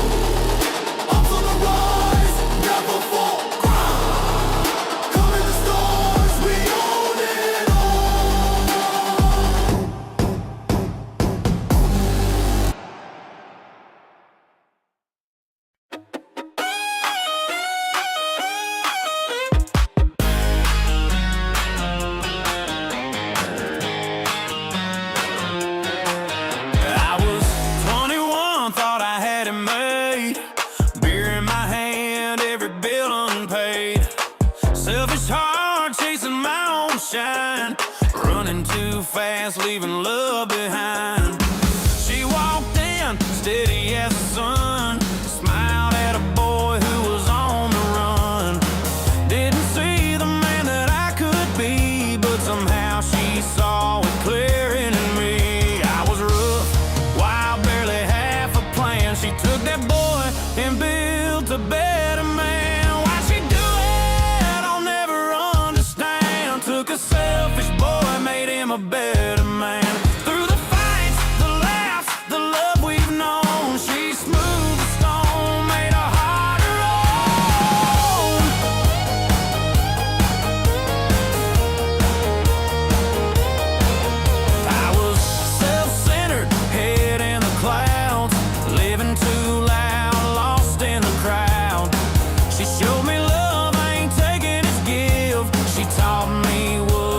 Ups on the rise, never fall, grind! Come in the stars, we own it all! I was 21, thought I had it made. Beer in my hand, every bill unpaid. Selfish heart, chasing my own shine. Running too fast, leaving love behind. She walked in, steady as the sun. Smiled at a boy who was on the run. Didn't see the man that I could be, but somehow she saw it clearing in me. I was rough, wild, barely half a plan. She took that boy and built a better man. Why she do it, I'll never understand. Took a selfish boy, made him a better man. Through the fights, the laughs, the love we've known, she smoothed the stone, made our heart her own. I was self-centered, head in the clouds, living too loud, lost in the crowd. She showed me love, I ain't taking its gift. She taught me what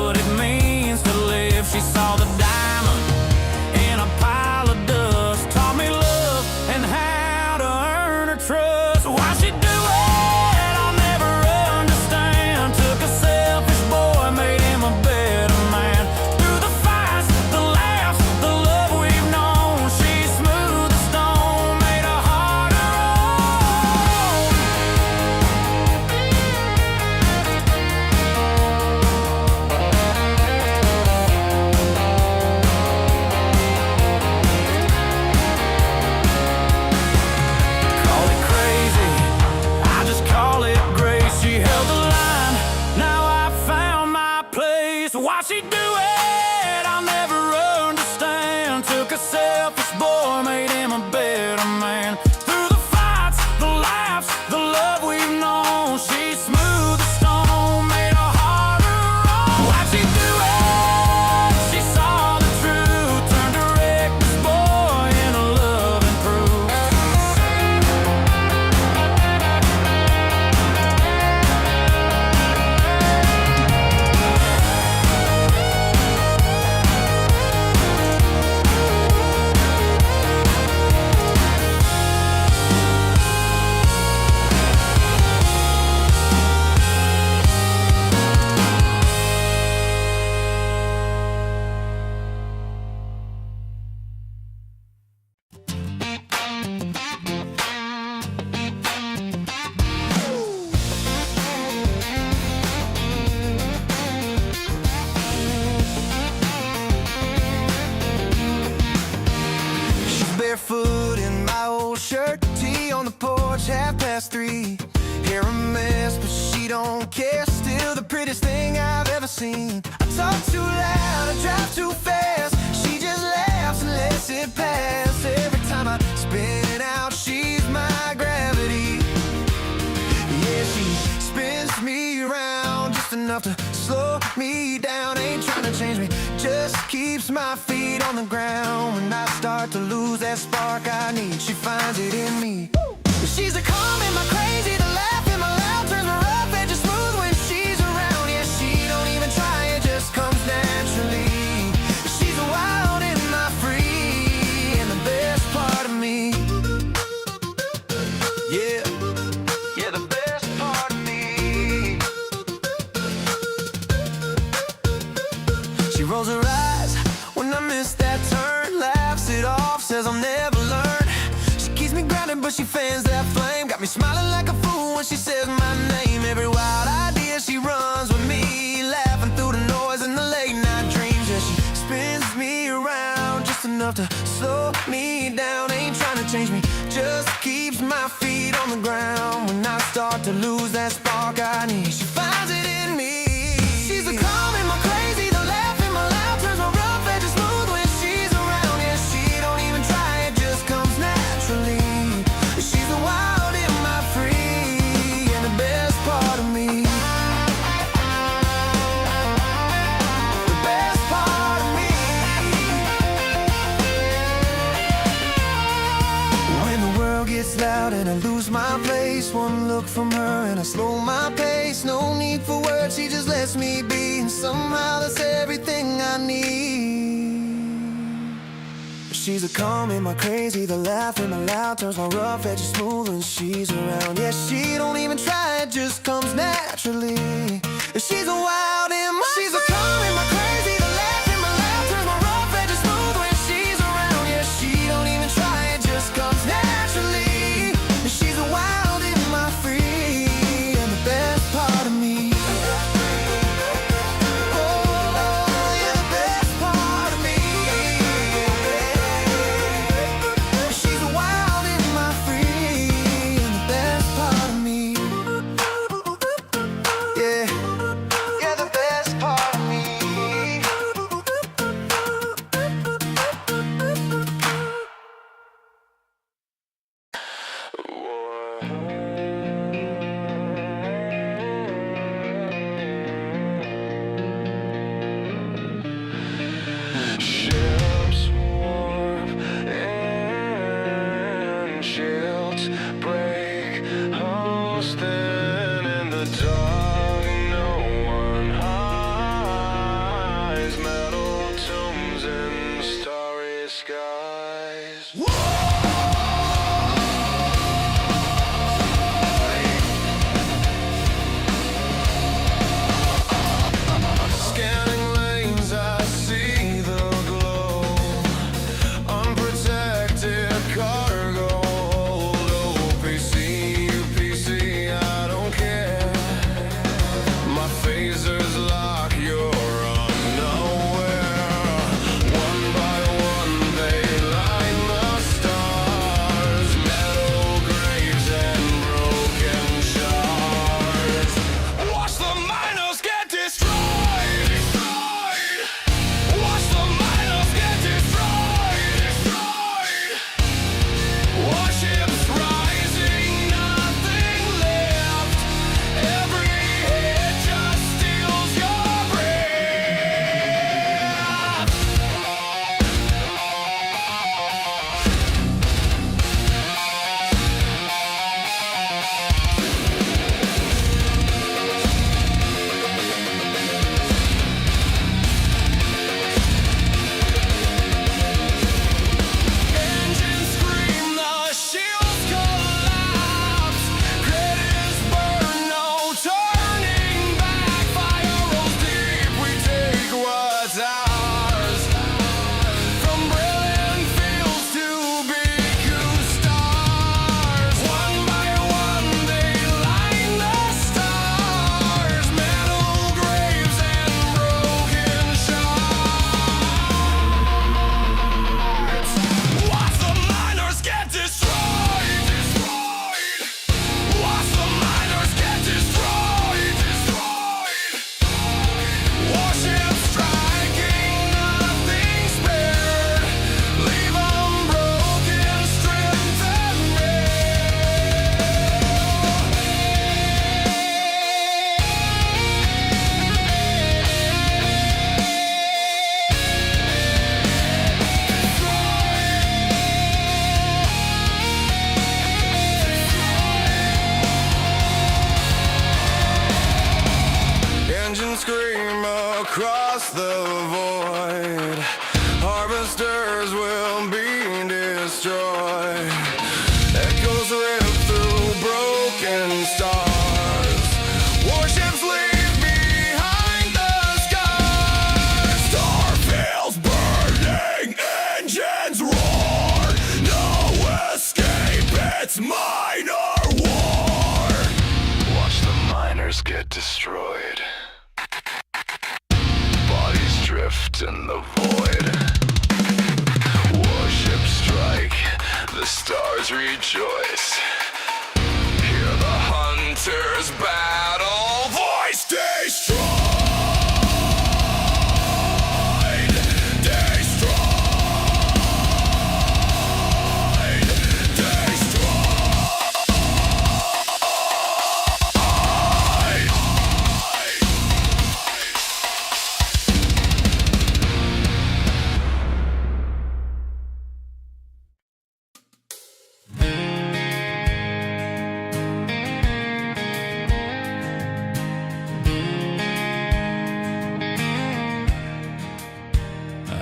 care. Still the prettiest thing I've ever seen. I talk too loud, I drive too fast. She just laughs and lets it pass. Every time I spin out, she's my gravity. Yeah, she spins me around just enough to slow me down. Ain't trying to change me, just keeps my feet on the ground. When I start to lose that spark I need, she finds it in me. She's the calm in my crazy, the laugh in my loud, turns my rough edges smooth when she's around. Yeah, she don't even try, it just comes naturally. She's the wild in my free, and the best part of me. Yeah, yeah, the best part of me. She rolls her eyes when I miss that turn, laughs it off, says I'll never learn. Keeps me grounded, but she fans that flame. Got me smiling like a fool when she says my name. Every wild idea she runs with me, laughing through the noise and the late night dreams. Yeah, she spins me around just enough to slow me down. Ain't trying to change me, just keeps my feet on the ground. When I start to lose that spark I need, she finds it in me. She's the calm in my crazy, the laugh in my loud, turns my rough edges smooth when she's around. Yeah, she don't even try, it just comes naturally. She's the wild in my free, and the best part of me. The best part of me. When the world gets loud and I lose my place, one look from her and I slow my pace. No need for words, she just lets me be, and somehow that's everything I need. She's the calm in my crazy, the laugh in my loud, turns my rough edges smooth when she's around. Yeah, she don't even try, it just comes naturally. She's a wild in my She's the calm in my crazy, the laugh in my loud, turns my rough edges smooth when she's around. Yeah, she don't even try, it just comes naturally. She's a wild in my free, and the best part of me. Still engines scream across the void. Harvesters will be destroyed. Echoes rip through broken stars. Warships leave behind the scars. Starfields burning, engines roar. No escape, it's minor war. Watch the miners get destroyed. Bodies drift in the void. Warships strike, the stars rejoice. Hear the hunters battle, voice destroyed. Destroyed. Destroyed.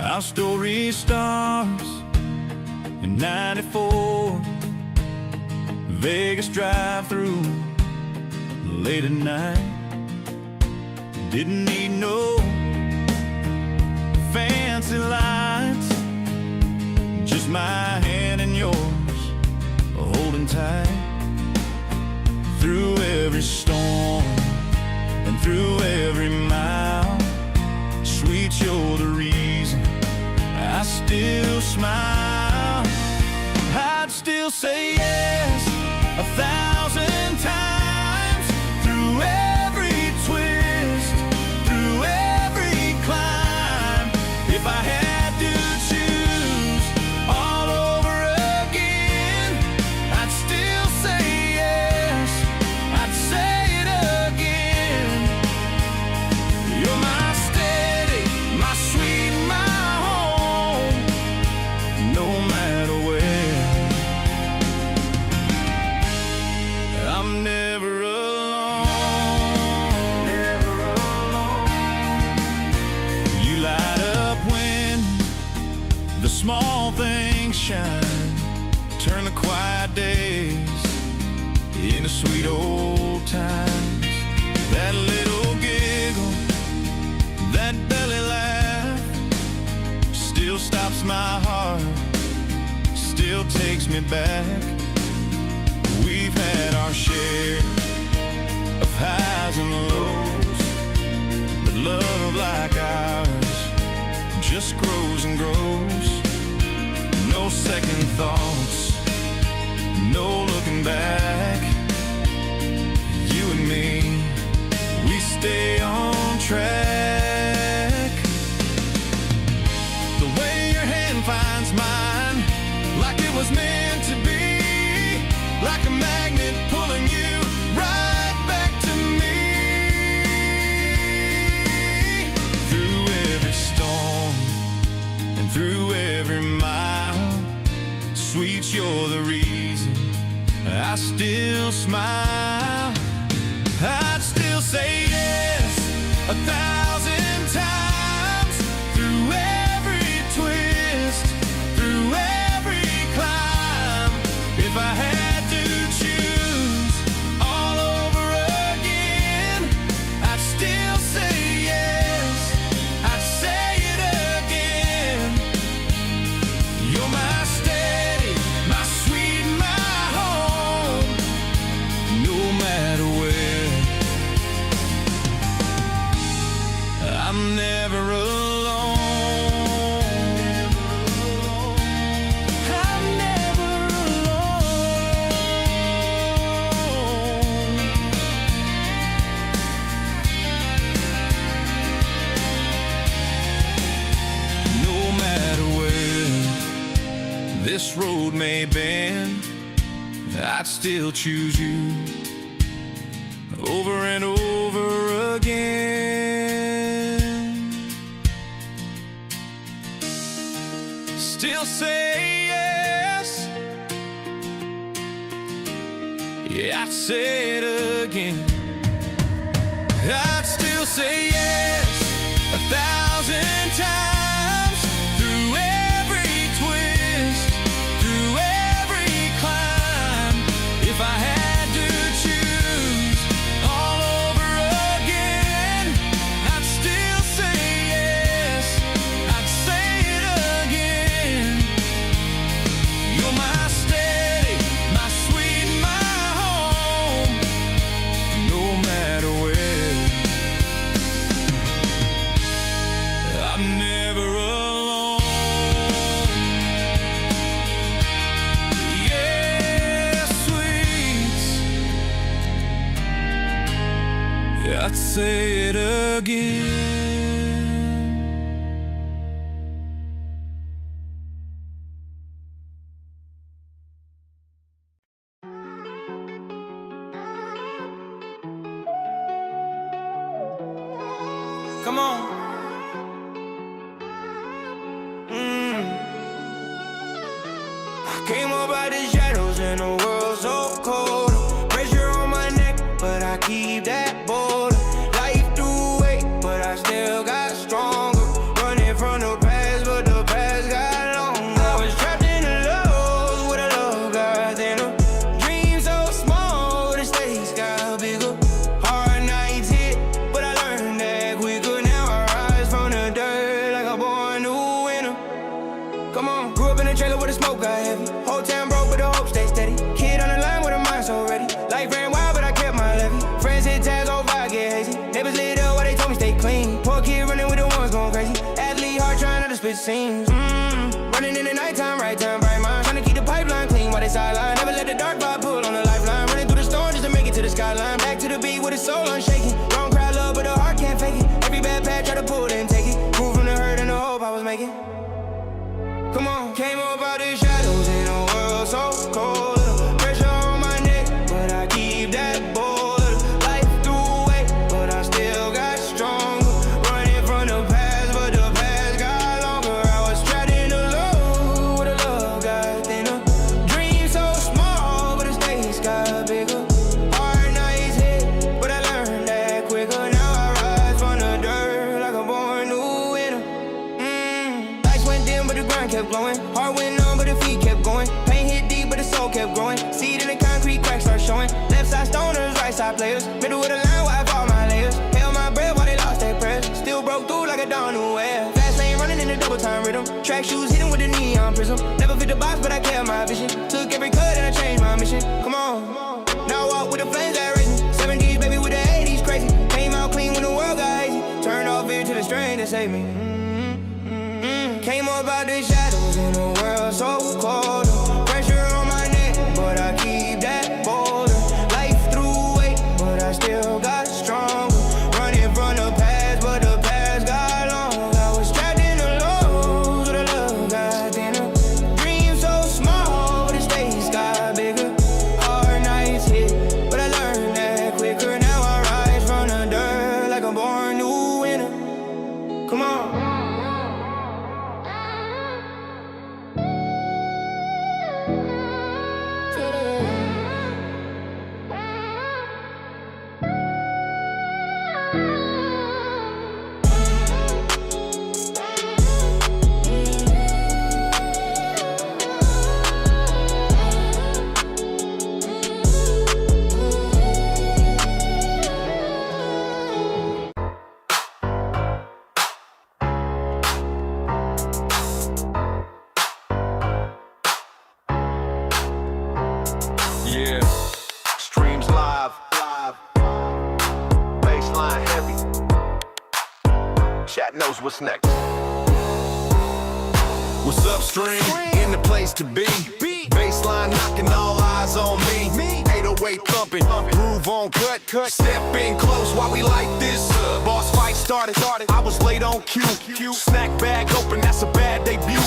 Our story starts in '94. Vegas drive-through late at night. Didn't need no fancy lights, just my hand and yours holding tight. Through every storm and through every mile, sweet, you're the reason I still smile. I'd still say yes 1,000 times. Through every twist, through every climb. If I had to choose all over again, I'd still say yes. I'd say it again. You're my steady, my sweet, my home, no matter where. I'm never alone, never alone. You light up when the small things shine, turn the quiet days into sweet old times. That little giggle, that belly laugh, still stops my heart, still takes me back. We've had our share of highs and lows, but love like ours just grows and grows. No second thoughts, no looking back. You and me, we stay on track. The way your hand finds mine, like it was meant to be, like a magnet pulling you right back to me. Through every storm and through every mile, sweet, you're the reason I still smile. I'd still say yes 1,000 times. Through every twist, through every climb. If I had to choose all over again, I'd still say yes. I'd say it again. You're my steady, my sweet, my home, no matter where. I'm never alone. I'm never alone. No matter where this road may bend, I'd still choose you over and over again. Still say yes. Yeah, I'd say it again. I'd still say yes 1,000 times. Through every twist, through every climb, if I had to choose all over again, I'd still say yes, I'd say it again. You're my steady, my sweet, my home, no matter where. I'm never alone. Yeah, sweets, I'd say it again. Come on. Came up out the shadows in a world so cold. Pressure on my neck, but I keep that bold. Life threw weight, but I still got stronger. Running from the past, but the past got longer. I was trapped in the lows with a love got thinner. Dreams so small, the stakes got bigger. Hard nights hit, but I learned that quicker. Now I rise from the dirt like a born new winner. Come on, grew up in a trailer where the smoke got heavy. Whole town broke, but the hope stay steady. Kid on the line with a mind so ready. Life ran wild, but I kept my levy. Friends hit tags over, I get hazy. Neighbors lit up while they told me stay clean. Poor kid running with the ones going crazy. Athlete hard trying not to spit seams. Running in the nighttime, right time, bright mind. Trying to keep the pipeline clean while they sideline. Never let the dark vibe pull on the lifeline. Running through the storm just to make it to the skyline. Back to the beat with a soul unshaken. Wrong crowd love, but the heart can't fake it. Every bad path try to pull it and take it. Move from the hurt and the hope I was making. Come on, came up out the shadows in a world so cold. Pressure on my neck, but I keep that bold. Life threw weight, but I still got stronger. Running from the past, but the past got longer. I was trapped in the low, with a love got thinner. Dreams so small, but the stakes got bigger. Hard nights hit, but I learned that quicker. Now I rise from the dirt like a born new winner. Lights went dim, but the grind kept glowing. Heart went on, but the feet kept going. Pain hit deep, but the soul kept growing. Seed in the concrete, cracks start showing. Left side stoners, right side players. Middle of the line, where I fall my layers. Held my breath while they lost their prayers. Still broke through like a dawn new air. Fast lane running in the double time rhythm. Track shoes hitting with the neon prism. Never fit the box, but I kept my vision. Took every cut and I changed my mission. Come on, now I walk with the flames that raise me. 70s, baby, with the 80s crazy. Came out clean when the world got hazy. Turned off fear to the strain to save me. Came up out the shadows in a world so cold. Pressure on my neck, but I keep that bolder. Life threw weight, but I still got stronger. Running from the past, but the past got longer. I was trapped in the lows, with a love got thinner. Dreams so small, but the stakes got bigger. Hard nights hit, but I learned that quicker. Now I rise from the dirt like a born new winner. Come on. Yeah, streams live, baseline heavy. Chat knows what's next. What's up, stream? In the place to be. Baseline knocking, all eyes on me. 808 thumping, groove on cut. Step in close while we light this up. Boss fight started. I was late on cue. Snack bag open, that's a bad debut.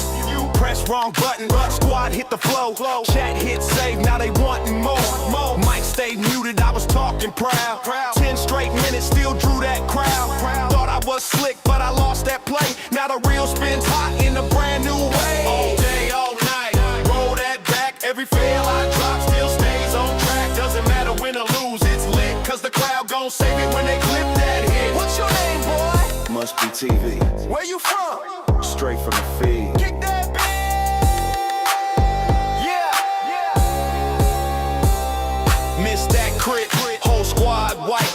Press wrong button, squad hit the flow. Chat hit save, now they wanting more. Mic stayed muted, I was talking proud. 10 straight minutes, still drew that crowd. Thought I was slick, but I lost that play. Now the reel spins hot in a brand new way. All day, all night, roll that back. Every fail I drop still stays on track. Doesn't matter win or lose, it's lit. Cause the crowd gon' save it when they clip that TV. Where you from? Straight from the feed. Kick that bitch. Yeah. Missed that crit. Whole squad white.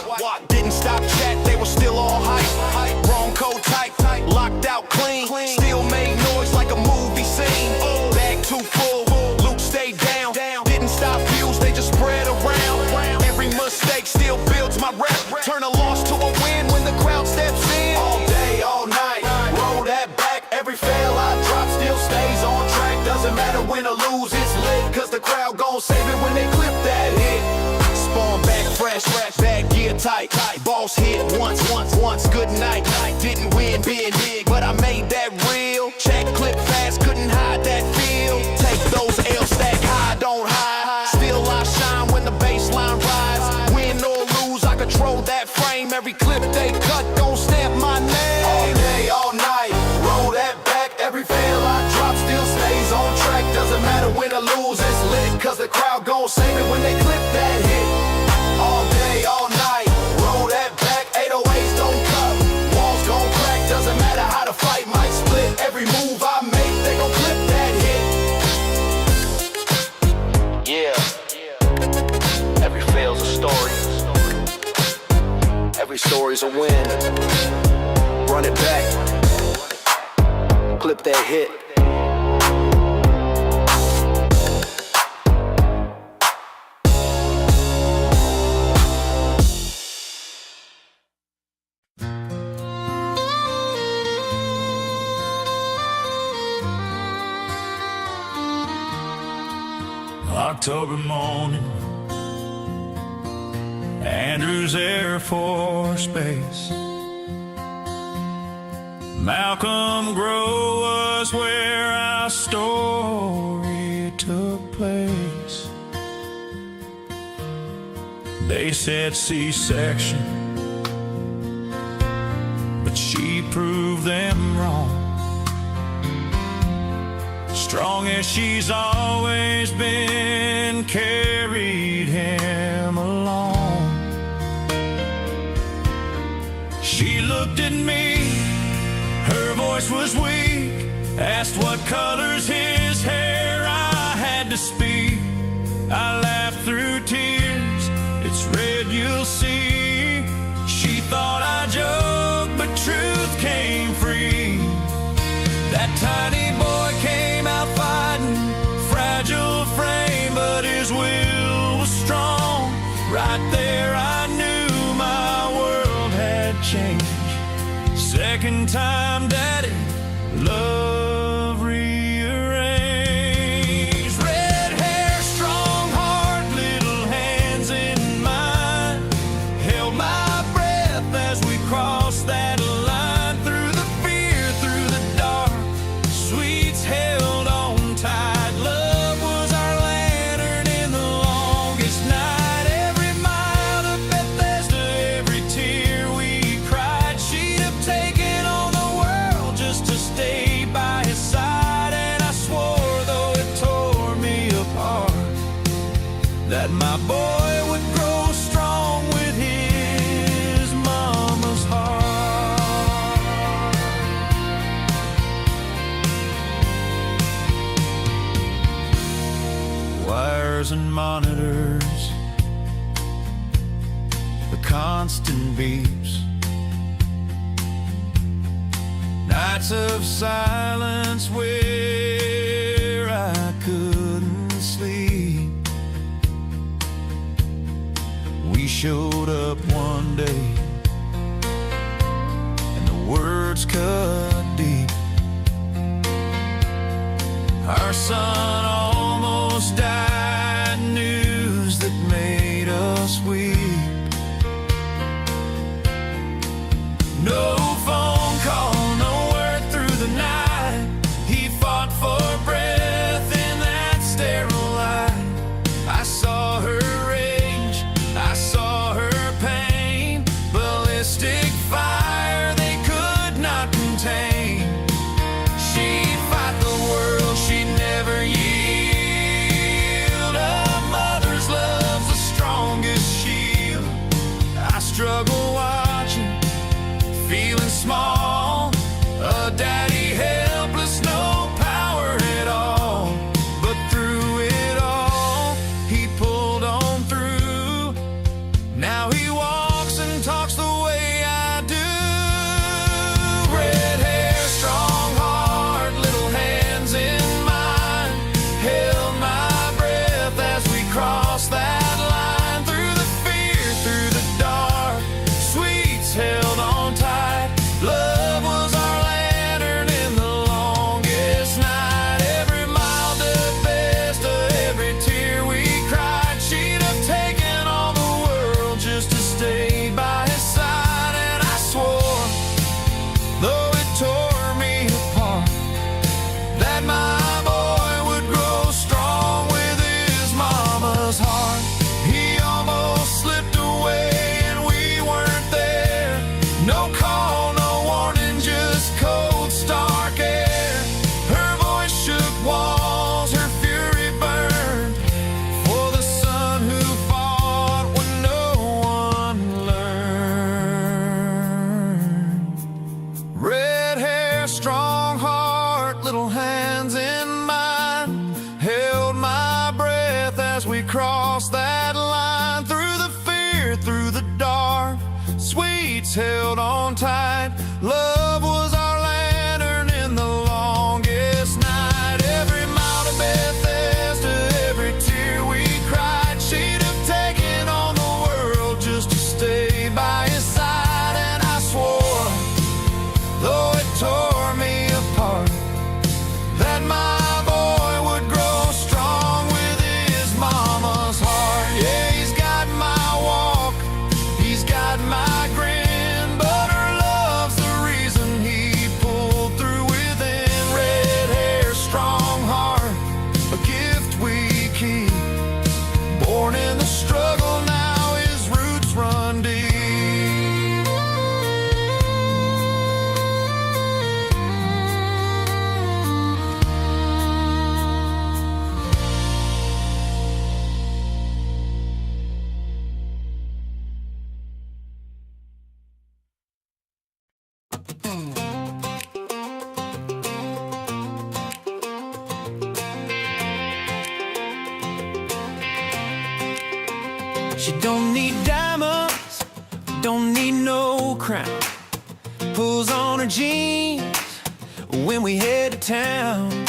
Didn't stop chat, they were still all hype. Wrong code type. Locked out clean. Still made noise like a movie scene. Bag too full. Loot stayed down. Didn't stop views, they just spread around. Every mistake still builds my rep. Turn a loss to a win when the crowd steps in. All day, all night, roll that back. Every fail I drop still stays on track. Doesn't matter win or lose, it's lit. Cause the crowd gon' save it when they clip that hit. Spawn back fresh, bag gear tight. Boss hit once, good night. Didn't win big, but I made that real. Check clip fast, couldn't hide that feel. Take those L stack high, don't hide. Still I shine when the baseline rise. Win or lose, I control that frame. Every clip they cut, gon' stamp my name. All day, all night, roll that back. Every fail I drop still stays on track. Doesn't matter win or lose, it's lit. Cause the crowd gon' save it when they clip that hit. All day, all night, roll that back. 808s don't cut, walls gon' crack. Doesn't matter how the fight might split. Every move I make, they gon' clip that hit. Yeah. Every fail's a story. Every story's a win. Run it back. Clip that hit. October morning, Andrews Air Force Base. Malcolm Grove was where our story took place. They said C-section, but she proved them wrong. Strong as she's always been, carried him along. She looked at me, her voice was weak, asked what color's his hair. I had to speak, I laughed through tears, it's red, you'll see. She thought I joked, but truth came free. That tiny boy came out fighting, fragile frame, but his will was strong. Right there I knew my world had changed. Second time, Daddy, love rearranged. Red hair, strong heart, little hands in mine. Held my breath as we crossed that line. Through the fear, through the dark, sweets held on tight. Love was our lantern in the longest night. Every mile to Bethesda, every tear we cried. She'd have taken on the world just to stay by his side. And I swore, though it tore me apart, that my boy would grow strong with his mama's heart. Wires and monitors, the constant beeps, nights of silence where I couldn't sleep. We showed up one day and the words cut deep. Our son almost died, news that made us weep. No phone call, no word through the night. He fought for breath in that sterile light. I saw her rage, I saw her pain. Ballistic fire they could not contain. She'd fight the world, she'd never yield. A mother's love's the strongest shield. I struggle watching, feeling small. on tight. Love was our lantern in the longest night. Every mile to Bethesda, every tear we cried. She'd have taken on the world just to stay by his side. And I swore, though it tore me apart, that my boy would grow strong with his mama's heart. Yeah, he's got my walk, he's got my grin, but her love's the reason he pulled through within. Red hair, strong heart, a gift we keep. Born in the struggle, now his roots run deep. She don't need diamonds, don't need no crown. Pulls on her jeans when we head to town.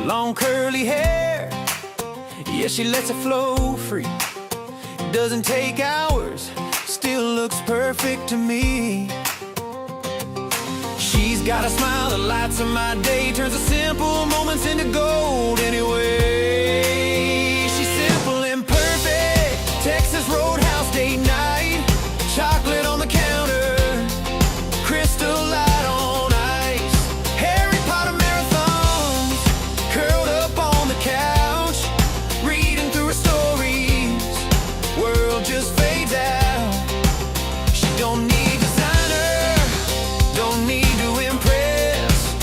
Long curly hair, yeah, she lets it flow free. Doesn't take hours, still looks perfect to me. She's got a smile that lights up my day, turns the simple moments into gold anyway. She's simple and perfect, Texas Roadhouse date night. Chocolate on the counter, crystal light on ice. Harry Potter marathons, curled up on the couch, reading through her stories. World just fades out. She don't need designer, don't need to impress.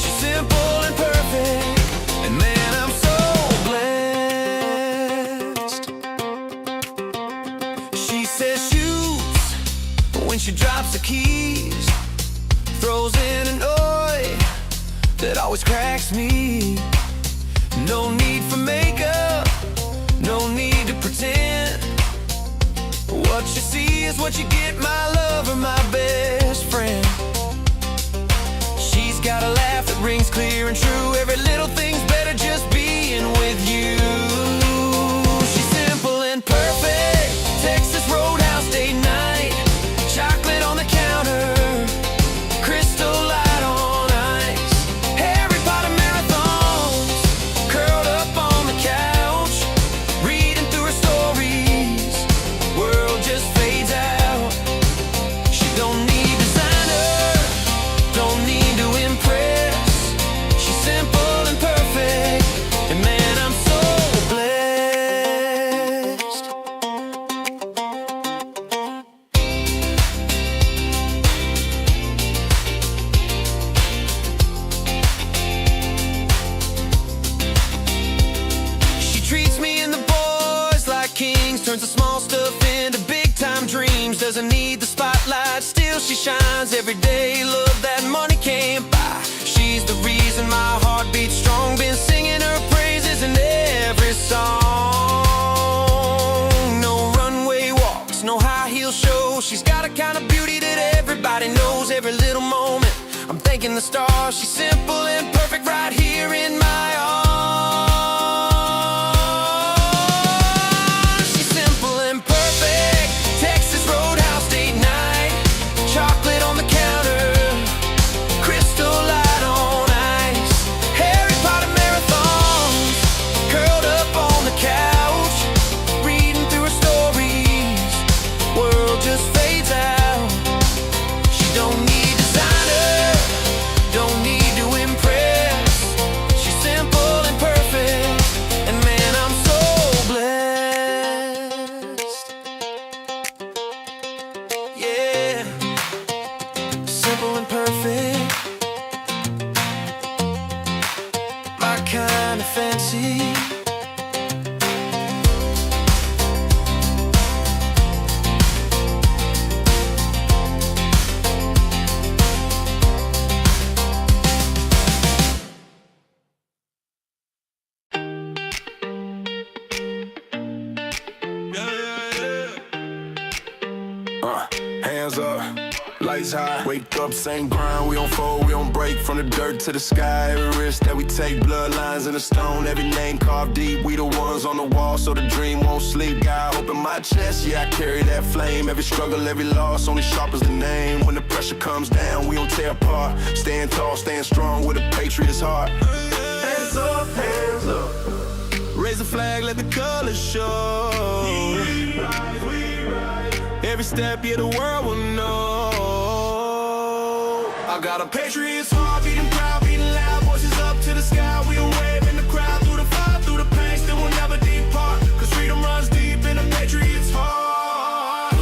She's simple and perfect, and man, I'm so blessed. She says shoots when she drops the keys, throws in an oi that always cracks me. No need for makeup, no need to pretend. What you see is what you get, my lover, my best friend. She's got a laugh that rings clear and true. Every little thing's better just being with you. She's simple and perfect, Texas Roadhouse date night. Chocolate on the counter, crystal light on ice. Harry Potter marathons, curled up on the couch, reading through her stories. World just fades out. She don't need designer, don't need to impress. She's simple and perfect, and man, I'm so blessed. She treats me and the boys like kings, turns the small stuff into big time dreams. Doesn't need the spotlight, still she shines every day. Love that money can't buy. She's the reason my heart beats strong. Been singing her praises in every song. No runway walks, no high heel shows. She's got a kind of beauty that everybody knows. Every little moment I'm thanking the stars. She's simple and perfect right here in my arms. She's simple and perfect, Texas Roadhouse date night. Chocolate on the counter, crystal light on ice. Harry Potter marathons, curled up on the couch, reading through her stories. World just fades out. She don't need designer, don't need to impress. She's simple and perfect, and man, I'm so blessed. Yeah, simple and perfect, my kind of fancy. lights high. Wake up, same grind, we don't fold, we don't break. From the dirt to the sky, every risk that we take. Bloodlines in the stone, every name carved deep. We the ones on the wall, so the dream won't sleep. God open my chest, yeah, I carry that flame. Every struggle, every loss, only sharp as the name. When the pressure comes down, we don't tear apart. Stand tall, stand strong with a patriot's heart. Hands up, hands up. Raise a flag, let the colors show. We rise, we rise. Every step, yeah, the world will know. I got a patriot's heart, beating proud, beating loud. Voices up to the sky, we a wave in the crowd. Through the fire, through the pain, still will never depart. Cause freedom runs deep in a patriot's heart.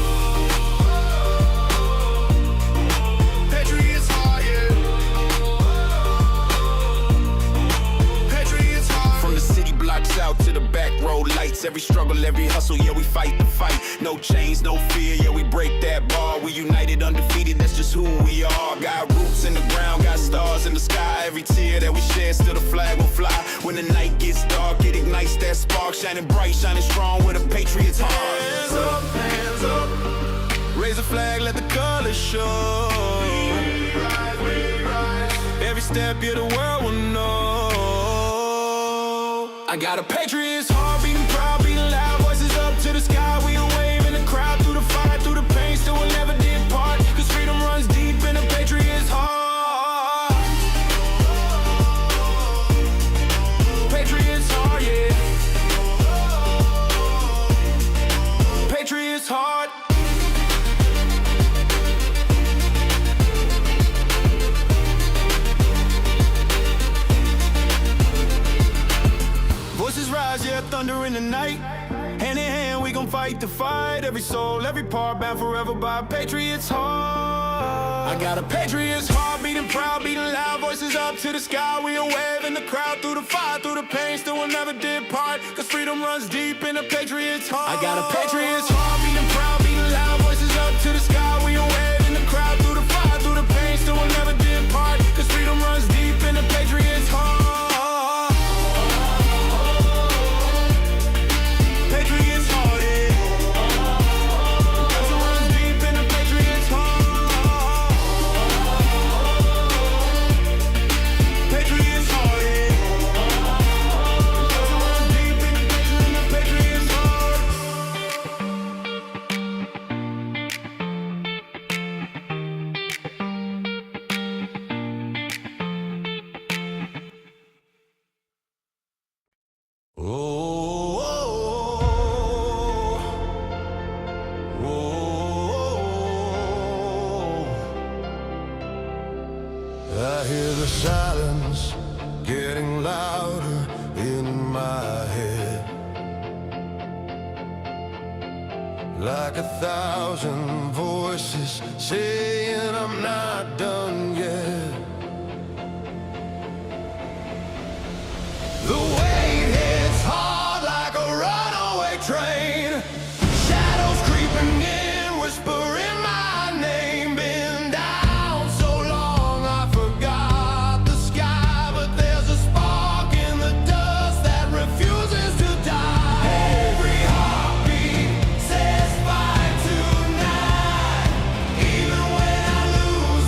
Patriot's heart, yeah. Patriot's heart. From the city blocks out to the back road lights. Every struggle, every hustle, yeah, we fight the fight. No chains, no fear, yeah, we break that bar. We united, undefeated, that's just who we are. Got roots in the ground, got stars in the sky. Every tear that we shed, still the flag will fly. When the night gets dark, it ignites that spark. Shining bright, shining strong with a patriot's heart. Hands up, hands up. Raise a flag, let the colors show. We rise, we rise. Every step, yeah, the world will know. I got a patriot's heart, beating proud, beating loud. Voices up to the sky, we a wave in the crowd. Through the fire, through the pain, still will never depart. Cause freedom runs deep in a patriot's heart. Patriot's heart, yeah. Patriot's heart. Voices rise, yeah, thunder in the night. Hand in hand, we gon' fight the fight. Every soul, every part, bound forever by a patriot's heart. I got a patriot's heart, beating proud, beating loud. Voices up to the sky, we a wave in the crowd. Through the fire, through the pain, still will never depart. Cause freedom runs deep in a patriot's heart. I got a patriot's heart, beating proud, beating loud. Voices up to the sky, we a wave in the crowd. Through the fire, through the pain, still will never depart. Cause freedom runs deep in a patriot's heart. I hear the silence getting louder in my head, like 1,000 voices saying I'm not done yet. The weight hits hard like a runaway train. Shadows creeping in, whispering my name. Been down so long I forgot the sky, but there's a spark in the dust that refuses to die. Every heartbeat says fight tonight, even when I lose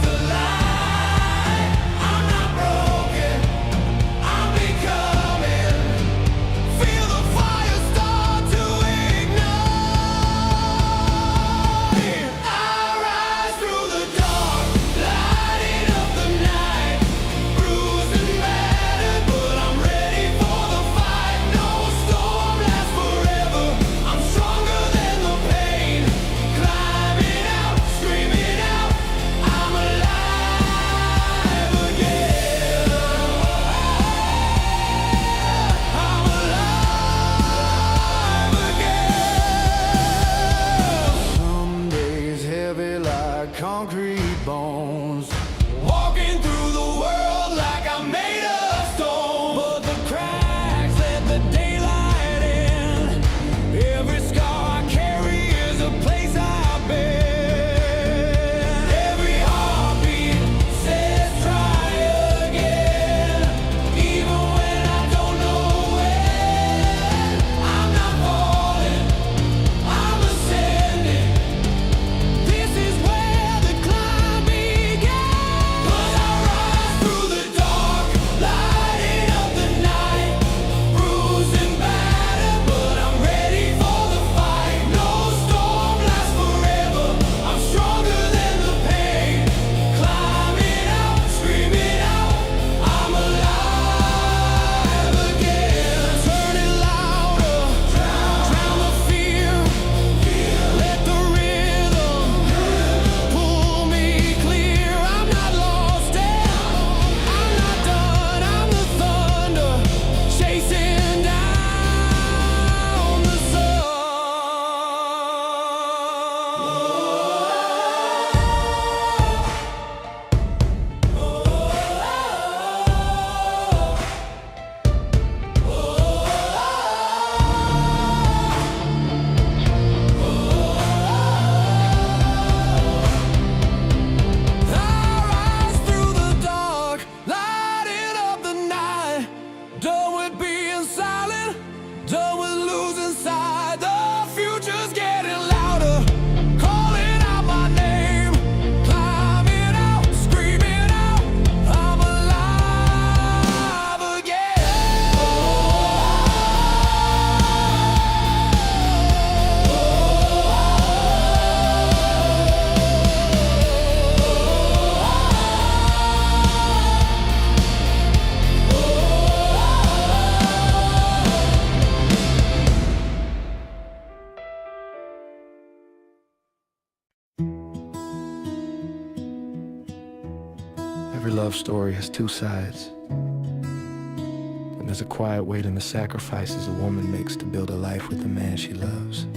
Every love story has two sides. And there's a quiet weight in the sacrifices a woman makes to build a life with the man she loves.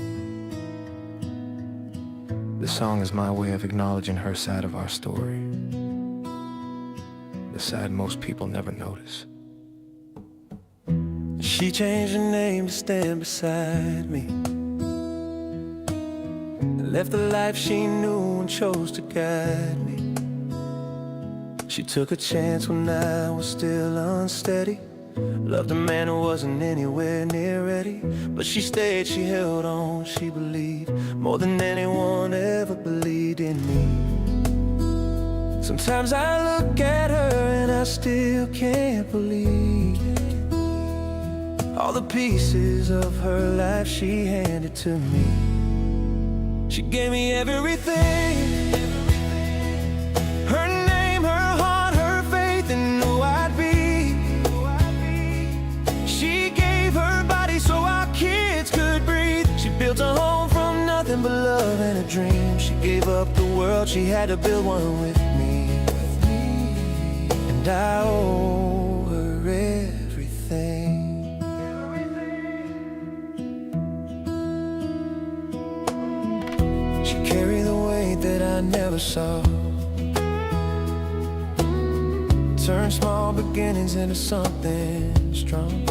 This song is my way of acknowledging her side of our story. The side most people never notice. She changed her name to stand beside me, left the life she knew and chose to guide me. She took a chance when I was still unsteady, loved a man who wasn't anywhere near ready. But she stayed, she held on, she believed more than anyone ever believed in me. Sometimes I look at her and I still can't believe all the pieces of her life she handed to me. She gave me everything, her name, her heart, her faith, and who I'd be. She gave her body so our kids could breathe. She built a home from nothing but love and a dream. She gave up the world, she had to build one with me. And I owe her everything. She carried the weight that I never saw, turned small beginnings into something strong.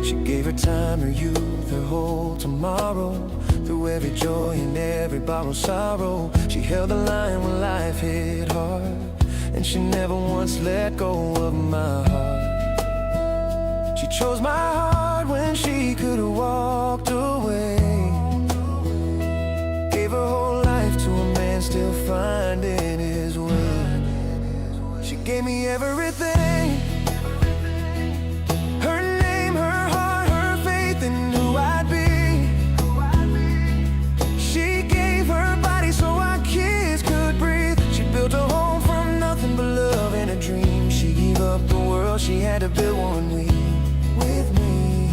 She gave her time, her youth, her whole tomorrow. Through every joy and every borrowed sorrow, she held the line when life hit hard, and she never once let go of my heart. She chose my heart when she could have walked away, gave her whole life to a man still finding his way. She gave me everything, her name, her heart, her faith, and who I'd be. She gave her body so our kids could breathe. She built a home from nothing but love and a dream. She gave up the world, she had to build one with me.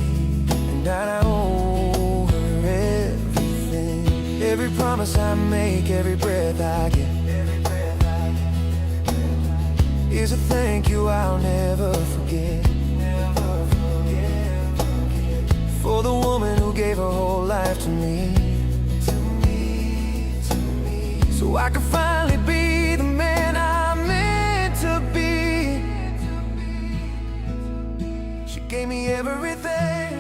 And I owe her everything. Every promise I make, every breath I get is a thank you I'll never forget. For the woman who gave her whole life to me, so I could finally be the man I'm meant to be. She gave me everything,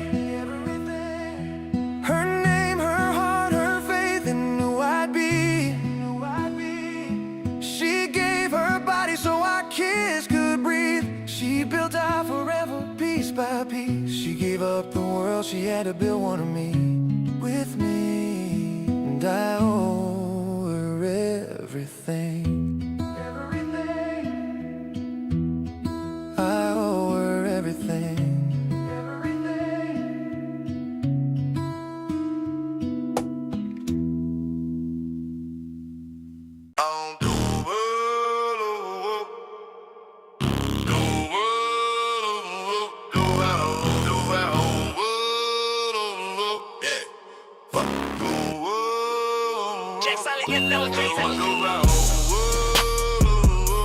her name, her heart, her faith, and who I'd be. She gave her body so our kids could breathe. She built our forever piece by piece. She gave up the world, she had to build one of me with me. And I owe her everything. I owe her everything.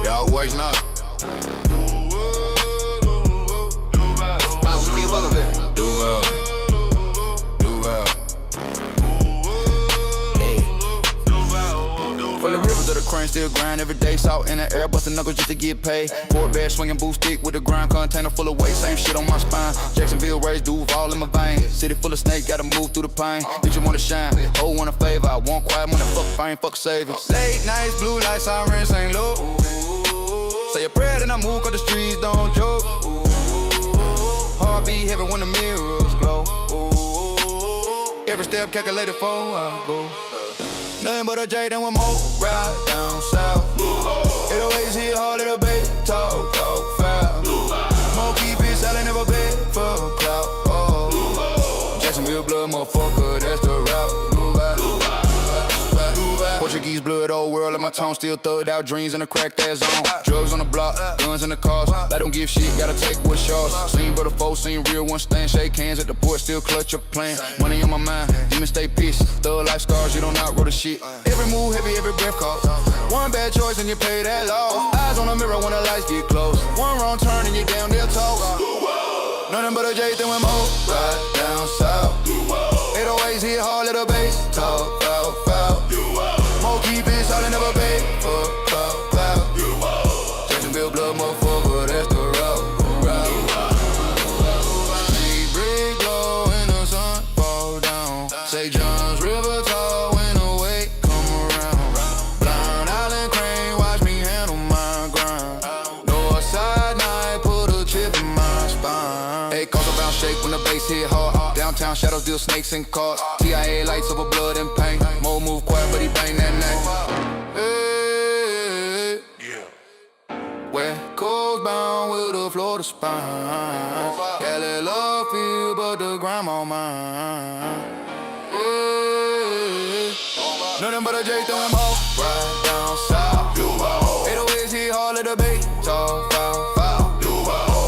Y'all waking up. Do well. From the river to the crane, still grind every day. Salt in the air, bustin' knuckles just to get paid. Board bag swinging, boot stick with a grind container full of weight. Same shit on my spine. Jacksonville raised, Duval in my veins. City full of snake, gotta move through the pain. Bitch, you wanna shine, oh, want a favor. I want quiet, wanna fuck fame, fuck savings. Late nights, blue lights, sirens ain't low. Say a prayer, then I move, cause the streets don't joke. Heartbeat heavy when the mirrors glow. Every step calculated for I go. Nothing but a J, then one more ride down south. It always hit hard, little baby, talk foul. More keep it silent, never beg for clout. Oh, Jacksonville blood, motherfucker, that's the route. Portuguese blood, old world in my my tone, still thugged out dreams in a cracked ass zone. Drugs on the block, guns in the cars. I don't give shit, gotta take what's yours. Seen brother folks, seen real ones stand, shake hands at the port, still clutch your plan. Money on my mind, demons stay pissed. Thug life scars, you don't outroll the shit. Every move heavy, every breath cost. One bad choice and you pay that loss. Eyes on the mirror when the lights get close. One wrong turn and you down there talk. Nothing but a J through him more. Right down south. 808s hit hard, little bass. Talk, foul, foul. More keep it solid, never pay for foul, foul. Jacksonville blood, motherfucker, that's the route. See brick glow and the sun fall down. Say John's River tall when the wake come around. Blind Island crane, watch me handle my grind. Northside night, put a chip in my spine. Hey, cause a bounce shake when the bass hit hard. Downtown shadows deal snakes and cars. TIA lights over blood and pain. Mo move quiet, but he bang that name. Hey, where coast bound with a Florida spine. Cali love feel, but the grime on mine. Hey, nothing but a J through him home. Right down south. 808s hit hard, let the bay. Talk, foul, foul.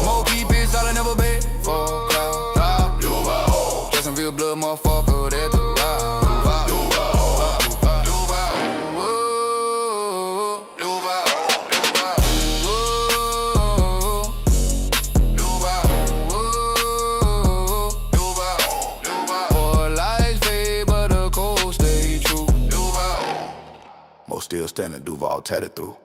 Mo keep it solid, never bait for cloud, cloud. Jacksonville blood, motherfucker, that's the route. Still standing, Duval tatted through.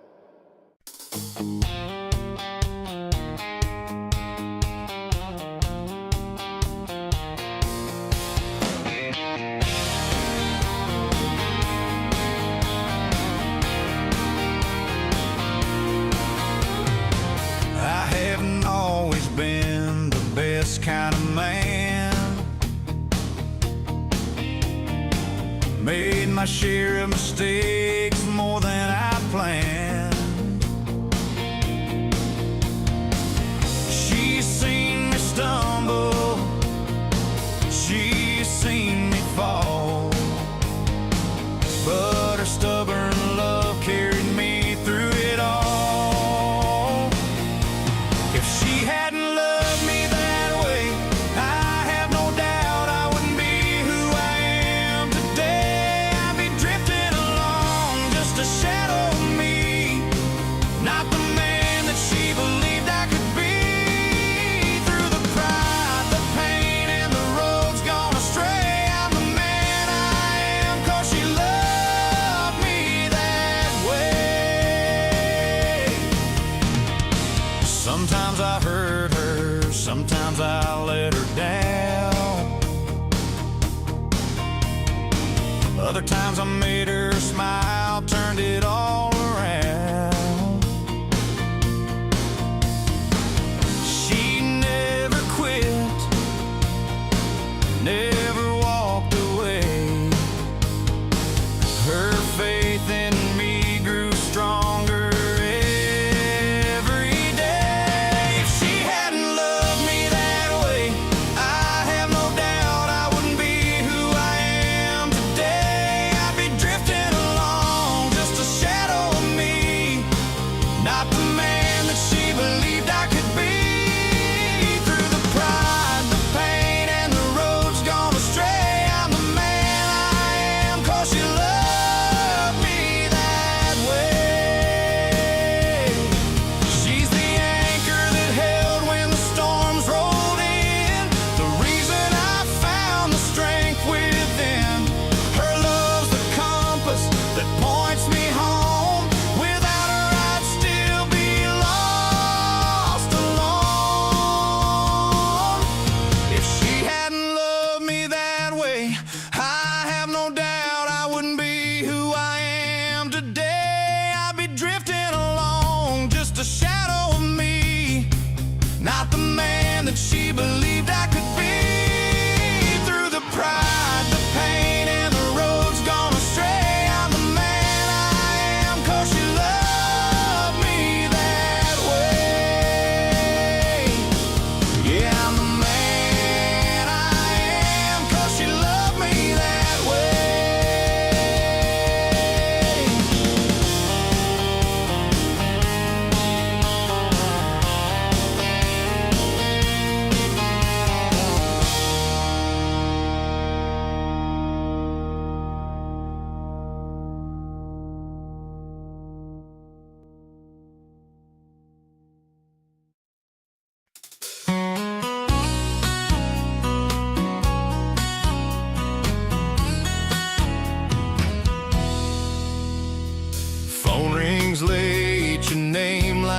I haven't always been the best kind of man. Made my share of mistakes, more than I planned. She's seen me stumble, she's seen me fall, but her stubborn love carried me through it all. If she hadn't loved me that way, I have no doubt I wouldn't be who I am today. I'd be drifting along, just a shadow of me, not the man that she believed I could be. Through the pride, the pain, and the roads gone astray, I'm the man I am 'cause she loved me that way. Sometimes I hurt her, sometimes I let her down. Other times I made her smile, turned it all around. She never quit, never walked away. Her faith in me grew stronger every day. If she hadn't loved me that way, I have no doubt I wouldn't be who I am today. I'd be drifting along, just a shadow of me, not the man that she believed I could be. Through the pride, the pain, and the roads gone astray, I'm the man I am 'cause she loved me that way. She's the anchor that held when the storms rolled in, the reason I found the strength within. Her love's the compass that points me home. Without her I'd still be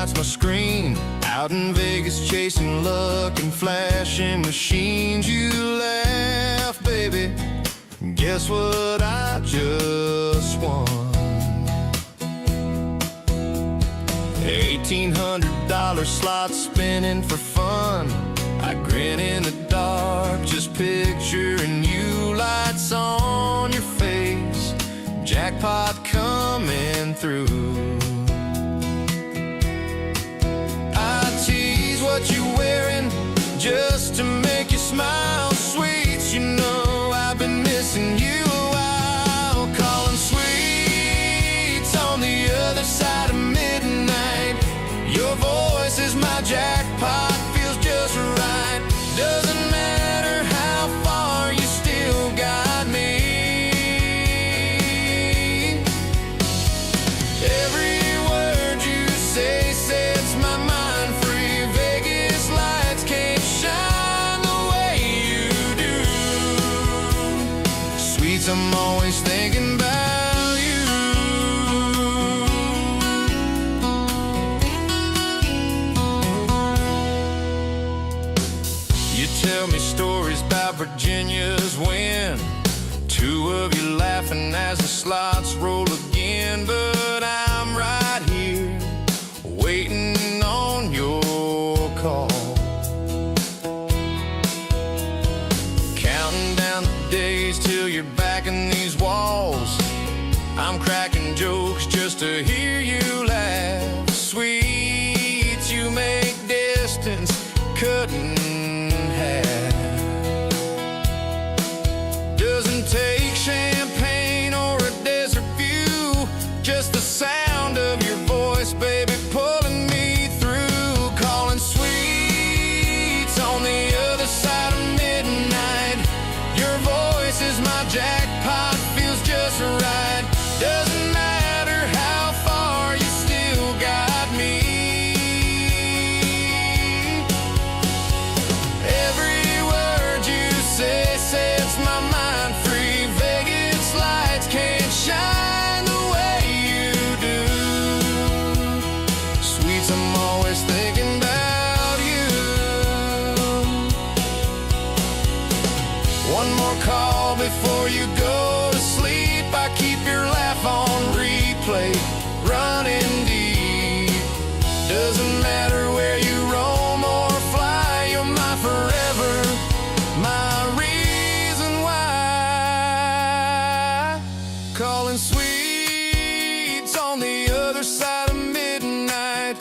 that's my screen. Out in Vegas chasing luck and flashing machines. You laugh, baby. Guess what I just won? $1,800 slots spinning for fun. I grin in the dark, just picturing you. Lights on your face, jackpot coming through. I tease what you're wearing just to make you smile. Sweet, you know I've been missing you a while. Calling sweets on the other side of midnight. Your voice is my jackpot, feels just right. Doesn't matter how far, you still got me. Every word you say sets my mind free. Vegas lights can't shine the way you do. Sweets, I'm always thinking about you. You tell me stories about Virginia's win. Two of you laughing as the slots roll again. But I'm right here, waiting on your call. Counting down the days till you're back in these walls. I'm cracking jokes just to hear you laugh. Sweet, you make distance cut in half. Doesn't take champagne or a desert view, just the sound of your voice, baby, pulling me through. Calling sweets on the other side of midnight. Your voice is my jackpot, feels just right. Doesn't matter how far, you still got me. Every word you say sets my mind free. Vegas lights can't shine the way you do. Sweets, I'm always thinking about you. One more call before you go to sleep. I keep your laugh on replay, running deep. Doesn't matter where you roam or fly, you're my forever, my reason why. Calling sweets on the other side of midnight.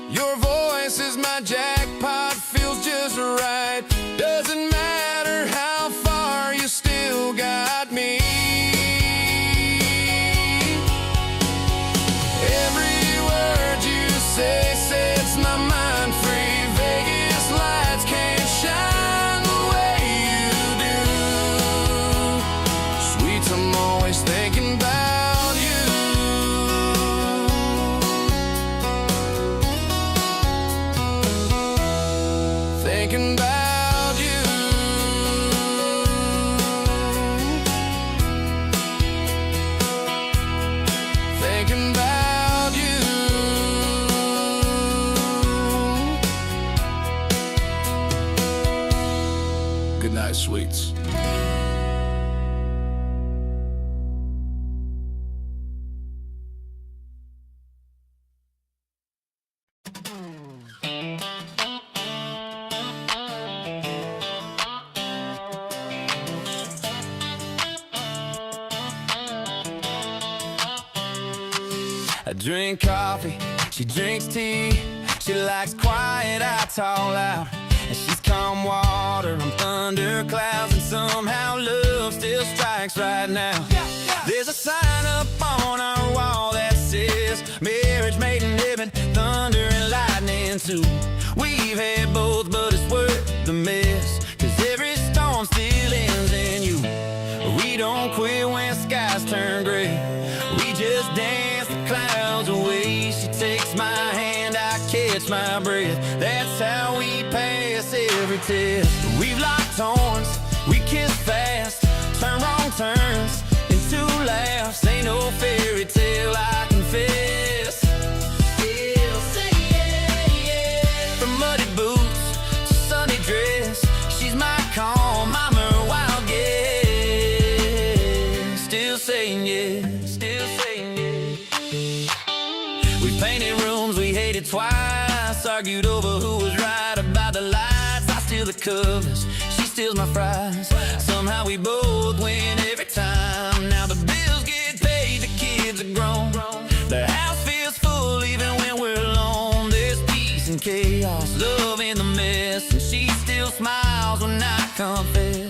Your voice is my jackpot, feels just right. Doesn't matter how far, you still got me. Every word you say sets my mind free. Vegas lights can't shine the way you do. Sweets, I'm always thinking about you. Thinking about you. Thinking about you. Good night, sweets. I drink coffee, she drinks tea. She likes quiet, I talk loud. And she's calm water on thunder clouds. And somehow love still strikes right now. There's a sign up on our wall that says marriage made in heaven, thunder and lightning too. We've had both, but it's worth the mess, 'cause every storm still ends in you. We don't quit when skies turn gray. We just dance the clouds away. She takes my hand, I catch my breath. That's how we pass every test. We've locked horns, we kiss fast, turn wrong turns into laughs. Ain't no fairy tale, I confess. He'll say yes. debated twice, argued over who was right about the lights. I steal the covers, she steals my fries. Somehow we both win every time. Now the bills get paid, the kids are grown. The house feels full even when we're alone. There's peace and chaos, love in the mess, and she still smiles when I confess.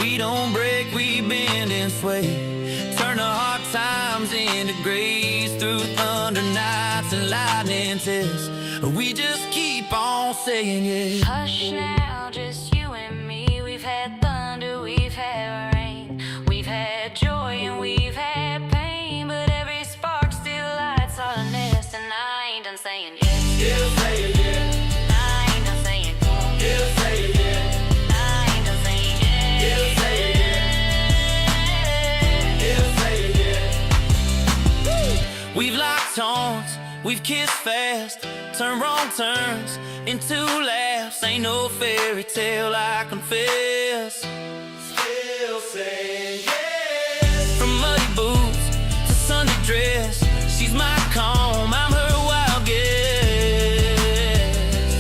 We don't break, we bend and sway, turn the hard times into grace. Through thunder nights and lightning tests, we just keep on saying yes. Hush now, just you and me. We've had thunder, we've had rain, we've had joy and we've had pain, but every spark still lights our nest. And I ain't done saying yes. Still saying yes. I ain't done saying yes. Still saying yes. I ain't done saying yes. Still saying yes. Still saying yes. We've locked horns, we've kissed fast, turned wrong turns into laughs. Ain't no fairy tale, I confess. Still saying yes. From muddy boots to Sunday dress, she's my calm, I'm her wild guess.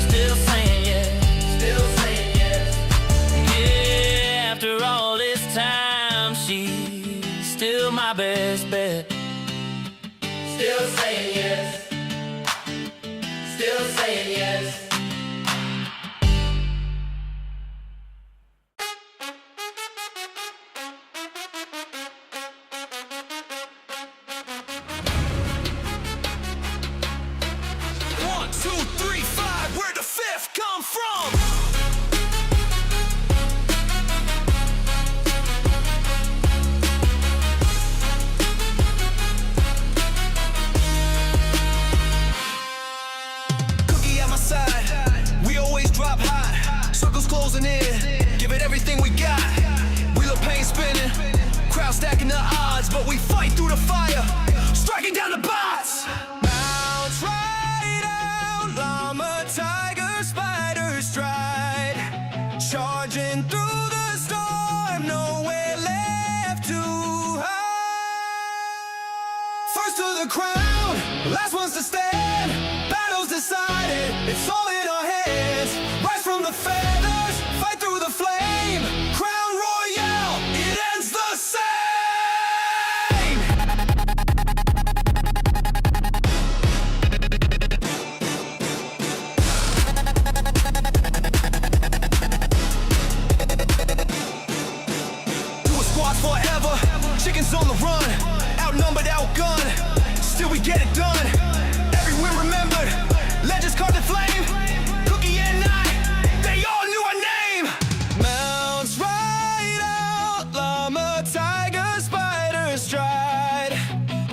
Still saying yes. Still saying yes. Yeah, after all this time, she's still my best bet. Still saying yes. Still saying yes. One, two, three, five. Where'd the fifth come from? Cookie at my side, we always drop high. Circles closing in, give it everything we got. Wheel of pain spinning, crowd stacking the odds, but we fight through the fire, striking down the bots. Mounts right out, llama, tiger, spider stride, charging through the storm, nowhere left to hide. First to the crown, last ones to stand. Battle's decided, it's all in our hands. Rise from the feathers, fight through the flame. Crown Royale, it ends the same. Do a squad forever, chickens on the run, outnumbered, outgunned, still we get it done. Every win remembered, legends carved in flame. Cookie and I, they all knew our name. Mounts right out, llama, tiger, spider stride,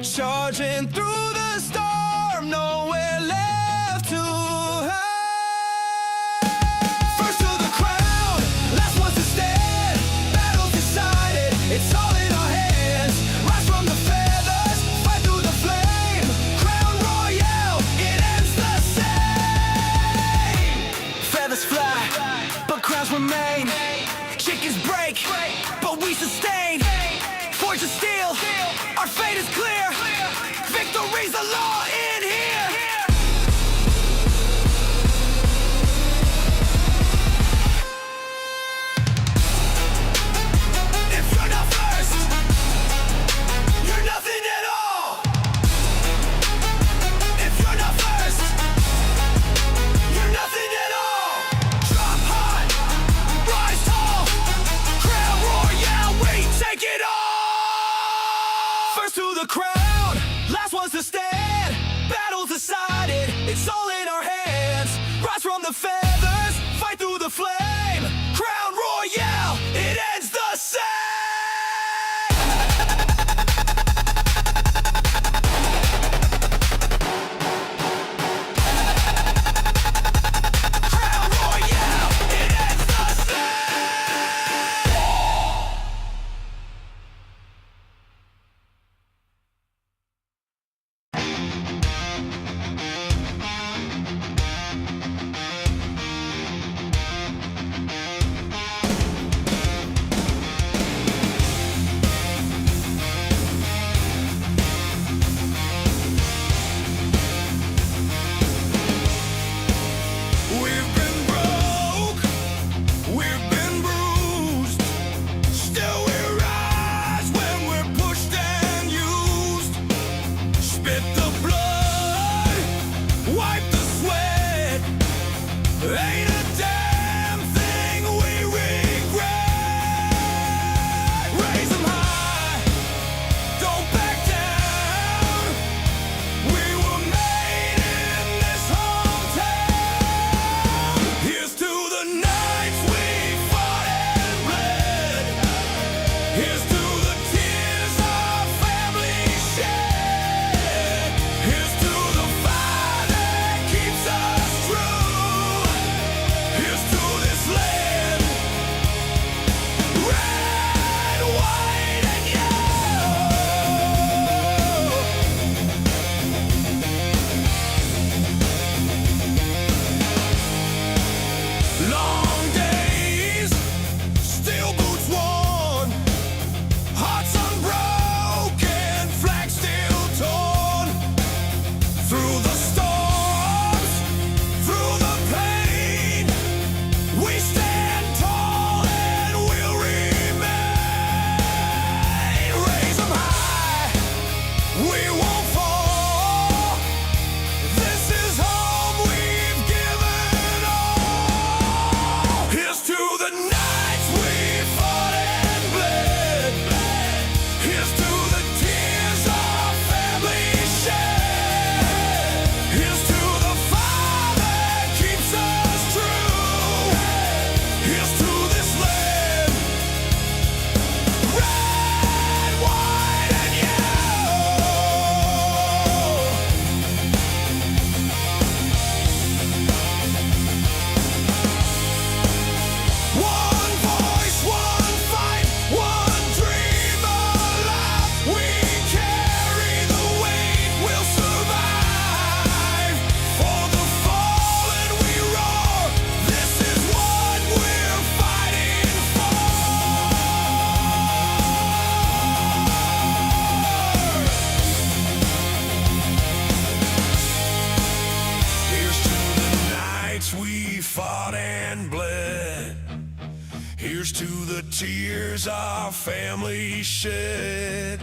charging through the storm, nowhere left to hide. First to the crown, last ones to stand. Battle's decided, it's all in our hands. Rise from the feathers, fight through the flame. Crown Royale, it ends the same. Feathers fly, but crowns remain. Chickens break, but we sustain. Forge of steel, our fate is clear. Victory's the law in here. If you're not first, you're nothing at all. If you're not first, you're nothing at all. Drop high, rise tall. Crown Royale, we take it all. First to the crowd, last ones to stand. Here's to the tears our family shed.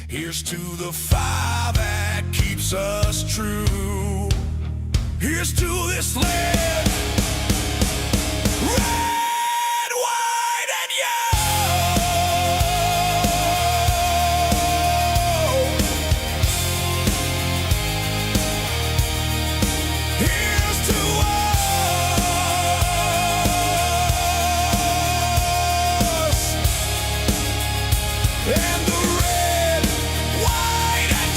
Here's to the fire that keeps us true. Here's to this land, red, white, and yellow. Here's to us and the red, white, and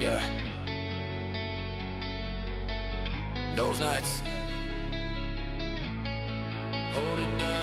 Yeah. Those nights. Hold it down.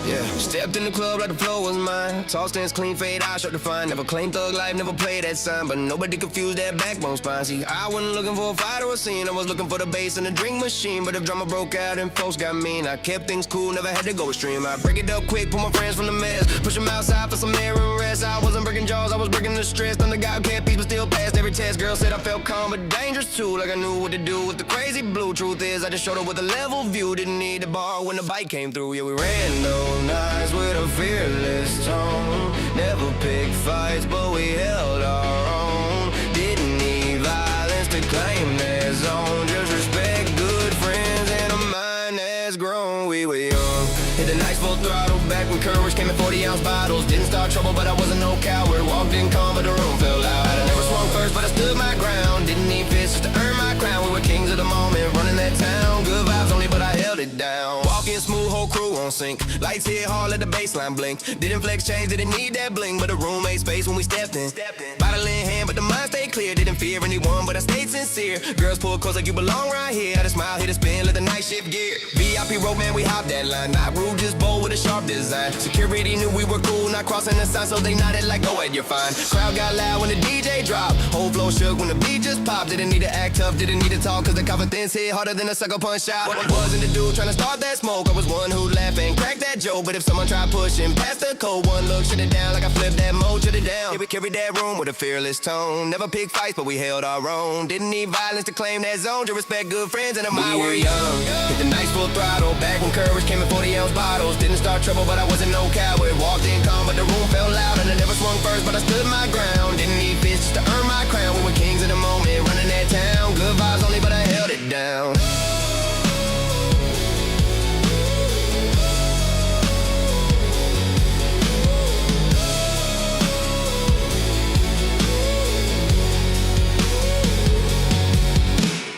Yeah, stepped in the club like the floor was mine. Tall stance, clean fade, eyes sharp to find. Never claimed thug life, never played that sign. But nobody confused that backbone spine. See, I wasn't looking for a fight or a scene. I was looking for the bass and the drink machine. But if drama broke out and folks got mean, I kept things cool, never had to go extreme. I break it up quick, pull my friends from the mess. Push them outside for some air and rest. I wasn't breaking jaws, I was breaking the stress. I'm the guy who can't peace, but still passed every test. Girl said I felt calm, but dangerous too. Like I knew what to do with the crazy blue. Truth is, I just showed up with a level view. Didn't need a bar when the bike came through. Yeah, we ran those nights with a fearless tone. Never picked fights, but we held our own. Didn't need violence to claim their zone. Just respect good friends and a mind that's grown. We were young, hit the nights full throttle. Back when courage came in 40-ounce bottles. Didn't start trouble, but I wasn't no coward. Walked in calm, but the room fell out. I never swung first, but I stood my ground. Didn't need fists just to earn my crown. We were kings of the moment, running that town. Good vibes only, but I held it down. Walking smooth, whole crew on sync. Lights hit hard, let the baseline blink. Didn't flex change, didn't need that bling. But the room made space when we stepped in. Bottle in hand, but the mind stayed clear. Didn't fear anyone, but I stayed sincere. Girls pull close like you belong right here. Had a smile, hit a spin, let the night shift gear. VIP road, man, we hopped that line. Not rude, just bold with a sharp design. Security knew we were cool, not crossing the sign, so they nodded like, go ahead, you're fine. Crowd got loud when the DJ dropped. Whole flow shook when the beat just popped. Didn't need to act tough, didn't need to talk, cause the confidence hit harder than a sucker punch shot. Wasn't the dude trying to start that smoke. I was one who'd laugh and crack that joke. But if someone tried pushing past the code, one look, shut it down like I flipped that mode, shut it down. Yeah, we carried that room with a fearless tone. Never picked fights, but we held our own. Didn't need violence to claim that zone. To respect good friends and a mind we were young. Hit the nights full throttle. Back when courage came in 40-ounce bottles. Didn't start trouble, but I wasn't no coward. Walked in calm, but the room fell loud. And I never swung first, but I stood my ground. Didn't need fists just to earn my crown. We were kings of the moment, running that town. Good vibes only, but I held it down.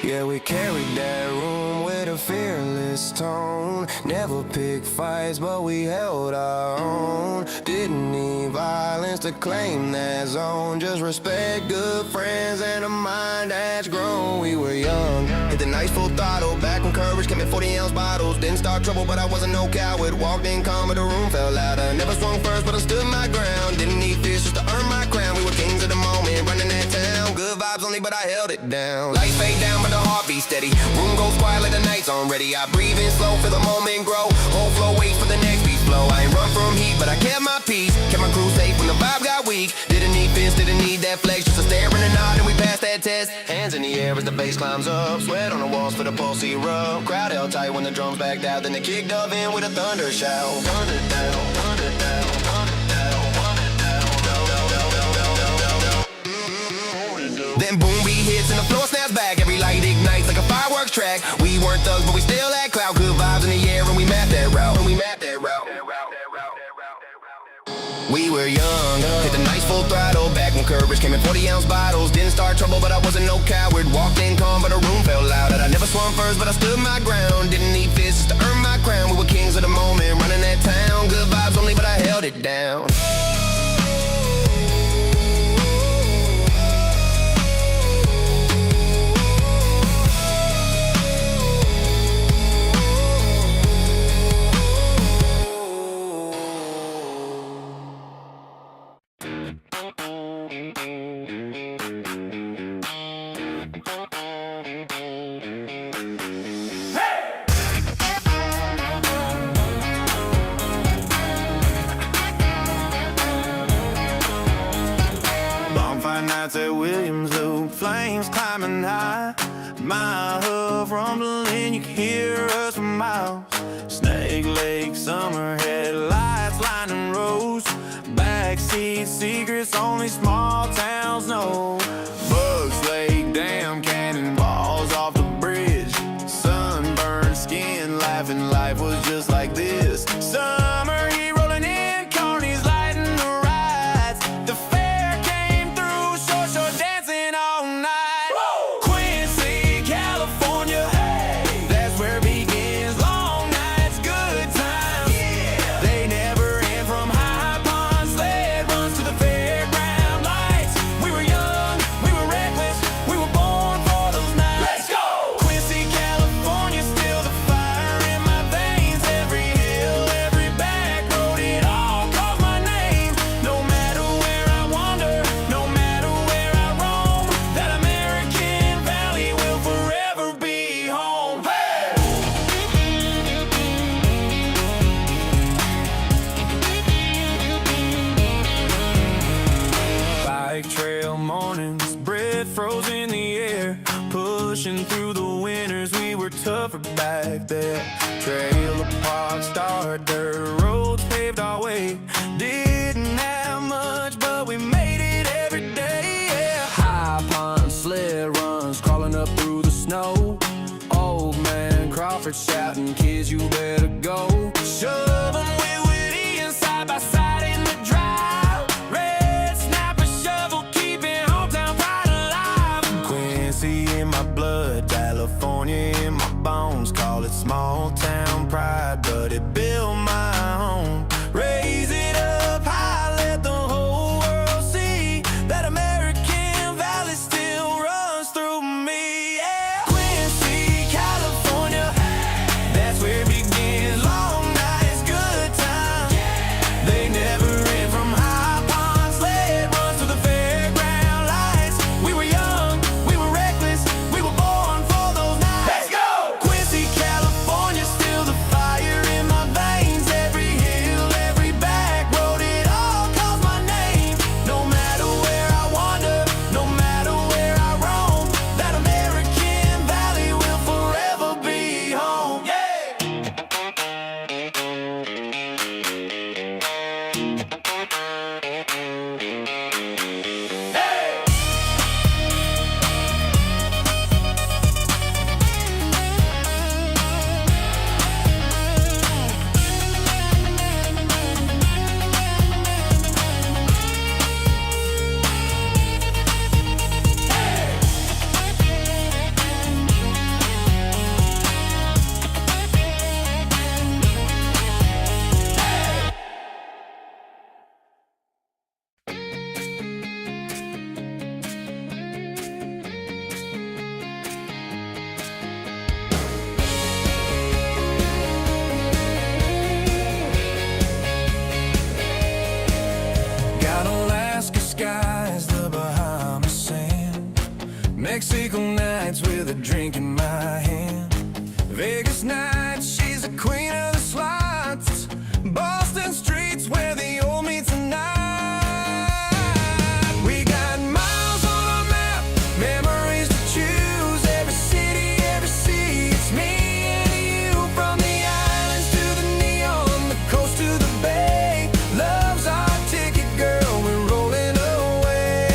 Yeah, we carried that room with a fearless tone. Never picked fights, but we held our own. Didn't need violence to claim that zone. Just respect good friends and a mind that's grown. We were young, hit the nights full throttle. Back when courage came in 40-ounce bottles. Didn't start trouble, but I wasn't no coward. Walked in calm, but the room fell loud. I never swung first, but I stood my ground. Didn't need fists just to earn my crown. We were kings of the moment, running that town. Good vibes only, but I held it down. Lights fade down, but the heartbeat steady. Room goes quiet like the night's on ready. I breathe in slow, feel the moment grow. Whole flow waits for the next beat flow. I ain't run from heat, but I kept my peace. Kept my crew safe when the vibe got weak. Didn't need fists, didn't need that flex. Just a stare and a nod, and we passed that test. Hands in the air as the bass climbs up. Sweat on the walls for the pulse erupt. Crowd held tight when the drums backed out. Then they kicked up in with a thunder shout. Thunder down, thunder down, thunder down, thunder down, then boom, beat hits and the floor snaps back. Every light ignites like a fireworks track. We weren't thugs, but we still had clout. Good vibes in the air and we mapped that route. And we mapped that route. We were young, hit the nights full throttle. Back when courage came in 40-ounce bottles. Didn't start trouble, but I wasn't no coward. Walked in calm, but the room fell loud. And I never swung first, but I stood my ground. Didn't need fists just to earn my crown. We were kings of the moment, running that town. Good vibes only, but I held it down. nights at Williams Loop, flames climbing high, mile of rumbling, you can hear us for miles. Snake Lake, summer headlights lining roads, backseat secrets only small towns know. Bugs Lake, damn cannonballs off the bridge, sunburned skin, laughing life was just like this. Summer heat rolling in, carnies lighting the rides. The fair came through, short dancing all night. Whoa! Quincy, California, hey, that's where it begins. Long nights, good times, yeah. They never end from High Pond sled runs to the fairground lights. We were young, we were reckless, we were born for those nights. Let's go! Quincy, California, still the fire in my veins. Every hill, every back road, it all calls my name. No matter where I wander, no matter where I roam, that American Valley will forever be home. Hey! Bike trail mornings, breath froze in the air, pushing through the winters, we were tougher back there. Trailer park, star dirt roads paved our way. Didn't have much, but we made it every day. Yeah. High pond sled runs, crawling up through the snow. Old man Crawford shouting, kids, you better go. Shoving with Whitty and side by side in the drive. Red snapper shovel, keeping hometown pride alive. Quincy in my blood, California in my bones. Call it small town pride, but it built my home. Raise it up high, let the whole world see that American Valley still runs through me. Yeah. Quincy, California, that's where it begins. Long nights, good times, they never end. From High Pond sled runs to the fairground lights. We were young, we were reckless, we were born for those nights. Let's go! Quincy, California, still the fire in my veins. Every hill, every back road, it all calls my name. No matter where I wander, no matter where I roam, that American Valley will forever be home. Yeah! Hey! Got Alaska skies, the Bahamas sand, Mexico nights with a drink in my hand, Vegas nights, she's the queen of the slots, Boston streets where the old meet tonight. We got miles on our map, memories to choose, every city, every sea. It's me and you, from the islands to the neon, the coast to the bay. Love's our ticket, girl, we're rolling away.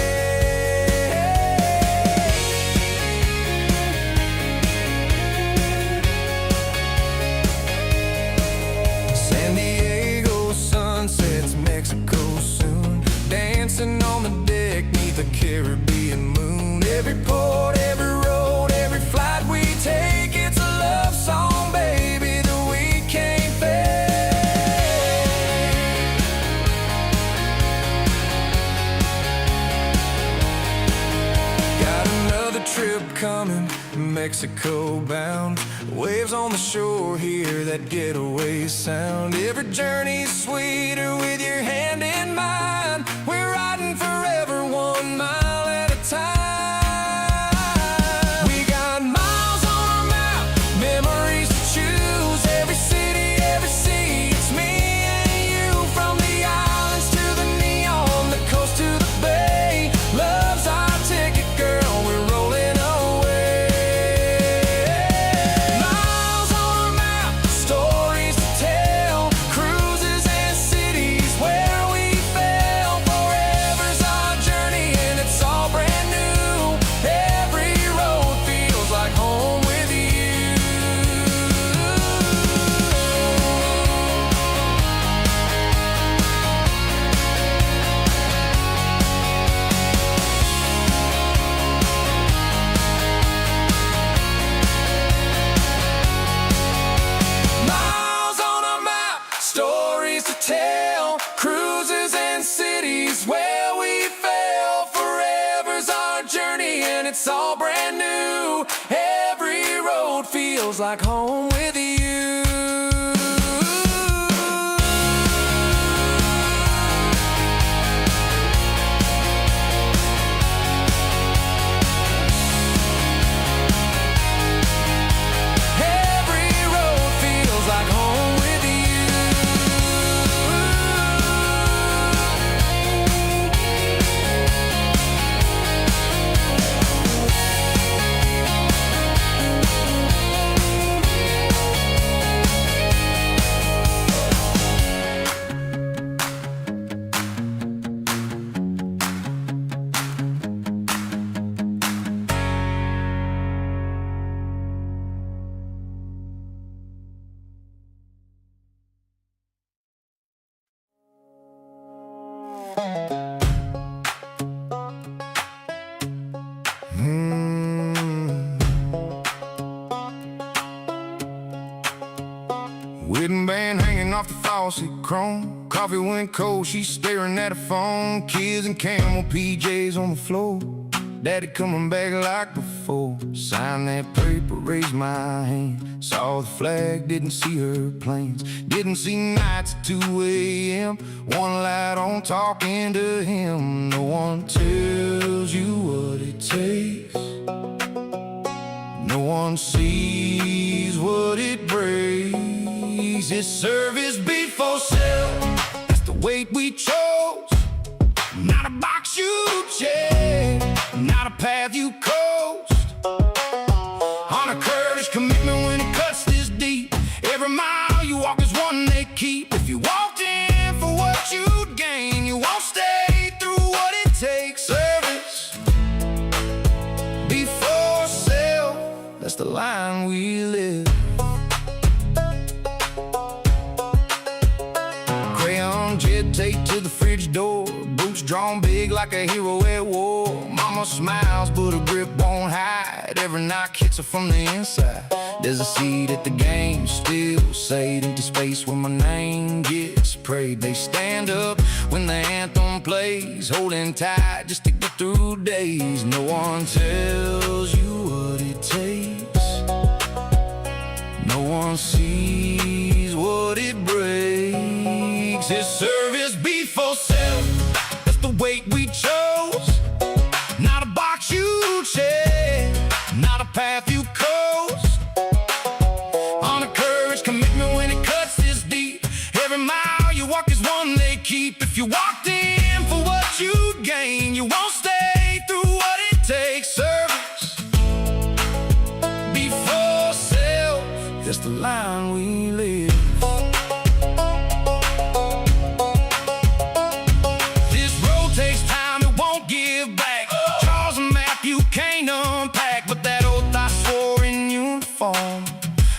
San Diego sunsets, Mexico soon, dancing on the deck neath the Caribbean moon. Every port, every road, every flight we take, it's a love song, baby, that we can't fake. Got another trip coming, Mexico bound, waves on the shore, hear that getaway sound. Every journey's sweeter with your hand in mine. We're riding forever, 1 mile at a time. We got miles on our map, memories to choose, every city, every sea. It's me and you, from the islands to the neon, the coast to the bay. Love's our all brand new. Every road feels like home with you. Wedding band hanging off the faucet, chrome. Coffee went cold, she's staring at her phone. Kids in camel PJs on the floor. Daddy coming back like before. Sign that paper, raise my hand. Saw the flag, didn't see her planes. Didn't see nights at 2 a.m. One light on, talking to him. No one tells you what it takes. No one sees what it breaks. It's service before sale. That's the weight we chose. Not a box you check, not a path you coast. On a courage commitment when it cuts this deep. Every mile you walk is one they keep. If you walked in for what you'd gain, you won't stay through what it takes. Service before sale, that's the line we live. Crayon jet taped to the fridge door. Boots drawn big like a hero at war. Mama smiles but her grip won't hide. Every knock hits her from the inside. There's a seat at the game, still saved into space where my name gets prayed. They stand up when the anthem plays, holding tight just to get through days. No one tells you what it takes. No one sees what it breaks. It's service before self. That's the weight we chose. Not a box you check, not a path you coast. On a courage commitment when it cuts this deep. Every mile you walk is one they keep. If you walked in for what you gain, you won't stay through what it takes. Service before self, that's the line we live.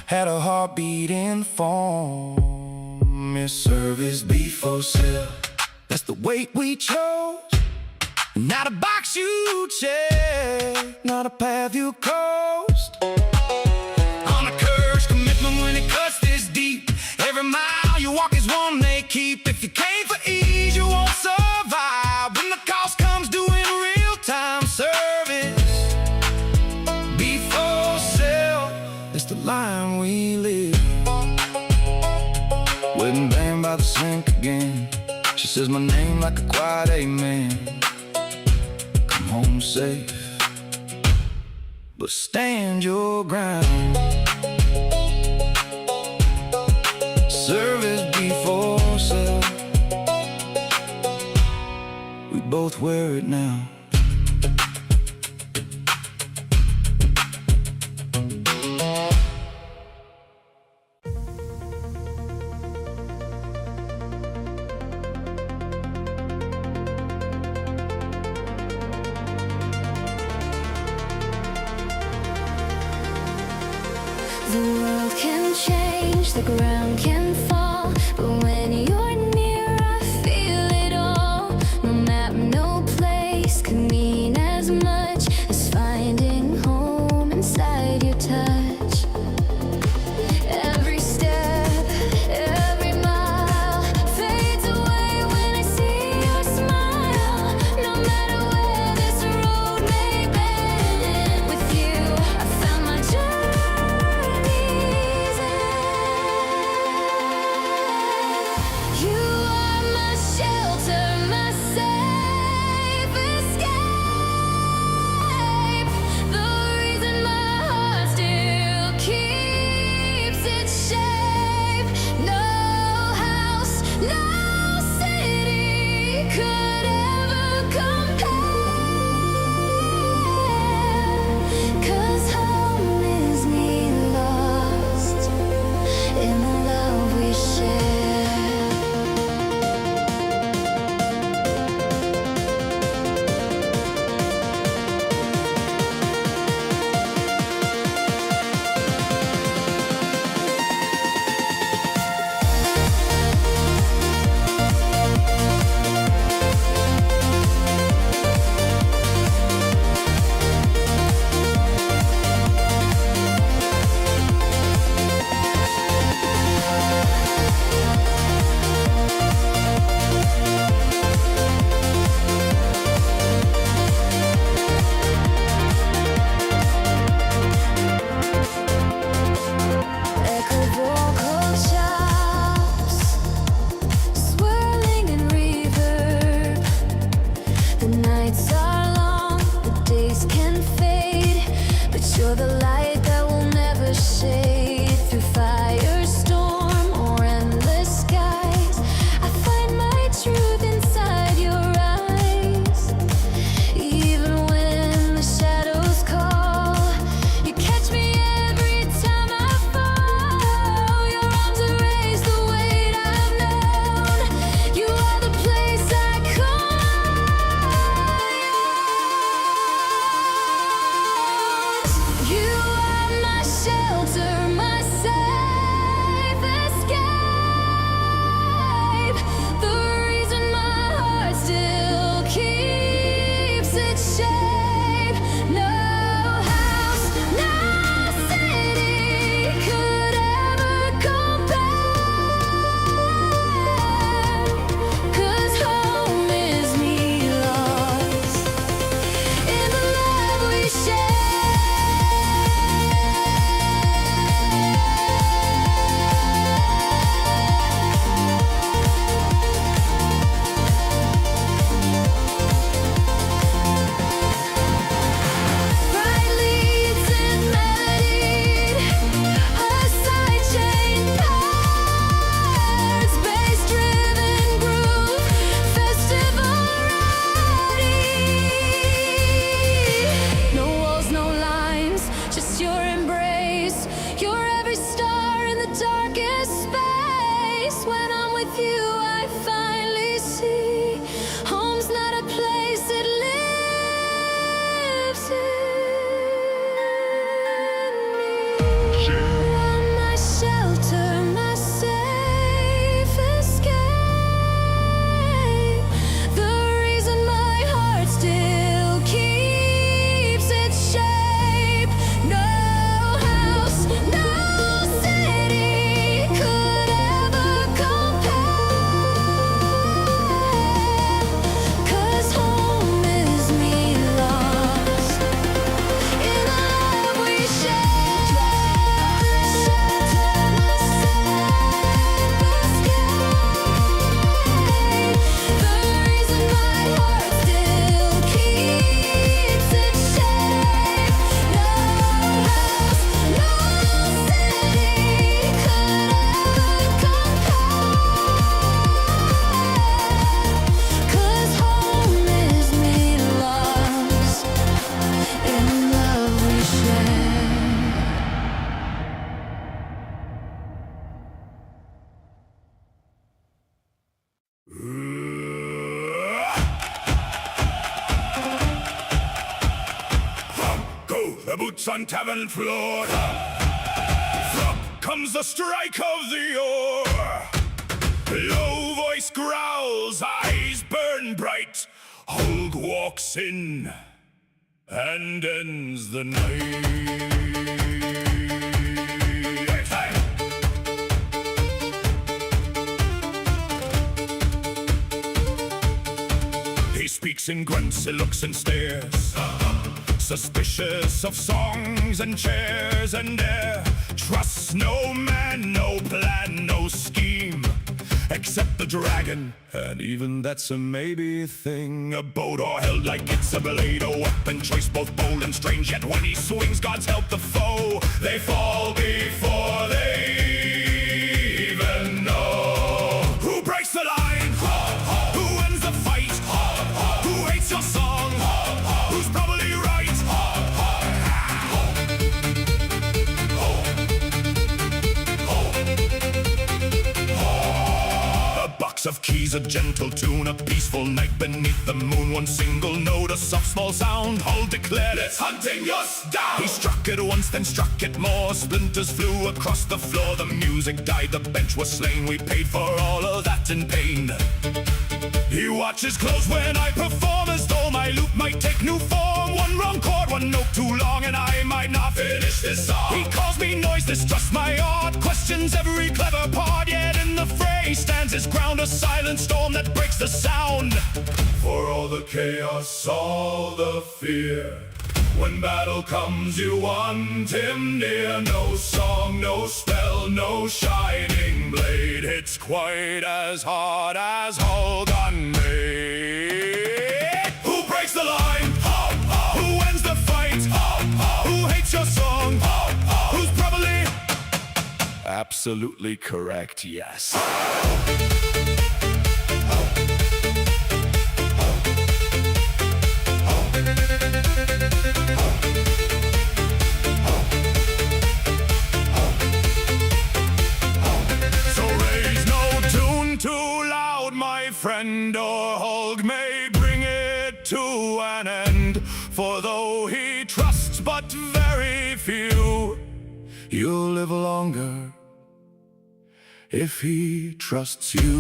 Had a heartbeat in form. It's service before sale. That's the weight we chose. Not a box you check, not a path you coast. On a courage commitment when it cuts this deep. Every mile you walk is one they keep. If you came for ease, you won't survive. When the cost comes due in real time. Service before sale, that's the line we live. Wedding band by the sink again. She says my name like a quiet amen. Come home safe, but stand your ground. Service before sale, we both wear it now. The world can change, the ground can fall, but when you're near, I feel it all. No map, no place could mean as much as finding home inside your touch. Every step, every mile fades away when I see your smile. No matter where this road may bend, could ever compare. 'Cause home is me lost in the love we share. Equivocal chops, swirling in reverb. The nights are long, the days can fade, but you're the light that will never shade. Through firestorm or endless skies, I find my truth inside your eyes. Even when the shadows call, you catch me every time I fall. Your arms erase the weight I've known. You are the place I call yours. You are my shelter, my safe escape. The reason my heart still keeps its shape. No house, no city could ever compare. 'Cause home is me lost in the love we share. Bright leads in melody, a sidechain cards, bass-driven groove, festival rowdy. No walls, no lines, just your embrace. You're every star in the darkest space. When I'm with you, I finally see home's not a place, it lives in me. You are my shelter, my safe escape. The reason my heart still keeps its shape. No house, no city could ever compare. 'Cause home is me lost in the love we share. Shelter, my safe escape. The reason my heart still keeps its shape. No house, no city could ever compare. 'Cause home is me lost in love we share. Go the boots on tavern floor. Up comes the strike of the oar. Low voice growls, eyes burn bright. Hulk walks in and ends the night. Hey! He speaks in grunts, he looks and stares. Suspicious of songs and chairs and air. Trusts no man, no plan, no scheme. Except the dragon, and even that's a maybe thing. A boat or held like it's a blade, a weapon choice both bold and strange. Yet when he swings, God's help the foe. They fall before they even know. Who breaks the line? Who wins the fight? a gentle tune, a peaceful night beneath the moon. One single note, a soft small sound, Hull declared, "It's hunting us down." He struck it once, then struck it more. Splinters flew across the floor. The music died, the bench was slain. We paid for all of that in pain. He watches close when I perform, as though my loop might take new form. One wrong chord, one note too long, and I might not finish this song. He calls me noise, distrusts my art, questions every clever part. Yet in the fray stands his ground, a silent storm that breaks the sound. For all the chaos, all the fear, when battle comes, you want him near. No song, no spell, no shining blade. It's quite as hard as Hull gun made. Who breaks the line? Who wins the fight? Who hates your song? Who's probably absolutely correct, yes. Too loud, my friend, or Hulk may bring it to an end. For though he trusts but very few, you'll live longer if he trusts you.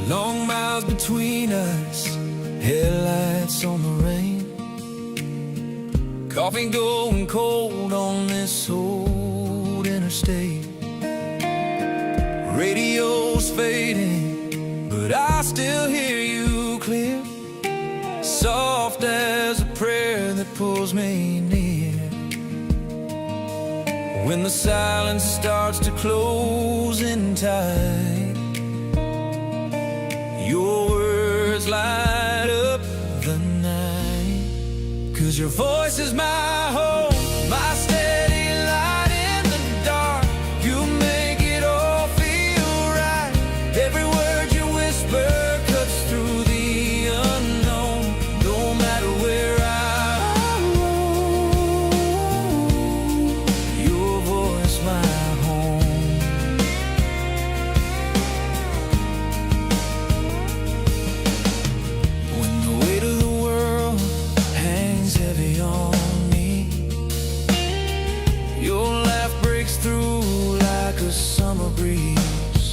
Long miles between us, headlights on the rain. Coffee going cold on this old interstate. Radio's fading, but I still hear you clear. Soft as a prayer that pulls me near. When the silence starts to close in tight, your words light up the night. 'Cause your voice is my home, my steady light in the dark. You make it all feel right. Every word you whisper cuts through the unknown. No matter where I roam, your voice my home. When the weight of the world hangs heavy on me, your laugh breaks through like a summer breeze.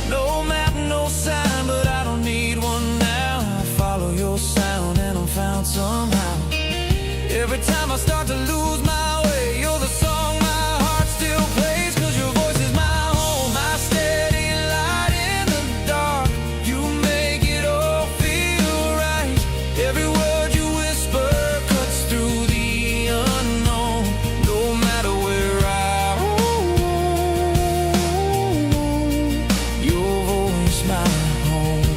No map, no sign, but I don't need one now. I follow your sound and I'm found somehow. Every time I start to lose my way, you're the song my heart still plays. 'Cause your voice is my home, my steady light in the dark. You make it all feel right. Every word you whisper cuts through the unknown. No matter where I roam, your voice my home.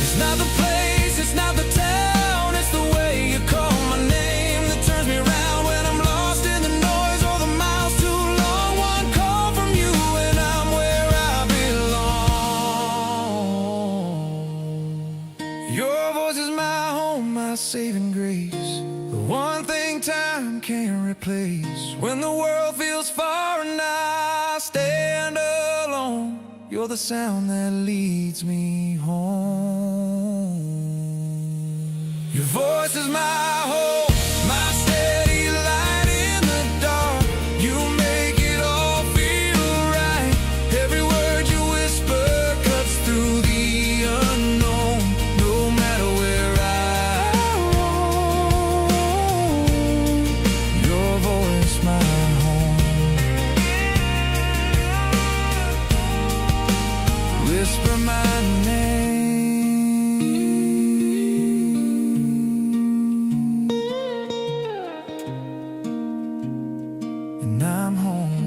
It's not the place, it's not the town, it's the way you call my name that turns me around when I'm lost in the noise or the miles too long. One call from you and I'm where I belong. Your voice is my home, my saving grace, the one thing time can't replace. When the world feels far and I stand alone, you're the sound that leads me home. Your voice is my home, my steady light in the dark. You make it all feel right. Every word you whisper cuts through the unknown. No matter where I roam, and I'm home.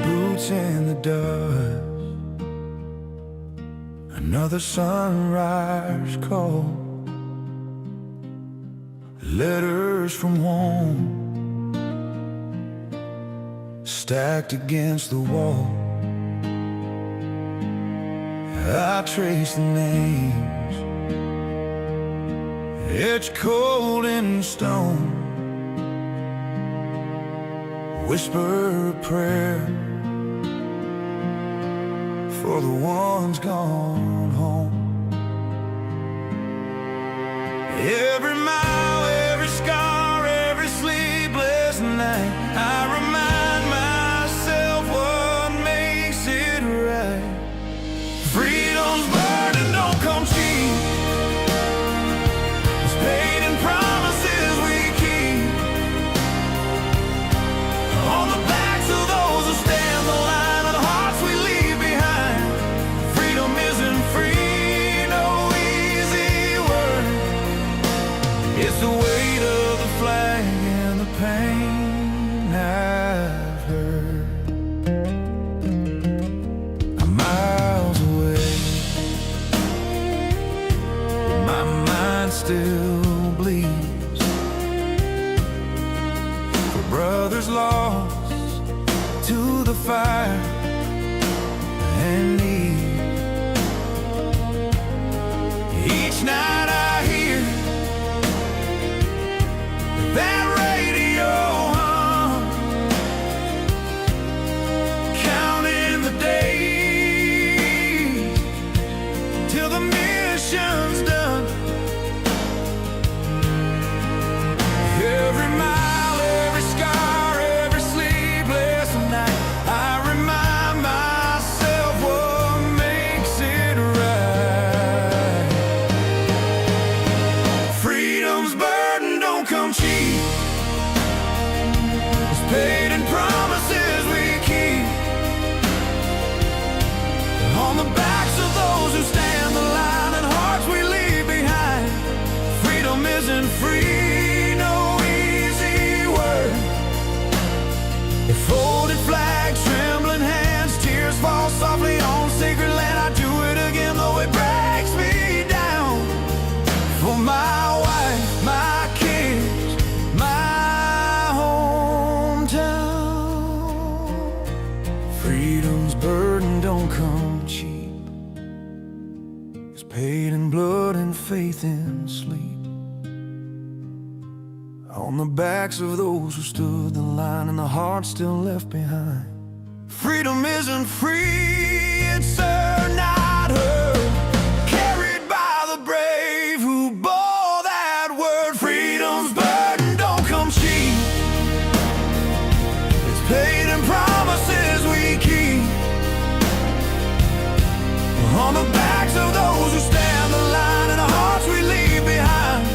Boots in the dust, another sunrise call, letters from home stacked against the wall. I trace the names etched cold in stone, whisper a prayer for the ones gone home. Every mile, every scar, every sleepless night, I remind myself what makes it right. Freedom's burden don't come cheap. It's paid in promises we keep on the backs of those who stand the line and hearts we leave behind. Freedom isn't free, no easy word. It's the weight of the flag and the pain I've heard. I'm miles away, but my mind still bleeds for brothers lost to the fire and need. Each night I hear that radio hum, counting the days till the mission's done. Every mile, every scar, every sleepless night, I remind myself what makes it right. Freedom's burden don't come cheap. It's paid in promises we keep on the backs of those who stand the line and hearts we leave behind. Freedom isn't free, no easy word. A folded flag, trembling hands, tears fall softly on sacred land. I do it again, though it breaks me down. For my wife, my kids, my hometown. Freedom's burden don't come cheap. It's paid in blood and faith in sleep on the backs of those who stood the line and the hearts still left behind. Freedom isn't free, it's earned, not heard, carried by the brave who bore that word. Freedom's burden don't come cheap. It's paid in promises we keep on the backs of those who stand the line and the hearts we leave behind.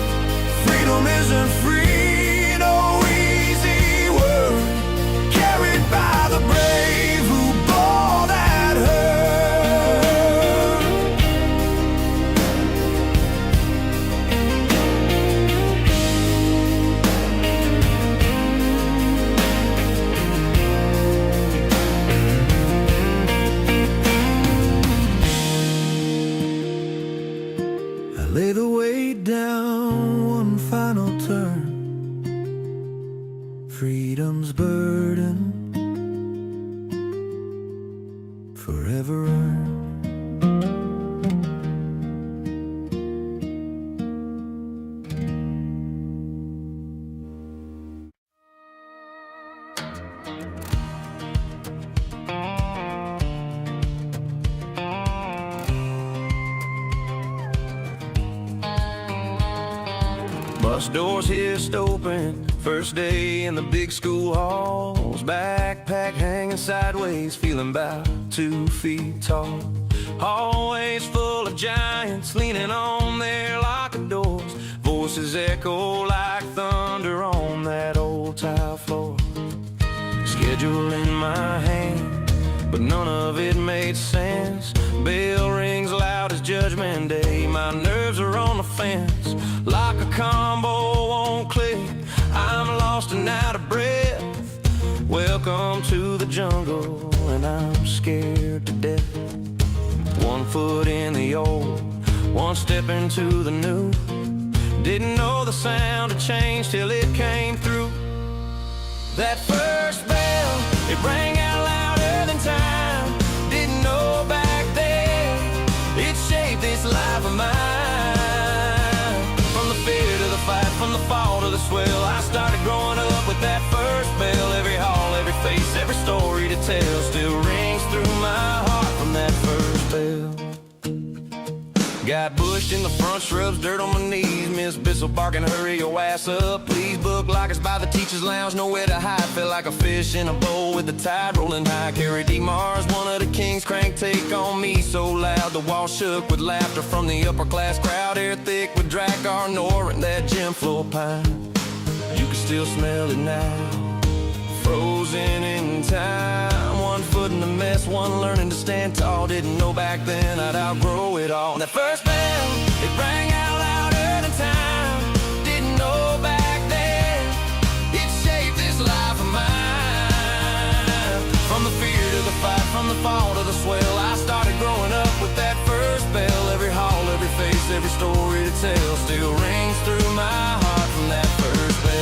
Freedom isn't free, no easy word, carried by the brave who bore that hurt. I lay the weight down one final turn. Freedom's burden forever earned. Bus doors hissed open, first day in the big school halls. Backpack hanging sideways, feeling about 2 feet tall. always full of giants leaning on their locked doors. Voices echo like thunder on that old tile floor. Schedule in my hand, but none of it made sense. Bell rings loud as Judgment Day. My nerves are on the fence, like a combo won't click. I'm lost and out of breath. Welcome to the jungle, and I'm scared to death. 1 foot in the old, 1 step into the new. Didn't know the sound had changed till it came through. That first bell, it rang out louder than time. Didn't know back then it shaped this life of mine. From the fear to the fight, from the fall to the swell, I started growing up with that first bell. Every hall, every face, every story to tell still rings through my heart from that first bell. Got bushed in the front shrubs, dirt on my knees. Miss Bezel barking, hurry your ass up, please. Book lockers by the teacher's lounge, nowhere to hide. Felt like a fish in a bowl with the tide rolling high. Carrie D. Mars, one of the kings, crank take on me so loud the wall shook with laughter from the upper class crowd. Air thick with Drakkar Nor and that gym floor pine. You can still smell it now, frozen in time. 1 foot in the mess, 1 learning to stand tall. Didn't know back then I'd outgrow it all. And that first bell, it rang out louder than time. Didn't know back then it shaped this life of mine. From the fear to the fight, from the fall to the swell, I started growing up with that first bell. Every hall, every face, every story to tell still rings through my heart from that first bell.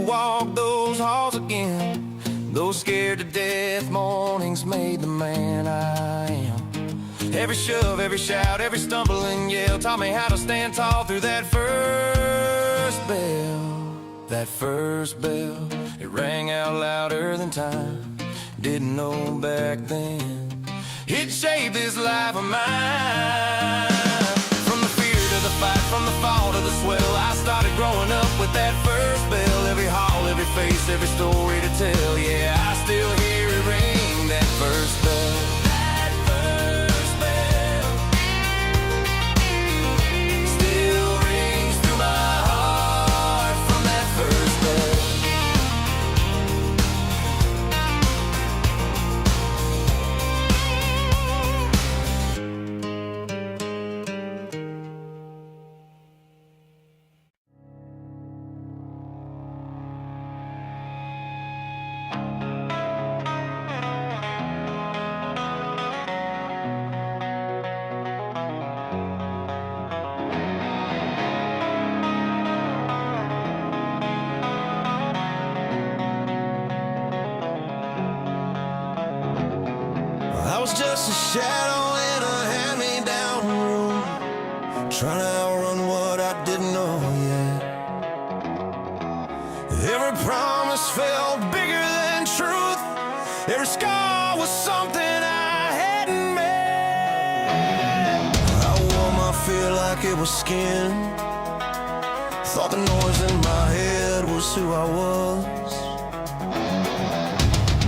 Walk those halls again. Those scared to death mornings made the man I am. Every shove, every shout, every stumble and yell taught me how to stand tall through that first bell. That first bell, it rang out louder than time. Didn't know back then it shaped this life of mine. From the fear to the fight, from the fall to the swell, I started growing up with that first bell. Every hall, every face, every story to tell. Yeah, I still hear it ring, that first bell. That first bell still rings through my heart from that first bell. I was just a shadow in a hand-me-down room, trying to outrun what I didn't know yet. Every promise felt bigger than truth. Every scar was something I hadn't met. I wore my fear like it was skin. Thought the noise in my head was who I was.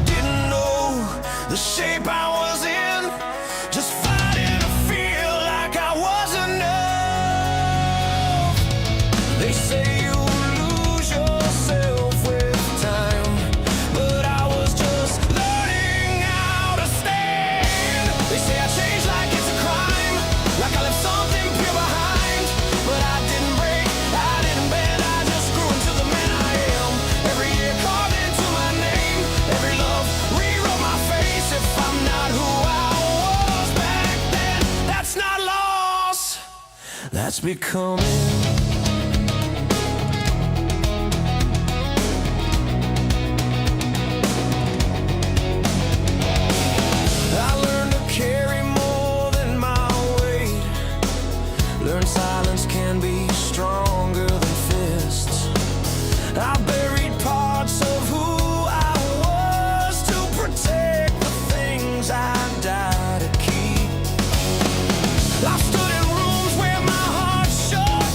Didn't know the shape I was in, just fighting to feel like I was enough. They say you lose yourself with time, but I was just learning how to stand. They say I changed like it's a crime, like I left something pure behind, but I didn't break, I didn't bend, I just grew into the man I am. Every year carved into my name, every love rewrote my face. If I'm not who I was back then, that's not loss, that's becoming. I learned to carry more than my weight. Learned silence can be stronger than fists. I buried parts of who I was to protect the things I died to keep. I stood in rooms where my heart shook,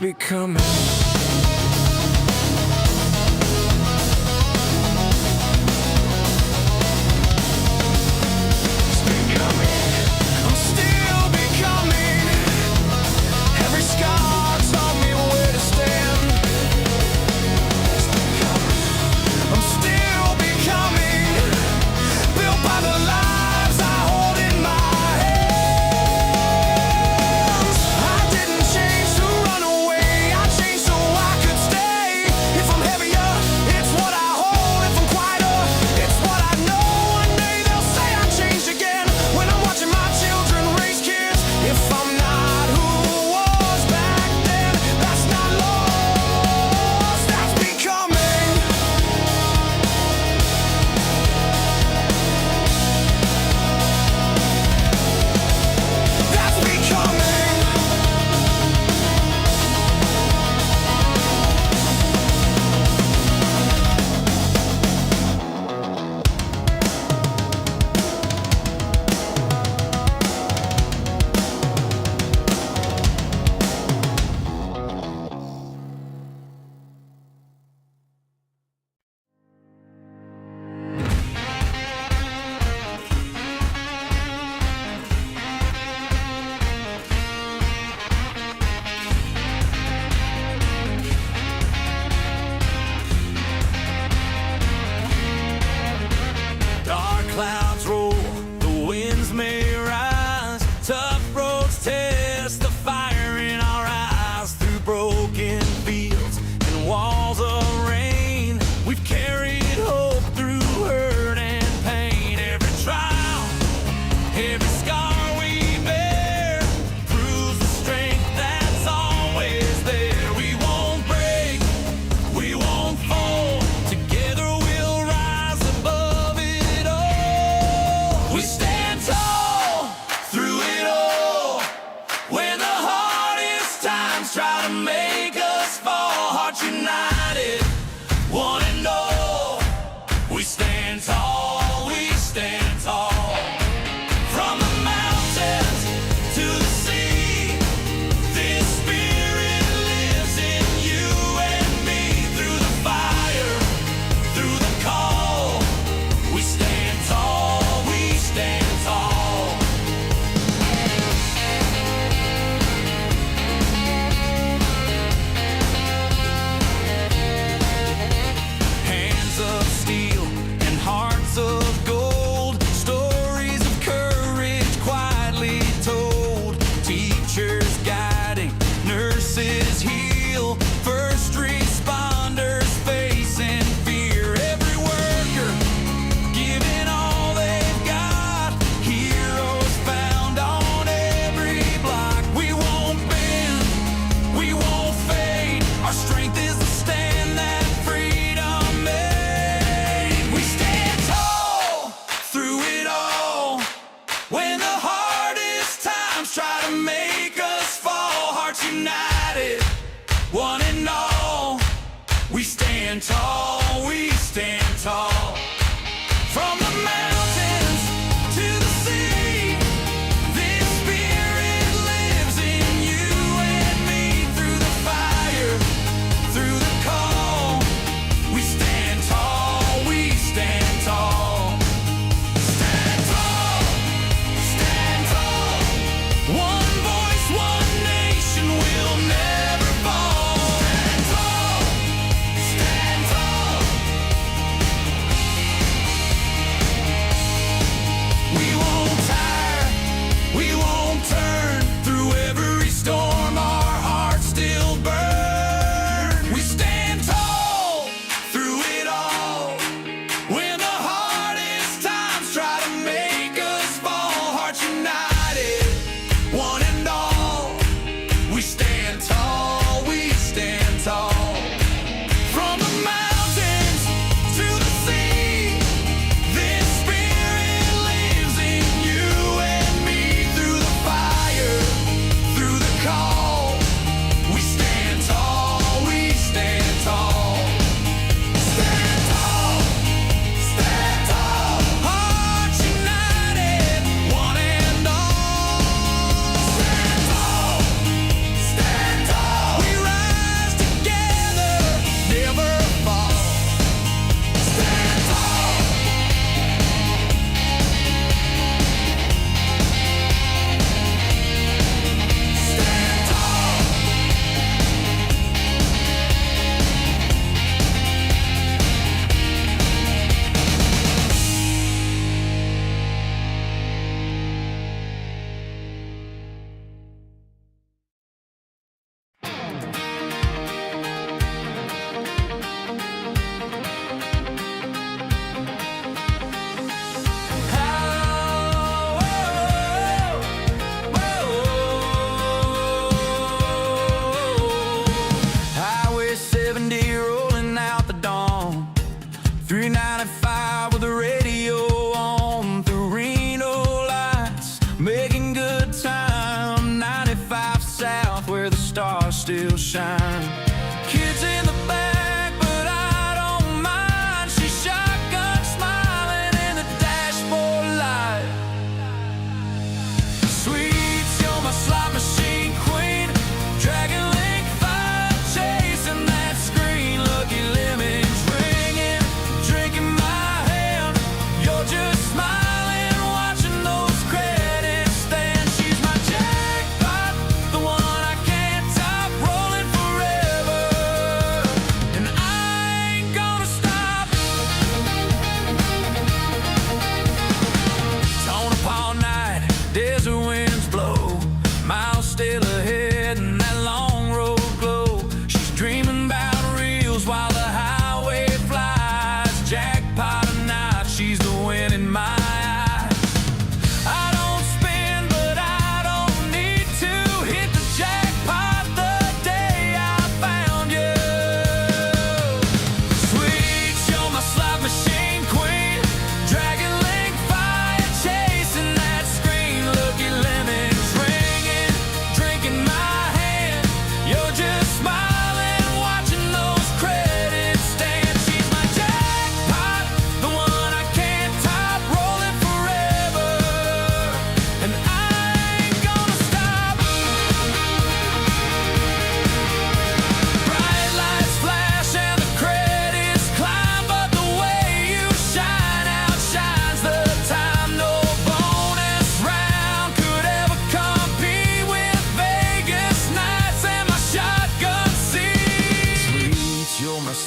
becoming. I'm still becoming. Every scar taught me where to stand. I'm still becoming, built by the lives I hold in my hands. I didn't change to run away, I changed so I could stay. If I'm heavier, it's what I hold. If I'm quieter, it's what I know. One day they'll say I changed again, when I'm watching my children raise kids. If I'm not who I was back then, that's not lost, that's becoming. That's becoming. Dark clouds roll, the winds may rise. Tough roads test the fire in our eyes. Through broken fields and walls of rain, we've carried hope through hurt and pain. Every trial, every scar we bear proves the strength that's always there. We won't break, we won't fall. Together we'll rise above it all. We stand tall through it all. When the hardest times try to make us fall, hearts united, one and all. We stand tall, we stand tall. From the mountains to the sea, this spirit lives in you and me. Through the fire, through the call, we stand tall, we stand tall. Hands of steel and hearts of gold, stories of courage quietly told. Teachers guiding, nurses heal, first responders facing fear. Every worker giving all they've got, heroes found on every block. We won't bend, we won't fade, our strength is the stand that freedom made. We stand tall through it all. When the hardest times try to make us fall, hearts united, one and all. We stand tall, we stand tall. From the mountains to the sea, this spirit lives in you and me. Through the fire, through the call, we stand tall, we stand tall. Stand tall, stand tall. One voice, one nation will never fall. Stand tall, stand tall.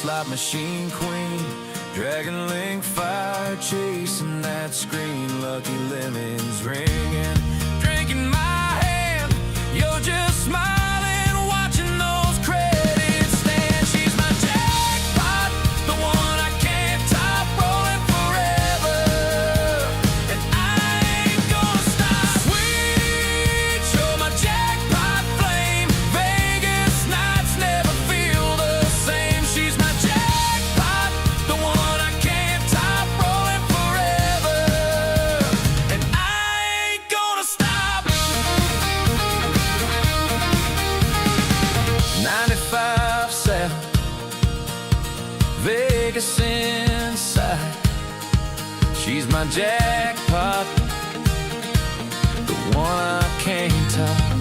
slot machine queen, dragon link fire chasing that screen, lucky lemons ringing, drinking my hand, you're just smiling, watching those credits stand. She's my jackpot, the one I can't top, rolling forever, and I ain't gonna stop. Sweet, you're my jackpot flame, Vegas nights never feel the same. She's my jackpot, the one I can't top, rolling forever, and I ain't gonna stop. 95 South, Vegas inside. She's my jackpot, the one I can't top.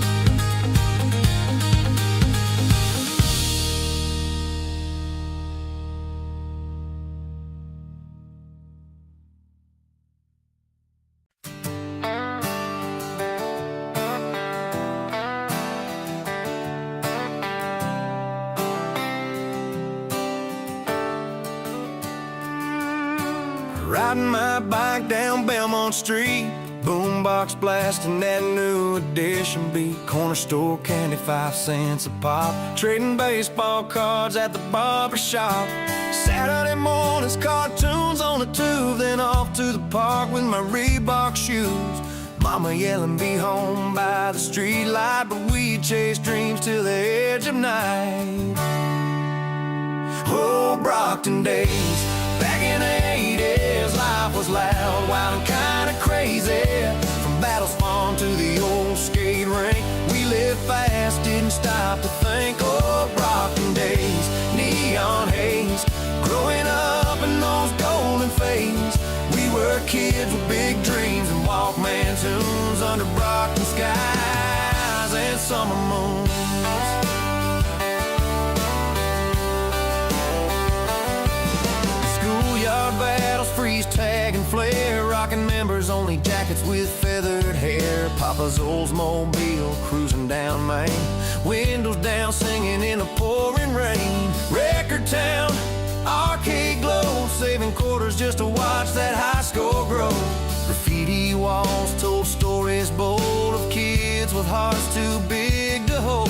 Riding my bike down Belmont Street, boombox blasting that new edition beat. Corner store candy, 5 cents a pop. Trading baseball cards at the barber shop. Saturday mornings, cartoons on the tube. Then off to the park with my Reebok shoes. Mama yelling, be home by the street light, but we chase dreams till the edge of night. Oh, Brockton days, back in the 80s, life was loud, wild and kinda crazy. From Battles Farm to the old skate rink, we lived fast, didn't stop to think. Oh, Brockton days, neon haze, growing up in those golden fades. We were kids with big dreams and Walkman tunes under Brockton skies and summer moons. Schoolyard battles, freeze tag and flare, rocking members only jackets with feathered hair. Papa's Oldsmobile cruising down Main, windows down singing in the pouring rain. Record town, arcade glow, saving quarters just to watch that high score grow. Graffiti walls told stories bold of kids with hearts too big to hold.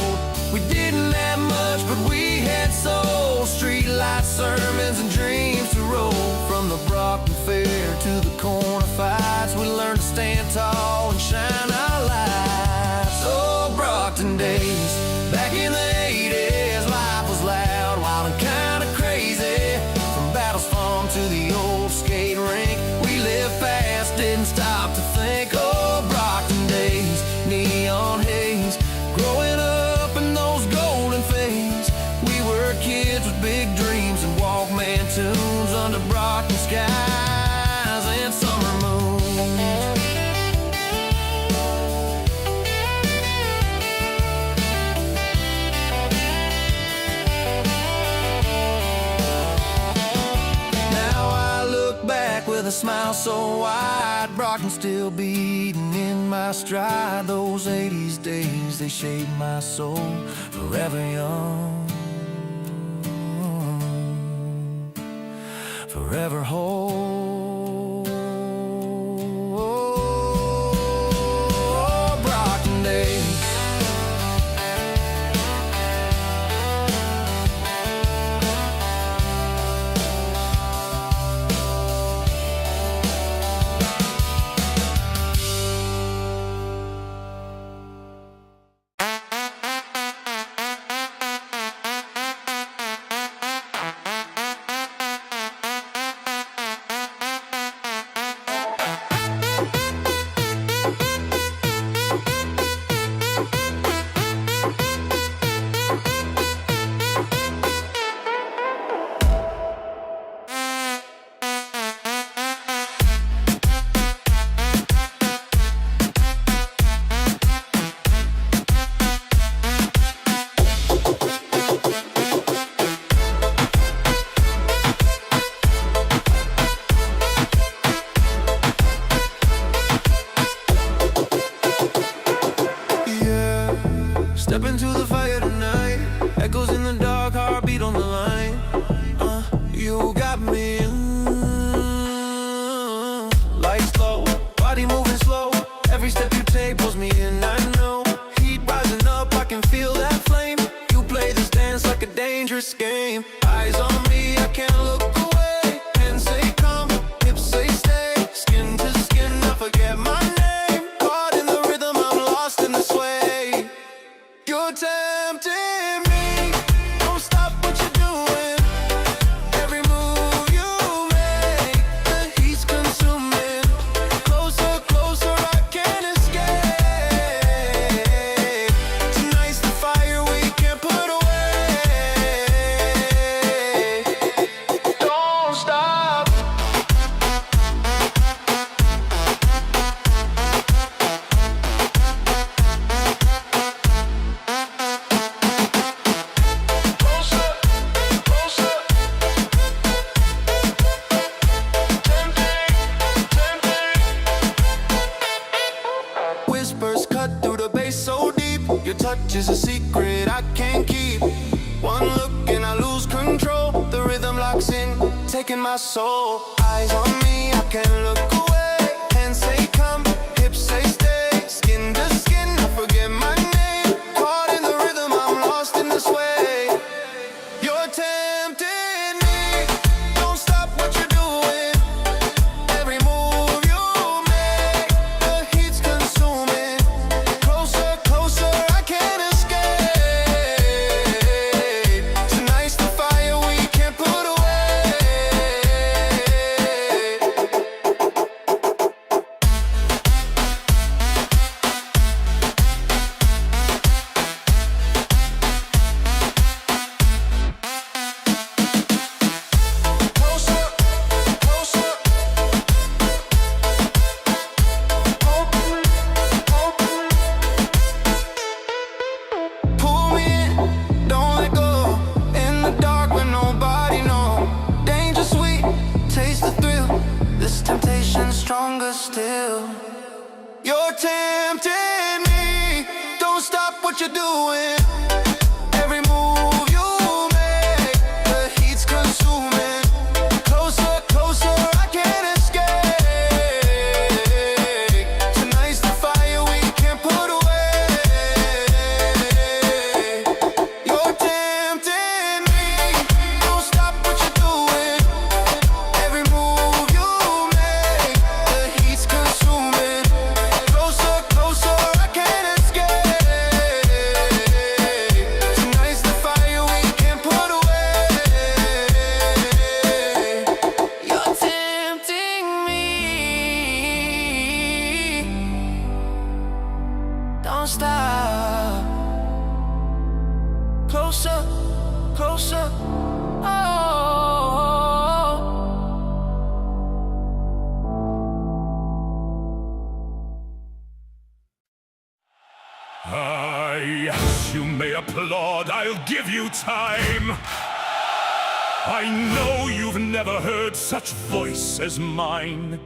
We didn't have much, but we had soul. Street light sermons and dreams to roll. From the Brockton Fair to the corner fights, we learned to stand tall and shine our lights. Oh, Brockton days, back in the 80s, life was loud, wild and kinda crazy. From Battles Farm to the old skate rink, we lived fast, didn't stop to think. Oh, Brockton days, neon haze, growing up in those golden fades. We were kids with big dreams and Walkman tunes under Brockton skies and summer moons. Now I look back with a smile so wide, Brockton still beating in my stride. Those 80s days, they shaped my soul, forever young, forever whole. Oh, Brockton days. Eyes on me, I can't look away. Hands say come, hips say stay. Skin to skin, I forget my name. Caught in the rhythm, I'm lost in the sway. You're tempting me, don't stop what you're doing. Every move you make, the heat's consuming. Closer, closer, I can't escape. Tonight's the fire we can't put away. Don't stop. Closer, closer. Tempting, tempting. Whispers cut through the bass so deep. Your touch is a secret I can't keep. One look and I lose control. The rhythm locks in, taking my soul. Eyes on me, I can't look away. Hands say come, hips say stay. Skin to skin, I forget my name. Caught in the rhythm, I'm lost in the sway. You're tempting me, don't stop what you're doing. Every move you make, the heat's consuming. Closer, closer, I can't escape. Tonight's the fire we can't put away. Closer, closer. Pull me in, don't let go. In the dark when nobody know. Danger sweet, taste the thrill. This temptation's stronger still. You're tempting me, don't stop what you're doing. Every move you make, the heat's consuming. Closer, closer, I can't escape. Tonight's the fire we can't put away. You're tempting me, don't stop what you're doing. Every move you make, the heat's consuming. Closer, closer, I can't escape. Tonight's the fire we can't put away. You're tempting me, don't stop. Closer, closer, oh. Yes, you may applaud, I'll give you time. I know you've never heard such voice as mine.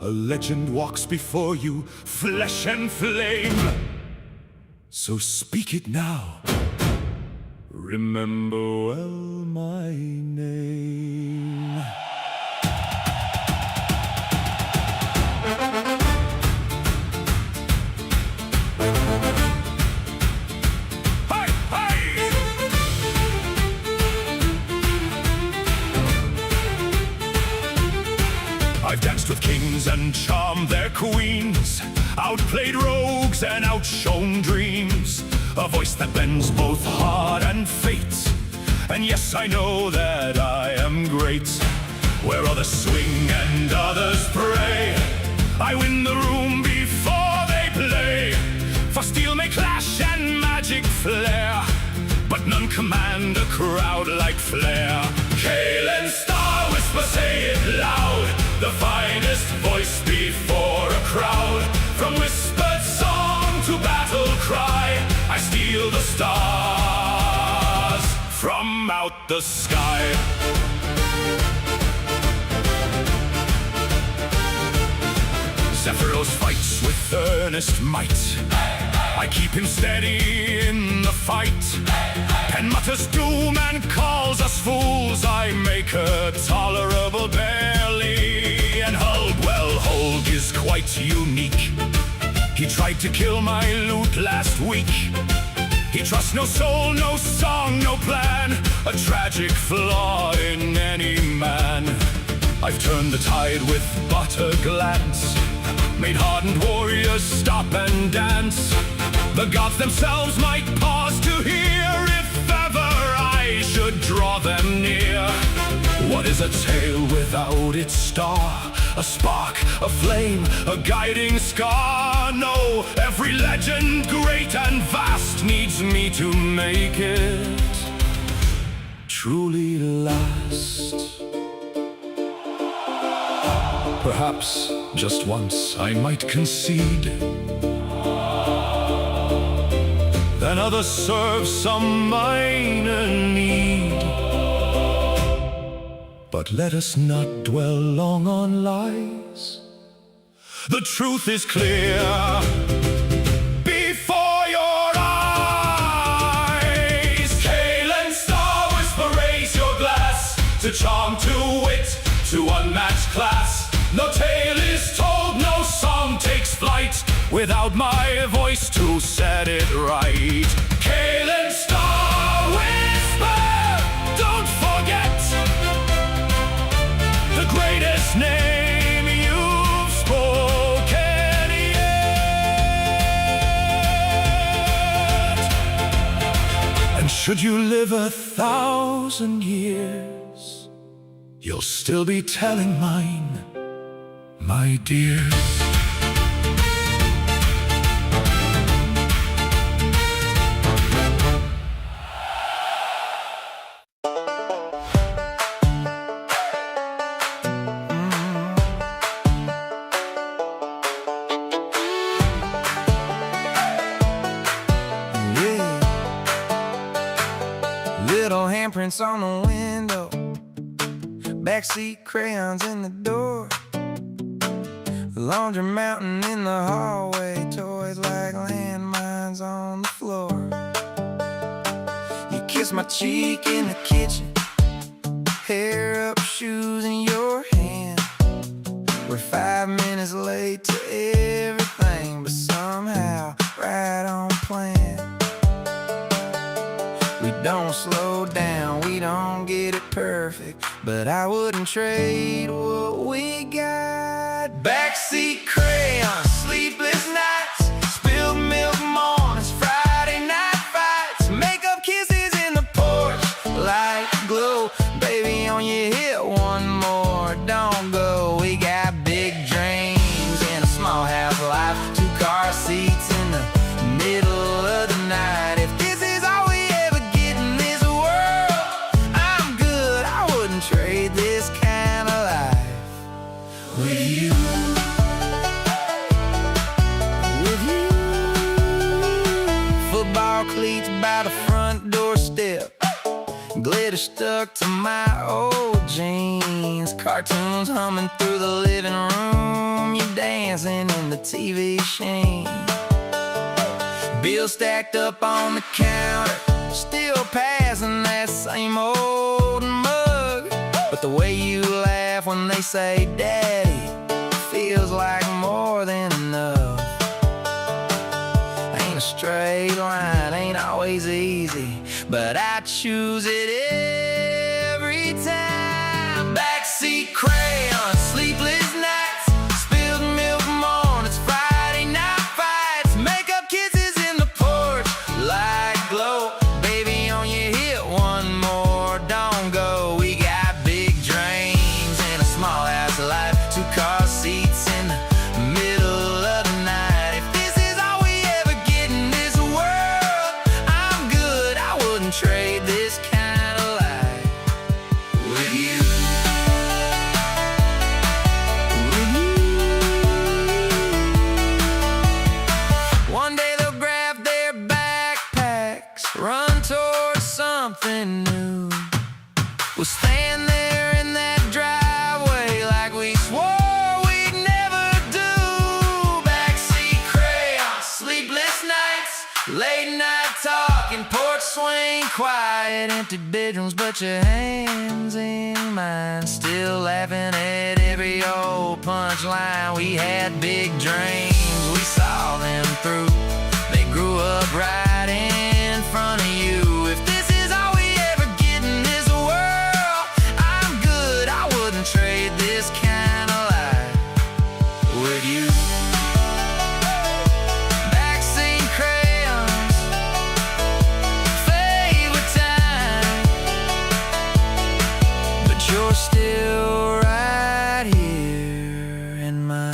A legend walks before you, flesh and flame. So speak it now. Remember well my name. Hi, hi! I've danced with kings and charmed their queens, outplayed rogues and outshone dreams. A voice that bends both heart and fate. And yes, I know that I am great. Where others swing and others pray, I win the room before they play. For steel may clash and magic flare, but none command a crowd like flair. Kalen Star Whisper, say it loud, the finest voice before a crowd. From whispered song to battle cry, I steal the stars from out the sky. Zephyros fights with earnest might, I keep him steady in the fight. Pen mutters doom and calls us fools, I make a tolerable barely. And Hulk, well, Hulk is quite unique. He tried to kill my loot last week. He trusts no soul, no song, no plan, a tragic flaw in any man. I've turned the tide with but a glance, made hardened warriors stop and dance. The gods themselves might pause to hear if ever I should draw them near. What is a tale without its star? A spark, a flame, a guiding scar. No, every legend, great and vast, needs me to make it truly last. Perhaps just once I might concede, then others serve some minor need. But let us not dwell long on lies. The truth is clear before your eyes. Kalen Star Whisper, raise your glass to charm, to wit, to unmatched class. No tale is told, no song takes flight without my voice to set it right. Kalen Star Whisper, don't forget the greatest name you've spoken yet. And should you live 1,000 years, you'll still be telling mine, my dear. Little handprints on the window, backseat crayons in the door, laundry mountain in the hallway, toys like landmines on the floor. You kiss my cheek in the kitchen, hair up, shoes in your hand. We're 5 minutes late to everything, but somehow right on plan. We don't slow down, we don't get it perfect, but I wouldn't trade what we got. Backseat crayons, sleepless nights, spilled milk mornings, Friday night fights, makeup kisses in the porch, light glow, baby on your hip, one more, don't go. We got big dreams in a small house life, 2 car seats in the middle of the night. If this is all we ever get in this world, I'm good, I wouldn't trade this kind of life with you. Football cleats by the front doorstep, glitter stuck to my old jeans, cartoons humming through the living room, you dancing in the TV sheen. Bills stacked up on the counter, still passing that same old mug, but the way you laugh when they say daddy feels like more than enough. Ain't a straight line, ain't always easy, but I choose it every time. Backseat crayons, sleepless nights, spilled milk mornings, Friday night fights, makeup kisses in the porch, light glow, baby on your hip, one more, don't go. We got big dreams in a small house life, 2 car seats in the middle of the night. If this is all we ever get in this world, I'm good, I wouldn't trade this kind of life with you. With you. One day they'll grab their backpacks, run towards something new. We'll stand there in that driveway like we swore we'd never do. Backseat crayons, sleepless nights, late night talking, porch swing, quiet, empty bedrooms, but your hands in mine, still laughing at every old punchline. We had big dreams, we saw them through. They grew up right in you're still right here in mine.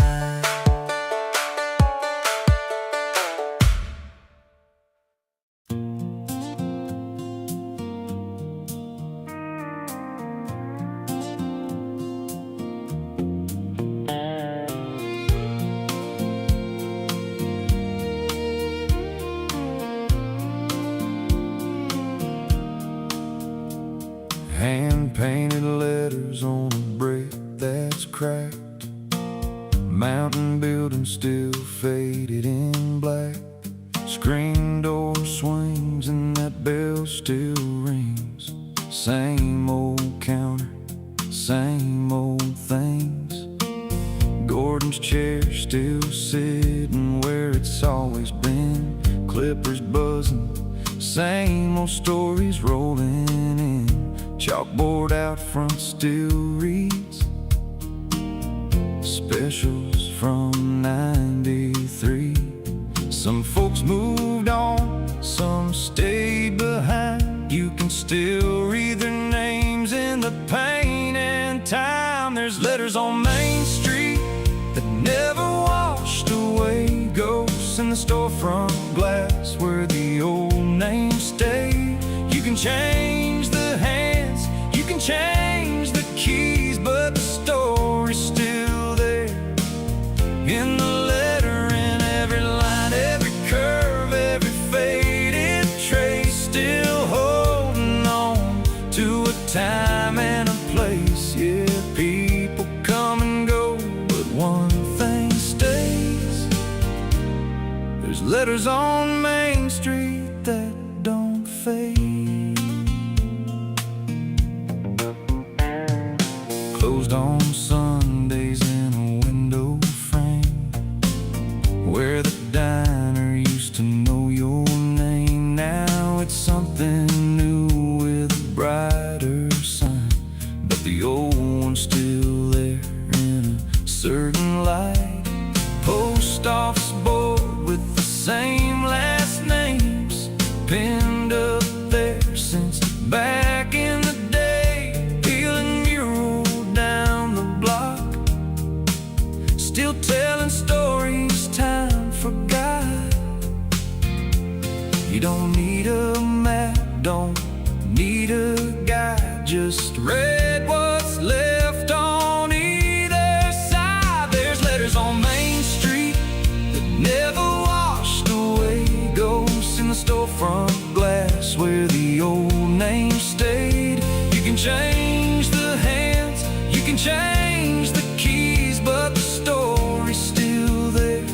Hand-painted letters on a brick that's cracked. Mountain building still faded in black. Screen door swings and that bell still rings. Same old counter, same old things. Gordon's chair still sitting where it's always been. Clippers buzzing, same old stories rolling in. Chalkboard out front still reads specials from '93. Some folks moved on, some stayed behind. You can still read their names in the paint and time. There's letters on Main Street that never washed away. Ghosts in the storefront glass where the old name stayed. You can change the hands, you can change the keys, but the story's still there in the letter, in every line, every curve, every faded trace. Still holding on to a time and a place. Yeah, people come and go, but one thing stays. There's letters on Main Street that don't fade. Closed on Sundays in a window frame, where the diner used to know your name. Now it's something new with a brighter sign, but the old one's still there in a certain light. Post office board with the same last names pinned up there since back in the day. Peeling mural down the block, still telling stories time forgot. You don't need a map, don't need a guide, just read what's left on either side. There's letters on Main Street that never washed away. Ghosts in the storefront glass where the old name stayed. You can change the hands, you can change the keys, but the story's still there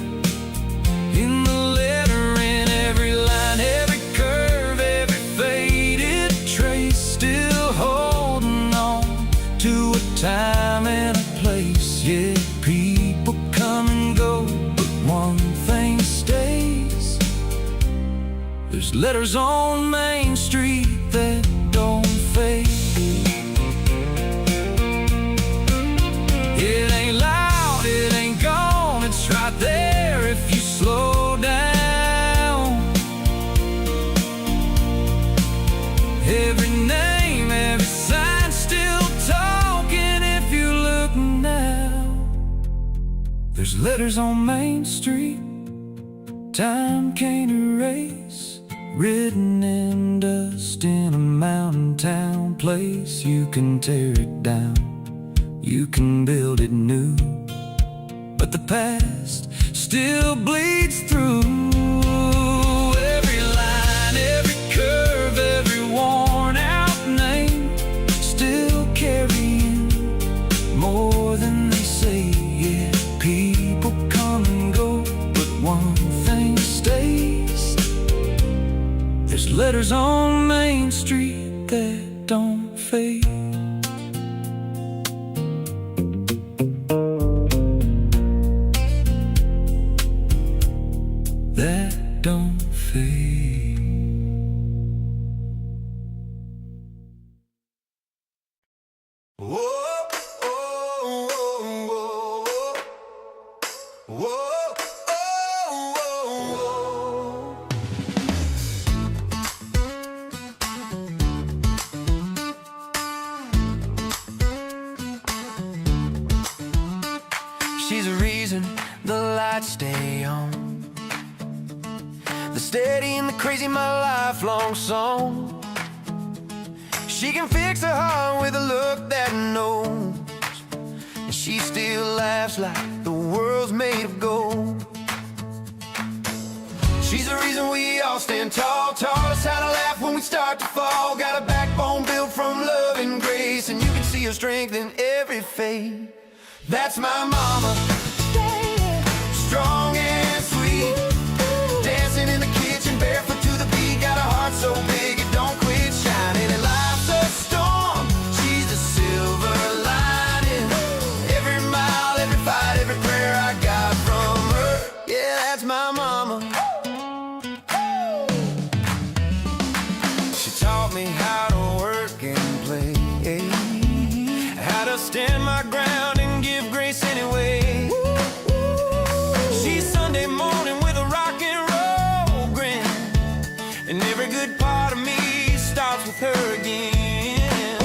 in the letter, in every line, every curve, every faded trace. Still holding on to a time and a place. Yeah, people come and go, but one thing stays. There's letters on Main Street that don't fade. It ain't loud, it ain't gone, it's right there if you slow down. Every name, every sign still talking if you look now. There's letters on Main Street time can't erase, written in dust in a mountain town place. You can tear it down, you can build it new, but the past still bleeds through. Every line, every curve, every worn out name, still carrying more than they say. Yeah, people come and go, but one thing stays. There's letters on Main Street that don't fade. That don't fade. Whoa, oh, oh, oh, whoa, oh, oh, oh. She's the reason the lights stay on, the steady and the crazy, my lifelong song. She can fix a heart with a look that knows, and she still laughs like the world's made of gold. She's the reason we all stand tall, taught us how to laugh when we start to fall. Got a backbone built from love and grace, and you can see her strength in every face. That's my mama, strong and sweet, dancing in the kitchen barefoot to the beat. Got a heart so big it don't quit shining, and life's a storm, she's the silver lining. Every mile, every fight, every prayer I got from her. Yeah, that's my mama. She taught me how to work and play, how to stand my ground and give grace anyway. She's Sunday morning with a rock and roll grin, and every good part of me starts with her again.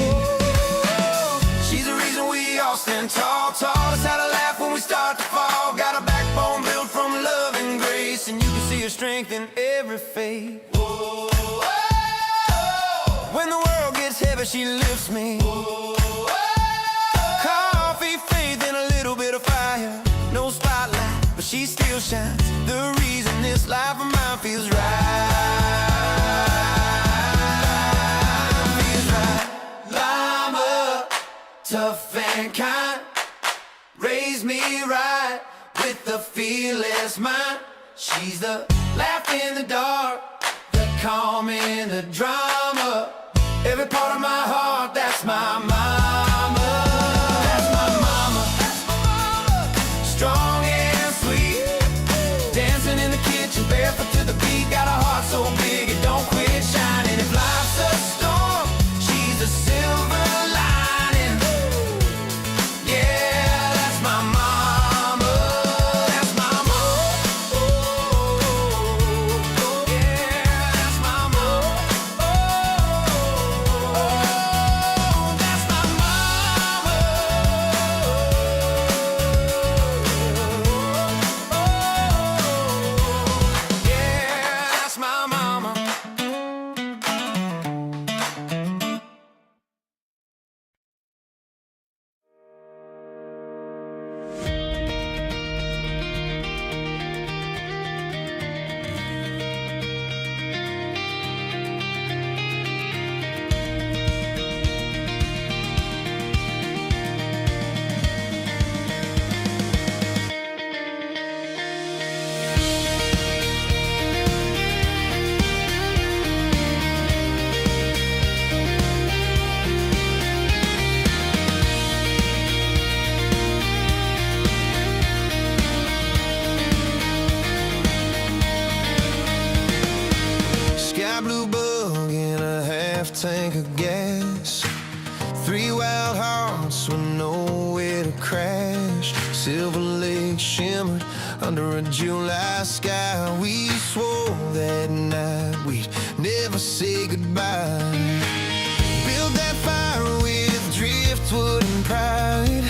She's the reason we all stand tall, taught us how to laugh when we start to fall. Got a backbone built from love and grace, and you can see her strength in every face. When the world gets heavy, she lifts me. Coffee, faith, and a little bit of fire. No spotlight, but she still shines. The reason this life of mine feels right. Feels right. Mama, tough and kind, raised me right with the fearless mind. She's the laugh in the dark, the calm in the drama. Every part of my heart, that's my mama. That's my mama. Strong and sweet, dancing in the kitchen barefoot to the beat. Got a heart so big it don't quit shining. If life's a storm, she's a silver lining. Yeah, that's my mama. That's my mama. Yeah, that's my mama. That's my mama. Yeah, that's my mama. Sky blue bug and a half tank of gas, 3 wild hearts with nowhere to crash. Silver Lake shimmered under a July sky. We swore that night we'd never say goodbye. Build that fire with driftwood and pride,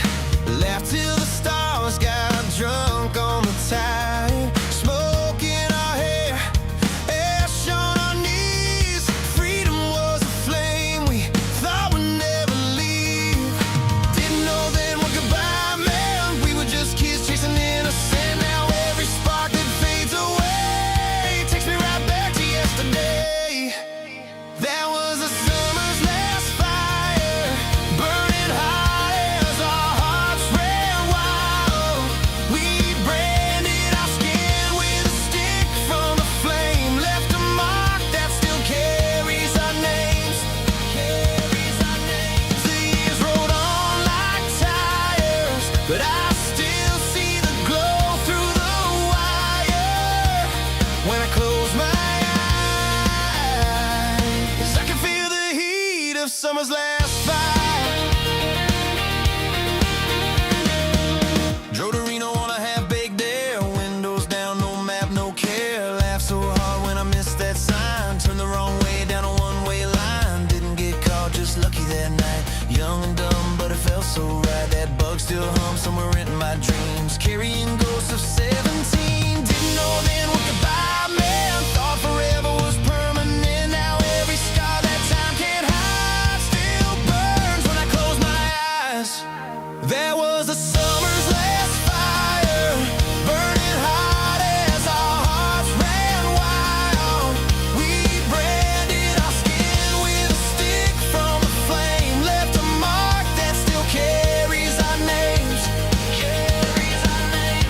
laughed till the stars got drunk on the tide. Smoke in our hair, ash on our knees. Freedom was a flame we thought would never leave. Didn't know then what goodbye meant. We were just kids chasing innocent. Now every spark that fades away takes me right back to yesterday. That was a summer's last fire, burning hot as our hearts ran wild. We branded our skin with a stick from the flame, left a mark that still carries our names. The years rolled on like tires, but I still see the glow through the wire. When I close my eyes, I can feel the heat of summer's last fire. Drove to Reno on a half-baked dare, windows down, no map, no care. Laughed so hard when I missed that sign, turned the wrong way down a one-way line. Didn't get caught, just lucky that night. Young and dumb, but it felt so right. That bug still hum somewhere in my dreams, carrying ghosts of 17. Didn't know then what goodbye meant, thought forever was permanent. Now every scar that time can't hide still burns when I close my eyes. There was a summer's last fire, burning hot as our hearts ran wild. We branded our skin with a stick from the flame, left a mark that still carries our names.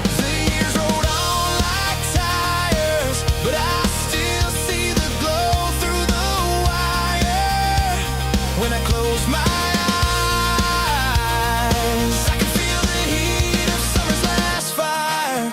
The years rolled on like tires, but I still see the glow through the wire. When I close my eyes, I can feel the heat of summer's last fire.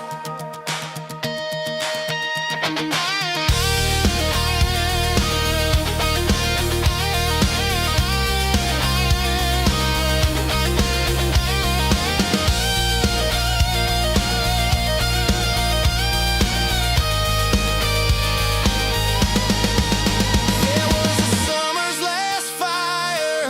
There was a summer's last fire,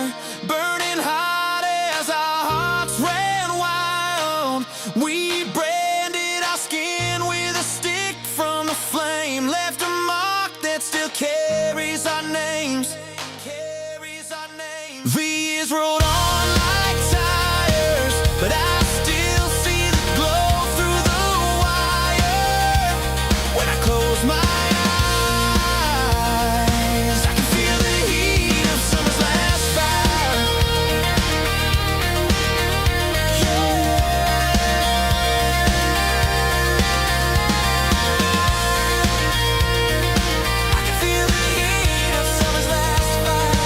burning hot as our hearts ran wild. We branded our skin with a stick from the flame, left a mark that still carries our names. The years rolled on like tires, but I still see the glow through the wire. When I close my eyes, I can feel the heat of summer's last fire. I can feel the heat of summer's last fire.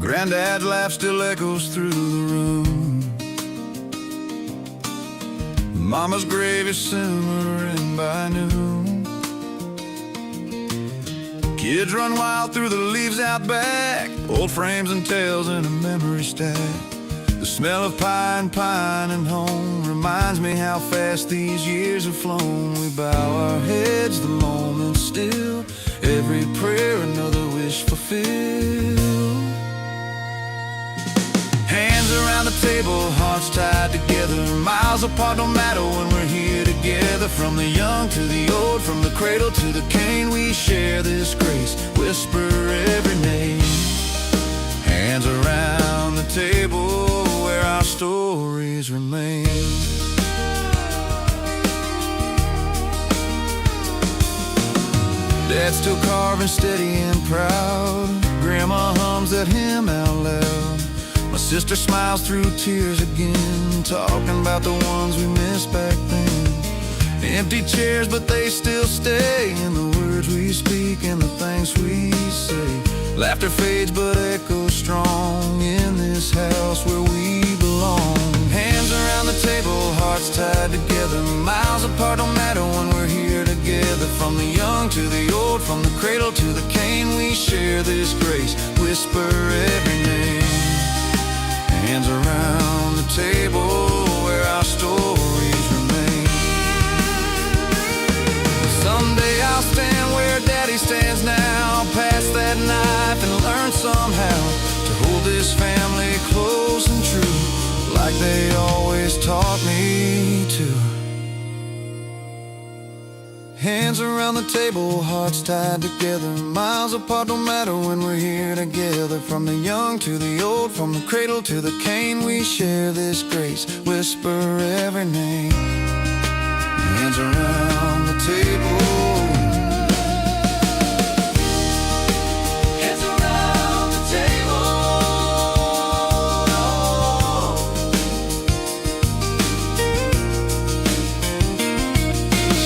Granddad's laugh still echoes through the room. Mama's grave is simmering by noon. Kids run wild through the leaves out back, old frames and tales in a memory stack. The smell of pine and home reminds me how fast these years have flown. We bow our heads the moment still, every prayer another wish fulfilled. Hands around the table, hearts tied together, miles apart no matter when we're here together. From the young to the old, from the cradle to the cane, we share this grace, whisper every name. Hands around the table where our stories remain. Dad's still carving steady and proud, Grandma hums that hymn out loud. My sister smiles through tears again, talking about the ones we missed back then. Empty chairs, but they still stay in the words we speak and the things we say. Laughter fades, but echoes strong in this house where we belong. Hands around the table, hearts tied together, miles apart no matter when we're here together. From the young to the old, from the cradle to the cane, we share this grace, whisper every name. Hands around the table where our stories remain. Someday I'll stand where Daddy stands now, pass that knife and learn somehow to hold this family close and true, like they always taught me to. Hands around the table, hearts tied together, miles apart no matter when we're here together. From the young to the old, from the cradle to the cane, we share this grace, whisper every name. Hands around the table. Hands around the table.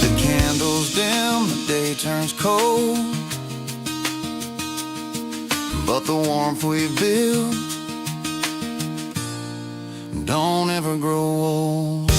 The candles dim, the day turns cold, but the warmth we build don't ever grow old.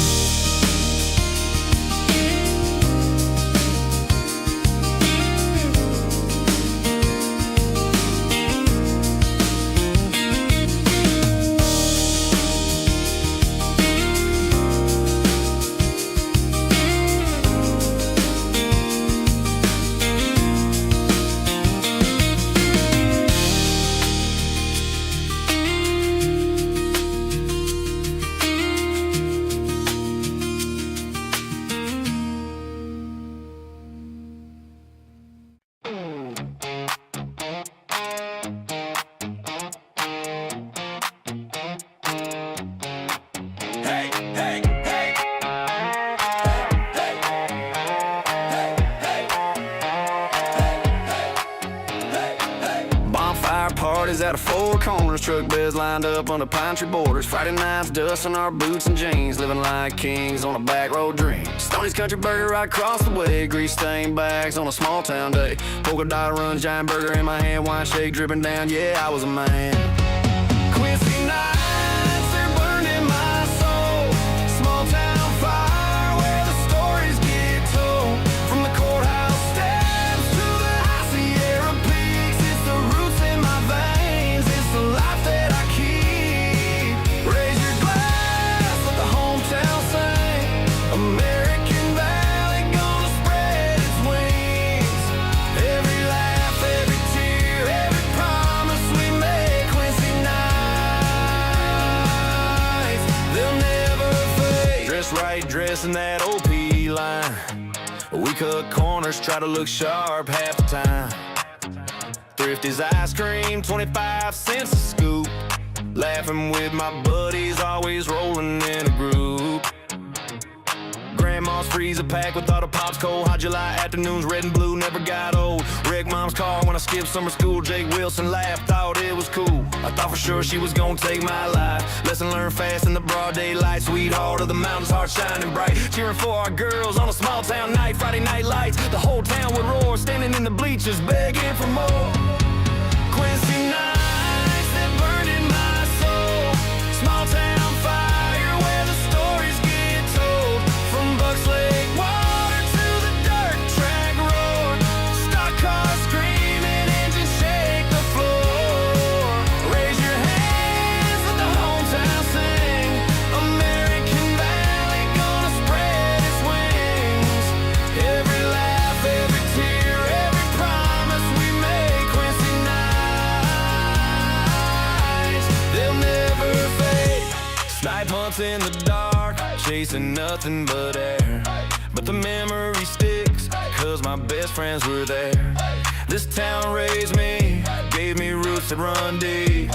parties at a Four Corners, truck beds lined up on the pine tree borders. Friday nights, dusting our boots and jeans, living like kings on a back road dream. Stoney's Country Burger right across the way, grease stained bags on a small town day. Polka dot runs, giant burger in my hand, wine shake dripping down. Yeah, I was a man. Quincy nights, they're burning my soul. Small town fire where the stories get told. From the courthouse steps to the high Sierra peaks, it's the roots in my veins, it's the life that I keep. Raise your glass, let the hometown sing. American Valley gonna spread its wings. Every laugh, every tear, every promise we make. Quincy nights, they'll never fade. Dress right, dress in that OP line. We cut corners, try to look sharp half the time. Thrifty's ice cream, 25 cents a scoop. Laughing with my buddies, always rolling in a group. Grandma's freezer pack with all the pops cold. Hot July afternoons, red and blue, never got old. Wrecked mom's car when I skipped summer school. Jake Wilson laughed, thought it was cool. I thought for sure she was gonna take my life. Lesson learned fast in the broad daylight. Sweetheart of the mountains, heart shining bright. Cheering for our girls on a small town night. Friday night lights, the whole town would roar. Standing in the bleachers, begging for more. Quincy nights that burned in my soul. Small town fire where the stories get told. From Bucks Lake water to the dirt track road. Stock cars screaming, engines shake the floor. Raise your hands, let the hometown sing. American Valley gonna spread its wings. Every laugh, every tear, every promise we make. Quincy nights, they'll never fade. Snipe hunts in the dark, chasing nothing but air. But the memory sticks, cause my best friends were there. This town raised me, gave me roots that run deep.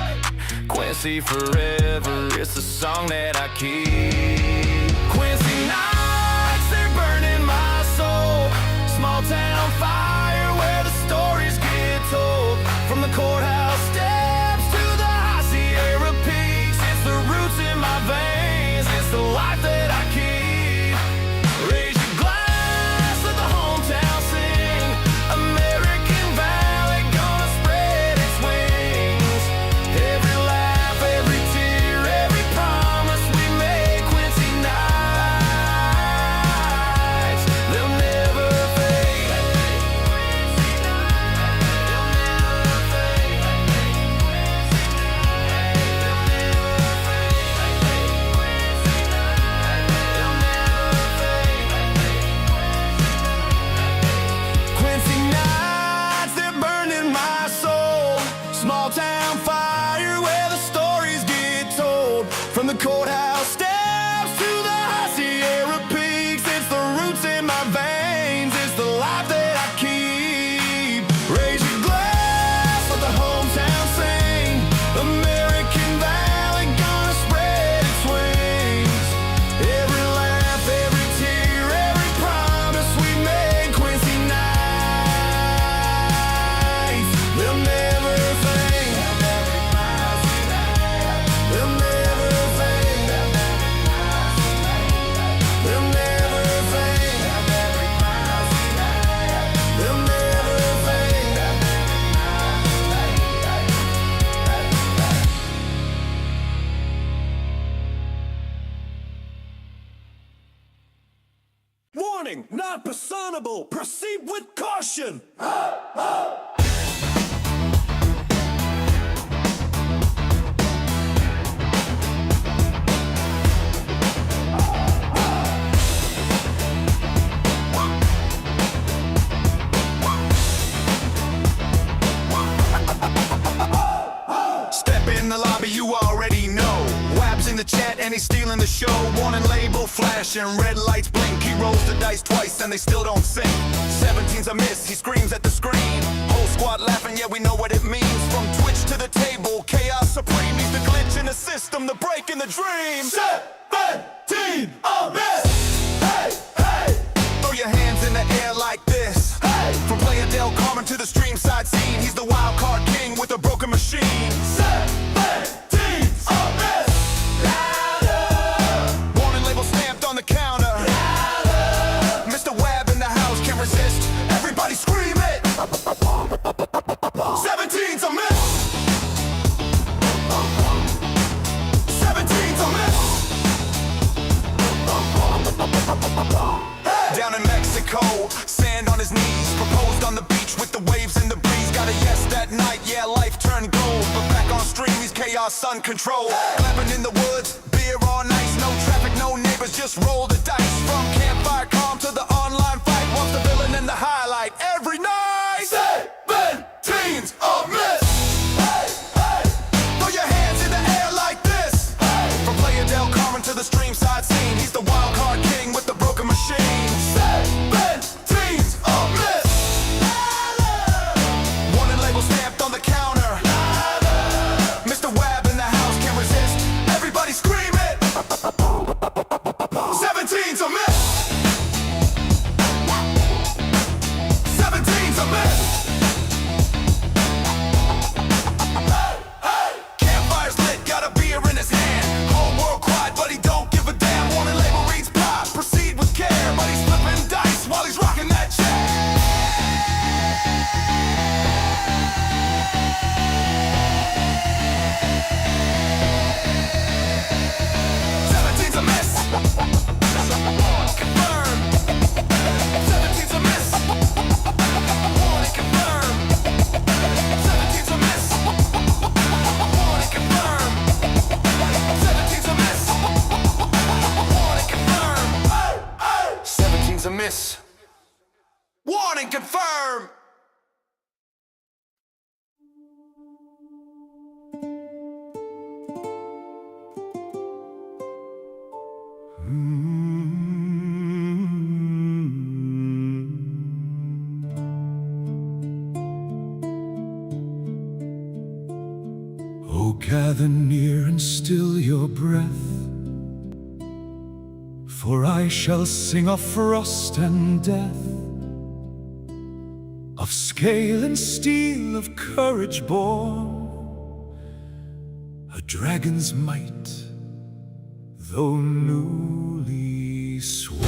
Quincy forever, it's the song that I keep. Quincy nights, they're burning my soul. Small town fire where the stories get told. From the courthouse steps to the high Sierra peaks, it's the roots in my veins, it's the life that I keep. Raise your glass, let the hometown sing. American Valley gonna spread its wings. Every laugh, every tear, every promise we make. Quincy nights, they'll never fade. They'll never fade. Quincy nights, they're burning my soul. Small town fire where the stories get told. From the courthouse steps to the high Sierra peaks, it's the roots in my veins, it's the life that I keep. Raise your glass, let the hometown sing. American Valley gonna spread its wings. Every laugh, every tear, every promise we make. Quincy nights, they'll never fade. They'll never fade. They'll never fade. They'll never fade. Warning, not personable. Proceed with caution. Step in the lobby, you already know. Wab's in the chat and he's stealing the show. Warning label flashing, red lights blink. He rolls the dice twice and they still don't sink. 17's a miss, he screams at the screen. Whole squad laughing, yeah, we know what it means. From Twitch to the table, chaos supreme. He's the glitch in the system, the break in the dream. 17, a miss. Hey, hey. Throw your hands in the air like this. Hey. From Playa del Carmen to the stream side scene, he's the wild card king with a broken machine. night, yeah, life turned gold. But back on stream, he's chaos uncontrolled. Clapping in the woods, beer on ice, no traffic, no neighbors, just roll the dice. From campfire calm to the online fight, once the villain and the highlight every night. 17's a miss. Hey, hey, throw your hands in the air like this. Hey, from Playa del Carmen to the stream side scene, he's the wild card king with the broken machine. 17's a miss. Warning label stamped on the counter. Mr. Wab in the house can't resist. Everybody scream it. 17's a miss. 17's a miss. Campfire's lit, got a beer in his hand. Whole world quiet, but he don't give a damn. Warning label reads pop, proceed with care. But he's flipping dice while he's rocking that chair. 17's a miss. Confirmed. 17's a miss. Warning confirmed. 17's a miss. Warning confirmed. 17's a miss. Warning confirmed. 17's a miss. Warning confirmed. Oh, gather near and still your breath, for I shall sing of frost and death, of scale and steel, of courage born, a dragon's might, though newly sworn.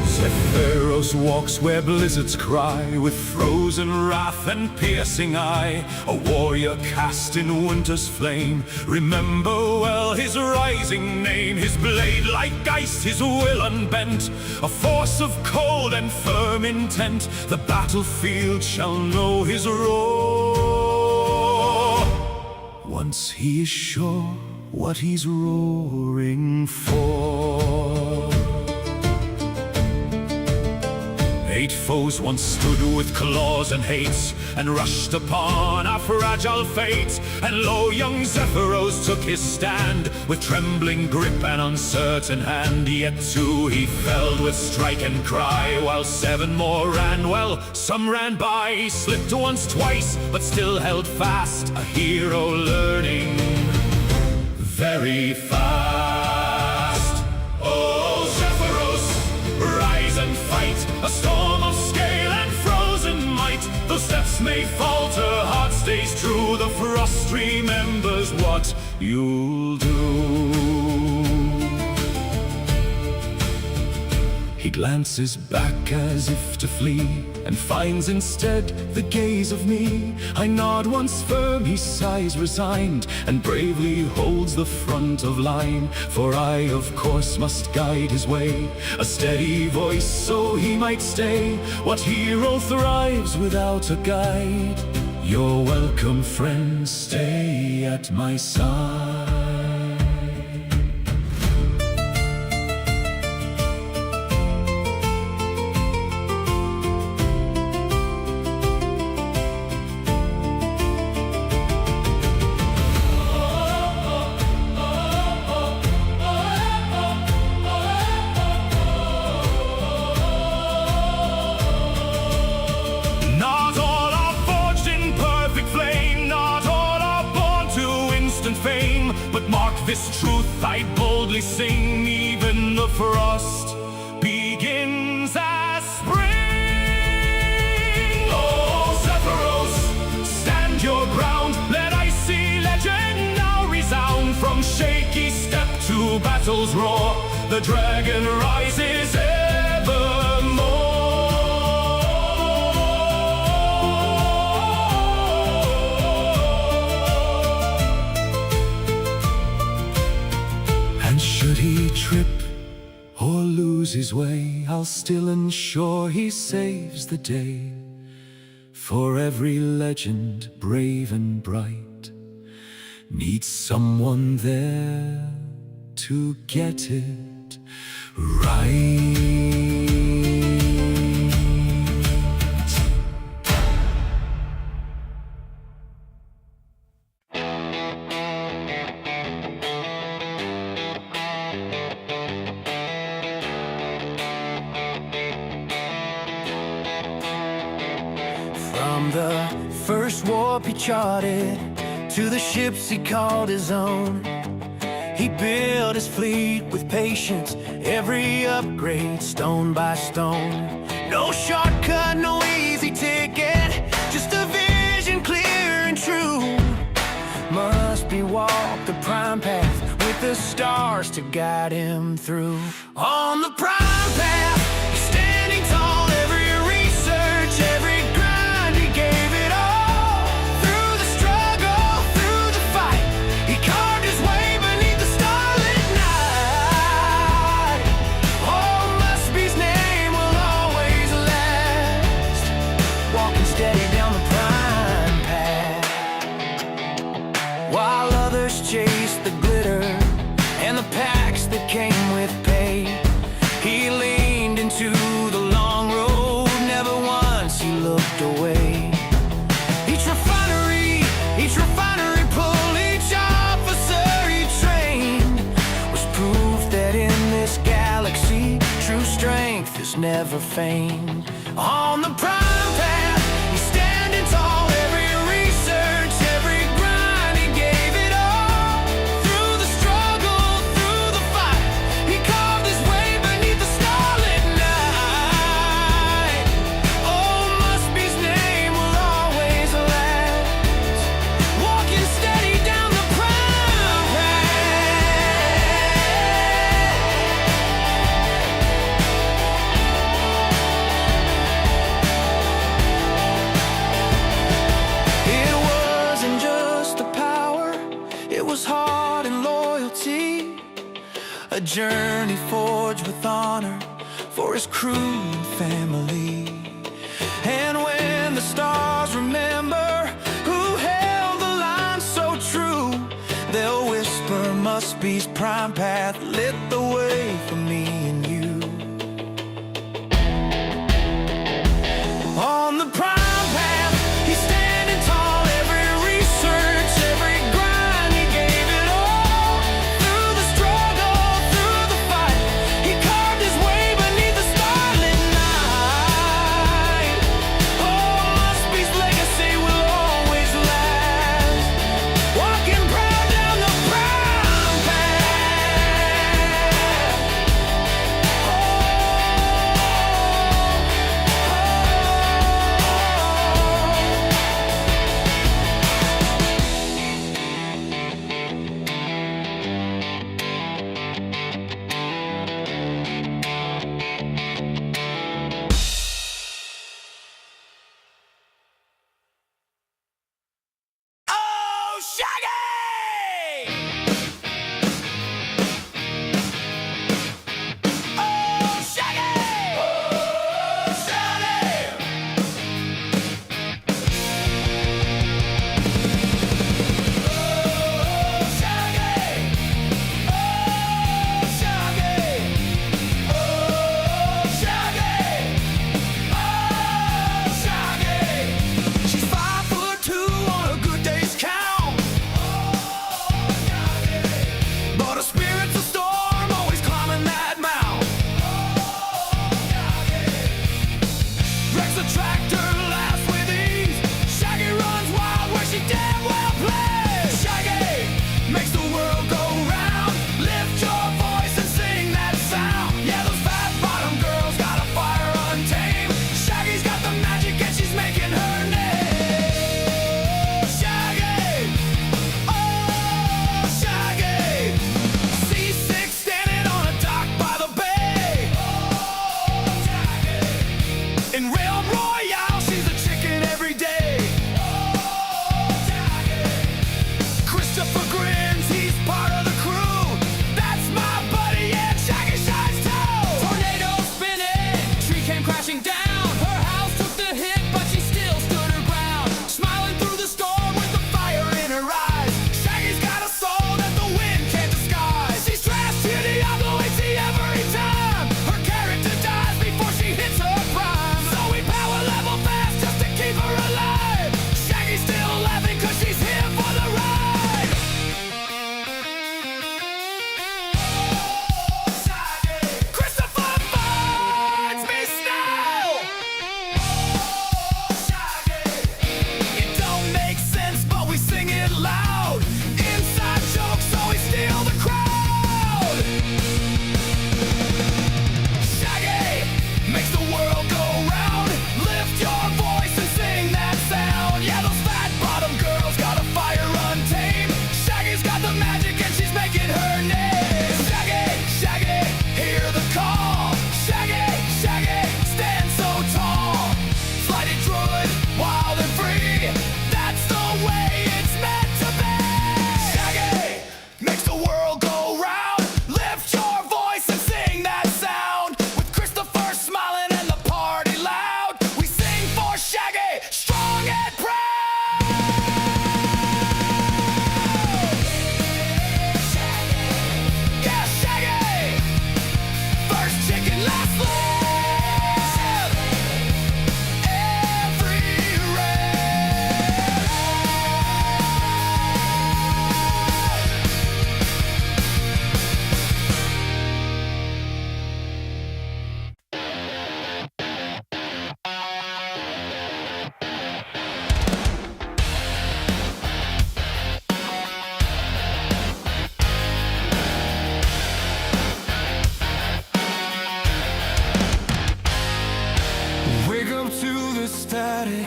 Zephyros walks where blizzards cry, with frozen wrath and piercing eye. A warrior cast in winter's flame, remember well his rising name. His blade like ice, his will unbent, a force of cold and firm intent. The battlefield shall know his roar, once he is sure what he's roaring for. 8 foes once stood with claws and hates, and rushed upon our fragile fate. And lo, young Zephyros took his stand, with trembling grip and uncertain hand. Yet too he felled with strike and cry, while 7 more ran. Well, some ran by, he slipped once, twice, but still held fast. A hero learning very fast. Oh, Zephyros, rise and fight, a storm of scale and frozen might. Though steps may falter, heart stays true. The frost remembers what you'll do. He glances back as if to flee, and finds instead the gaze of me. I nod once firm, he sighs resigned, and bravely holds the front of line. For I, of course, must guide his way, a steady voice so he might stay. What hero thrives without a guide? You're welcome, friend, stay at my side. But mark this truth, I boldly sing, even the frost begins as spring. Oh, Zephyros, stand your ground, let icy legend now resound. From shaky step to battle's roar, the dragon rises evermore. I'll still ensure he saves the day. For every legend, brave and bright, needs someone there to get it right. From the first warp he charted to the ships he called his own, he built his fleet with patience, every upgrade stone by stone. No shortcut, no easy ticket, just a vision clear and true. Must be walk the prime path with the stars to guide him through. On the prime path, he's standing tall, every research, every grind, he gave it all. Through the struggle, through the fight, he carved his way beneath the starlit night. Oh, Mustby's name will always last, walking steady down the prime path. While others chase the glitter and the packs that came with pay, he leaned into the long road, never once he looked away. Each refinery pull, each officer he trained was proof that in this galaxy true strength is never feigned. On the prime path, he's standing tall, every research, every grind, he gave it all. Through the struggle, through the fight, he carved his way beneath the starlit night. Oh, Mustby's name will always last, walking steady down the prime path. It wasn't just the power, it was heart and loyalty. A journey forged with honor for his crew and family. And when the stars remember who held the line so true, they'll whisper Mustby's prime path lit the way for me and you. On the prime path, he's standing tall, every research, every grind, he gave it all. Through the struggle, through the fight, he carved his way beneath the starlit night. Oh, Mustby's legacy will always last, walking proud down the prime path.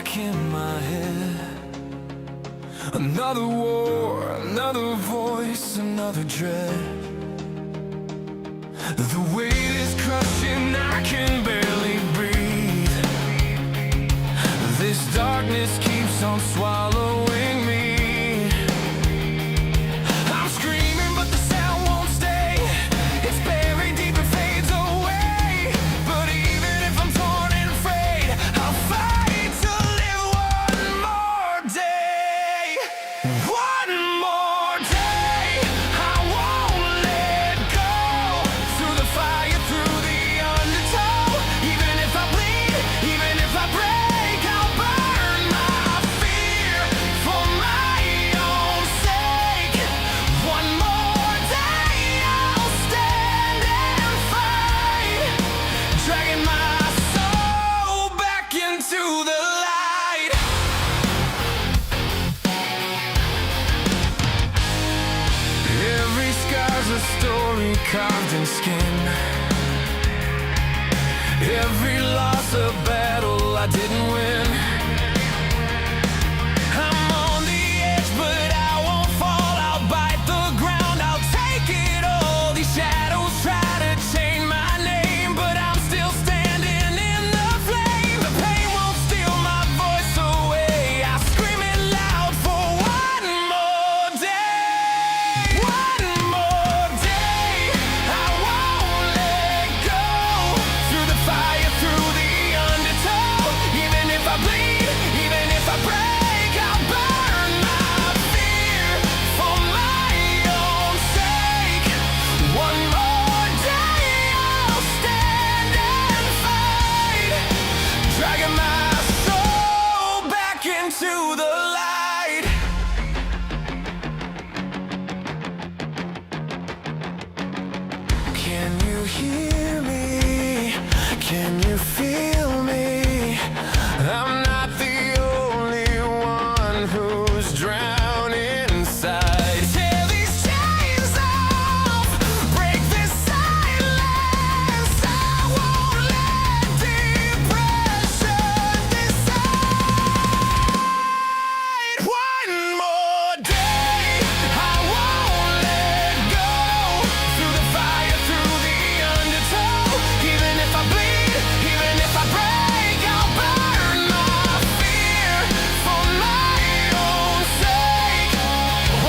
back in my head. Another war, another voice, another dread. The weight is crushing, I can barely breathe. This darkness keeps on swallowing me. I'm screaming but the sound won't stay. It's buried deep and fades away. But even if I'm torn and afraid, I'll fight to live one more day. One more day, I won't let go. Through the fire, through the undertow. Even if I bleed, even if I break, I'll burn my fear for my own sake. One more day, I'll stand and fight, dragging my soul back into the light. Every scar's a story carved in skin. Every loss a battle I didn't win. I'm on the edge, but I won't fall. I'll bite the ground, I'll take it all. These shadows try to change my name, but I'm still standing in the flame. The pain won't steal my voice away. I scream it loud for one more day. One more day, I won't let go. Through the fire, through the undertow. Even if I bleed, even if I break, I'll burn my fear for my own sake. One more day, I'll stand and fight, dragging my soul back into the light. Can you hear me? Can you feel me? I'm not the only one who's drowning inside. Tear these chains off, break this silence. I won't let depression decide. One more day, I won't let go. Through the fire, through the undertow. Even if I bleed, even if I break, I'll burn my fear for my own sake.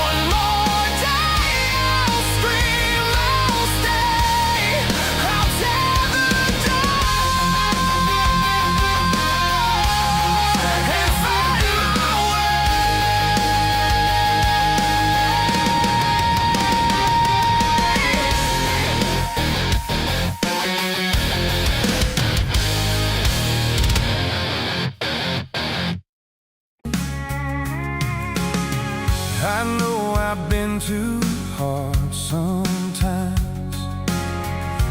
One more day, I'll scream, I'll stay. I'll tear the dark and find my way. I know I've been too hard sometimes.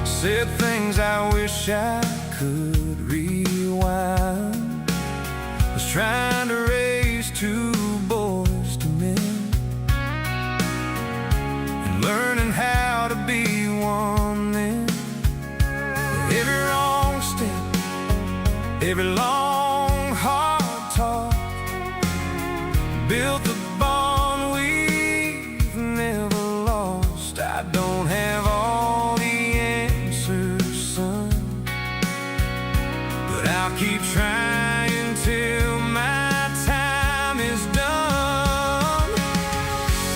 Said things I wish I could rewind. Was trying to raise two boys to men and learning how to be one then. Every wrong step, every long hard talk built the bond we've never lost. I don't have all the answers, son, but I'll keep trying till my time is done.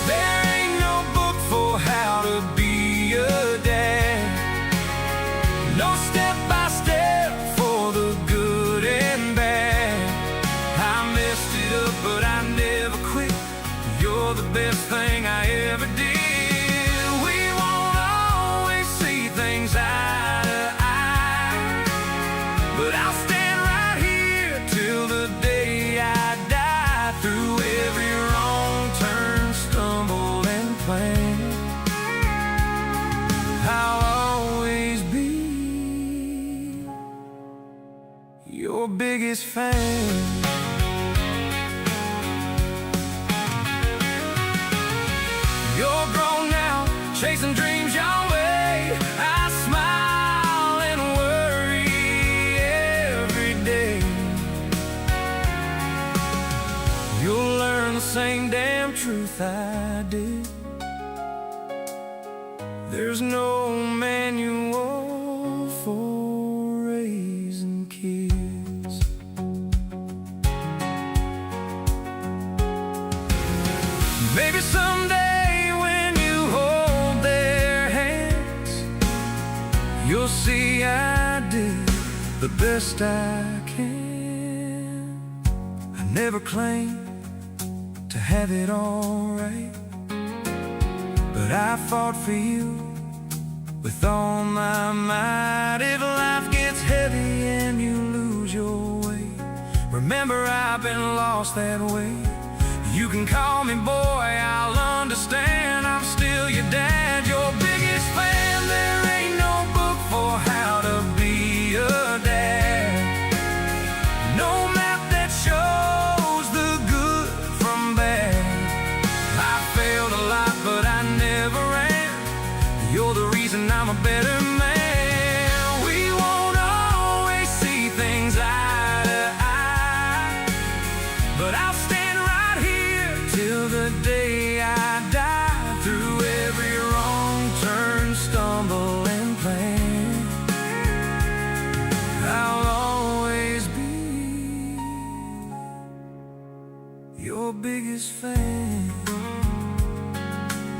There ain't no book for how to be a dad. No step by step for the good and bad. I messed it up, but I never quit. You're the best thing I ever did. We won't always see things eye to eye, but I'll stand right here till the day I die. Through every wrong turn, stumble and plan, I'll always be your biggest fan. You're grown now, chasing dreams your way. I smile and worry every day. same damn truth I did. There's no manual for raising kids. Maybe someday when you hold their hands, you'll see I did the best I can. I never claimed to have it all right, but I fought for you with all my might. If life gets heavy and you lose your way, remember I've been lost that way. You can call me boy, I'll understand. I'm still your dad, your biggest fan. There ain't no book for how to be a dad, no map that shows the good from bad. I failed a lot, but I never ran. You're the reason I'm a better man. We won't always see things eye to eye, but I'll stand right here till the day I die. Through every wrong turn, stumble and plan, I'll always be your biggest fan.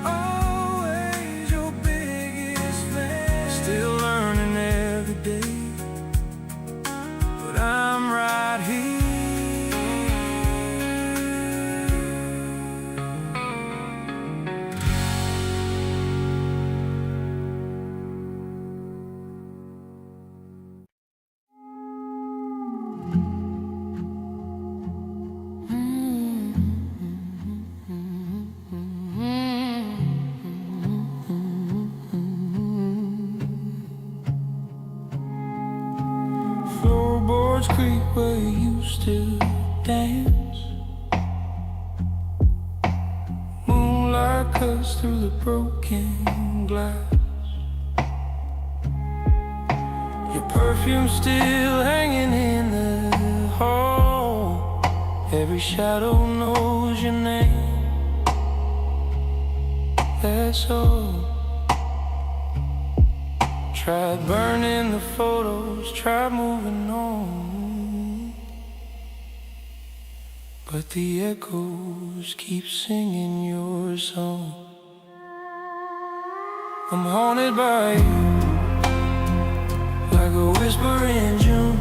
Always your biggest fan. Still learning every day, but I'm right here. Floorboards creak where you used to dance. Moonlight cuts through the broken glass. Your perfume still hanging in the hall. Every shadow knows your name. That's all. Tried burning the photos, tried moving on, but the echoes keep singing your song. I'm haunted by you, like a whisper in June,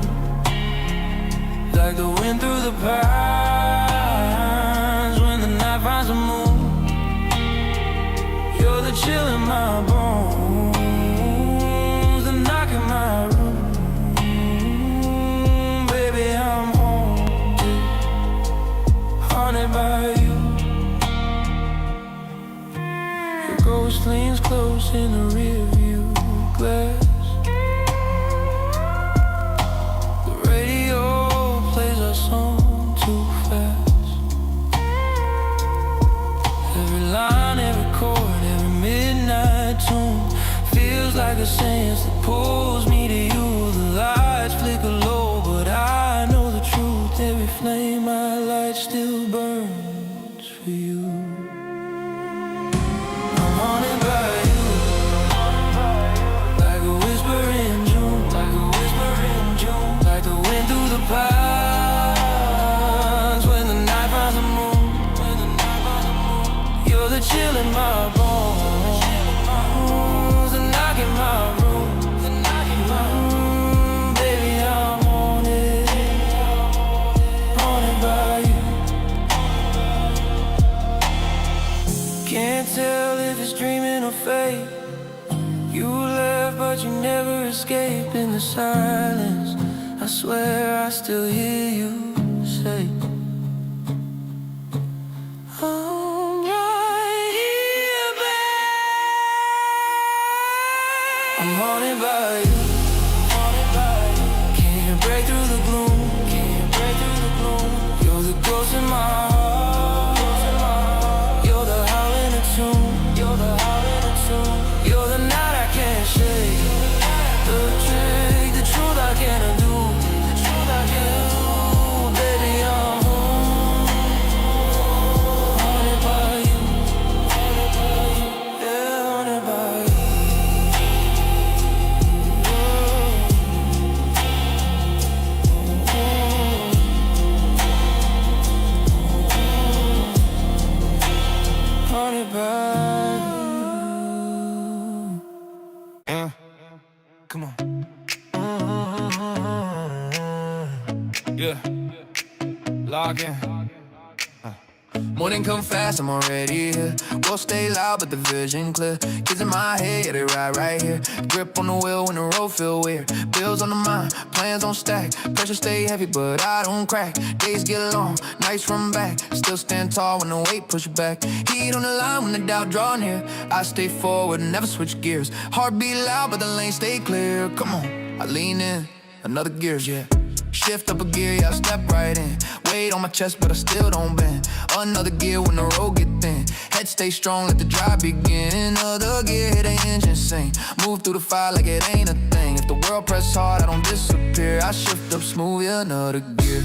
like the wind through the pines when the night finds a moon. You're the chill in my bones, the knock in my room. Baby, I'm haunted by you. Your ghost leans close in the rearview glass. The radio plays our song too fast. Every line, every chord, every midnight tune feels like a sense that pulls me to you. The lights flicker low, but I know the truth. Every flame I light still burns for you. I'm haunted by you, like a whisper in June, like a whisper in June, like the wind through the pines when the night finds a moon, when the night finds a moon. You're the chill in my bones, the knock in my room, the knock in my room. Baby, I'm haunted by you. Can't tell if it's dreaming or fate. You left, but you never escaped. In the silence, I swear I still hear you say, I'm right here, babe. I'm haunted by you, haunted by you. Can't break through the gloom, can't break through the gloom. You're the ghost in my heart. You're the howling of tune, you're the howling of tune. You're the night I can't shake, the trick, the truth I can't undo, the truth I can't do. Baby, I'm talking. Morning come fast, I'm already here. We'll stay loud, but the vision clear. Kids in my head, yeah, they ride right here. Grip on the wheel when the road feel weird. Bills on the mind, plans on stack. Pressure stay heavy, but I don't crack. Days get long, nights run back. Still stand tall when the weight push back. Heat on the line when the doubt draw near. I stay forward, never switch gears. Heart beat loud, but the lane stay clear. Come on, I lean in, another gears, yeah. Shift up a gear, yeah, I step right in. Weight on my chest, but I still don't bend. Another gear when the road get thin. Head stay strong, let the drive begin. Another gear, hit the engine sing. Move through the fire like it ain't a thing. If the world press hard, I don't disappear. I shift up smooth, yeah, another gear.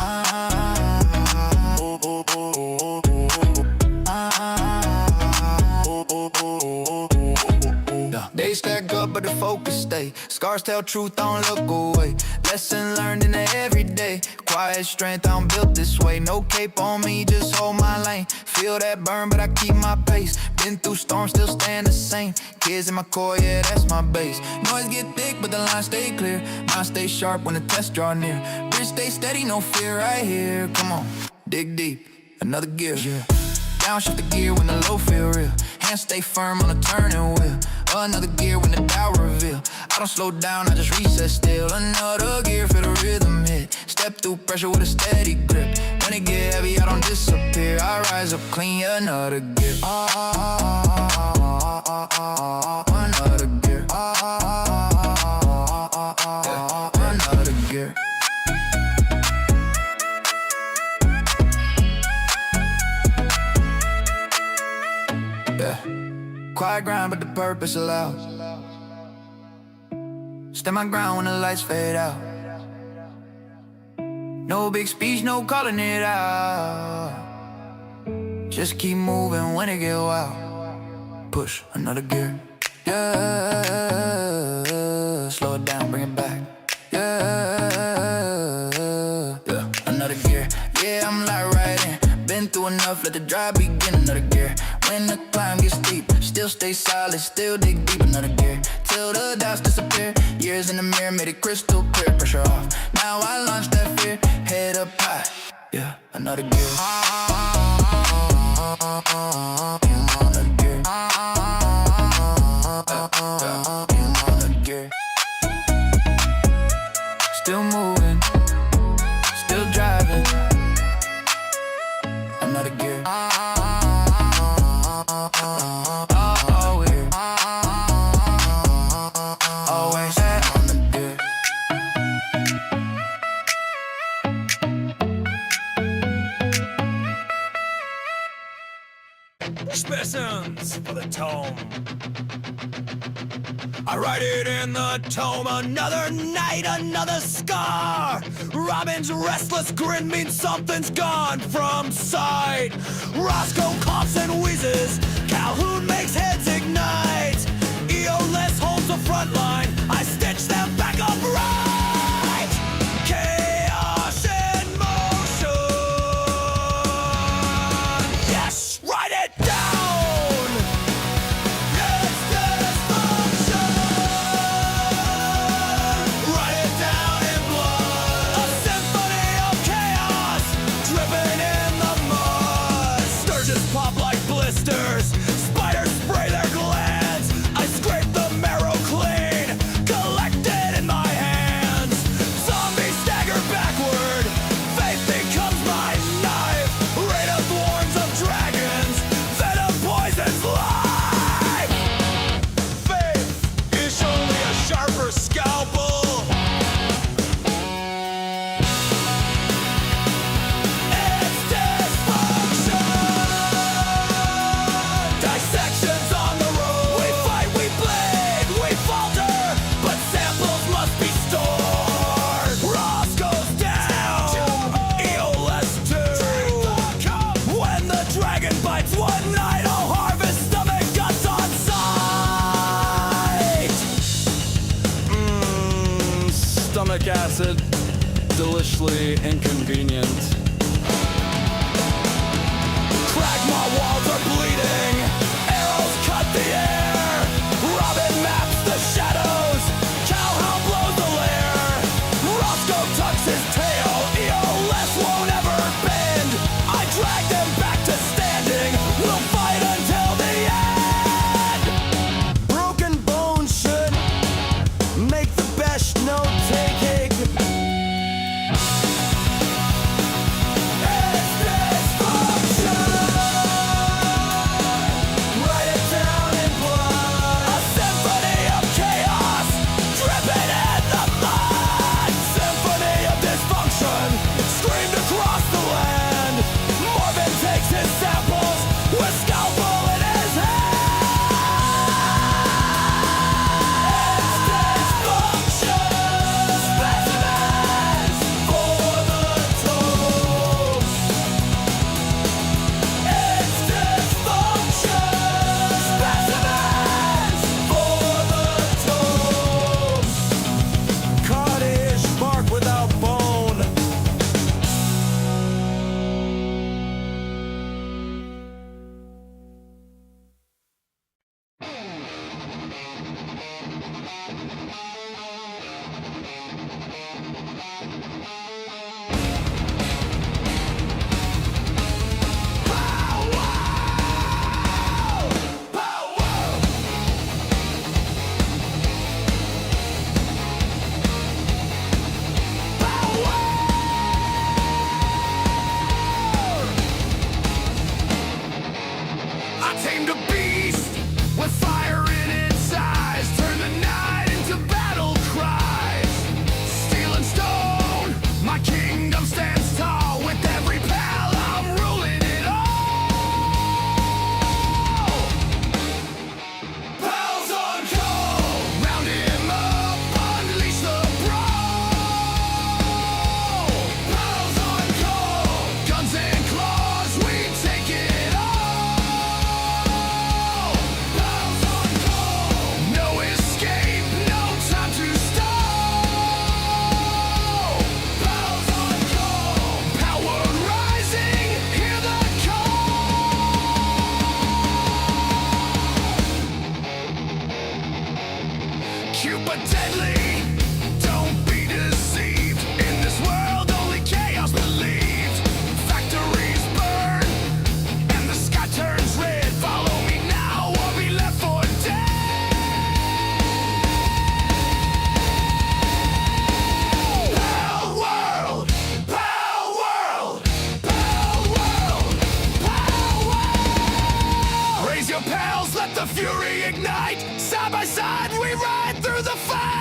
They stack up, but the focus stay. Scars tell truth, don't look away. Lesson learned in the everyday. Quiet strength, I'm built this way. No cape on me, just hold my lane. Feel that burn, but I keep my pace. Been through storms, still stand the same. Kids in my core, yeah, that's my base. Noise get thick, but the lines stay clear. Mind stay sharp when the test draw near. Wrist stay steady, no fear right here. Come on, dig deep, another gear, yeah. Downshift the gear when the low feel real. Hands stay firm on the turning wheel. Another gear when the doubt reveal. I don't slow down, I just reset still. Another gear for the rhythm hit. Step through pressure with a steady grip. When it get heavy, I don't disappear. I rise up clean, yeah, another gear. Another gear. Another gear. Quiet grind, but the purpose allows. Stand my ground when the lights fade out. No big speech, no calling it out. Just keep moving when it get wild. Push another gear. Yeah, slow it down, bring it back. Yeah, another gear. Yeah, I'm like right in. Been through enough, let the drive begin. Another gear. When the climb gets steep, still stay solid, still dig deep. Another gear, till the doubts disappear. Years in the mirror made it crystal clear. Pressure off, now I launch that fear. Head up high, yeah, another gear. Another gear. Another gear. Still moving, still driving. Another gear. Always on the gear. Specimens for the tome. I write it in the tome. Another night, another scar. Robin's restless grin means something's gone from sight. Roscoe coughs and wheezes. Calhoun makes heads ignite. EOLess holds the front line. I stitch them back up right. Chaos in motion. Yes, write it down. It's dysfunction. Write it down in blood. A symphony of chaos dripping in the mud. Sturges pop like blisters. Spiders spray their glands. I scrape the marrow clean, collected in my hands. Zombies stagger backward. Faith becomes my knife. Raid of swarms of dragons. Venom poisons life. Faith is only a sharper scalpel. It's dysfunction. Dissections on the road. We fight, we bleed, we falter, but samples must be stored. Ross goes down. EOLess 2. When the dragon bites one night, I'll harvest stomach guts on sight. Stomach acid, deliciously inconvenient. Kragma walls are bleeding. Arrows cut the air. Robin maps the shadows. Calhoun blows the lair. Roscoe tucks his tail. EOLess won't ever bend. fury ignite. Side by side, we ride through the fight.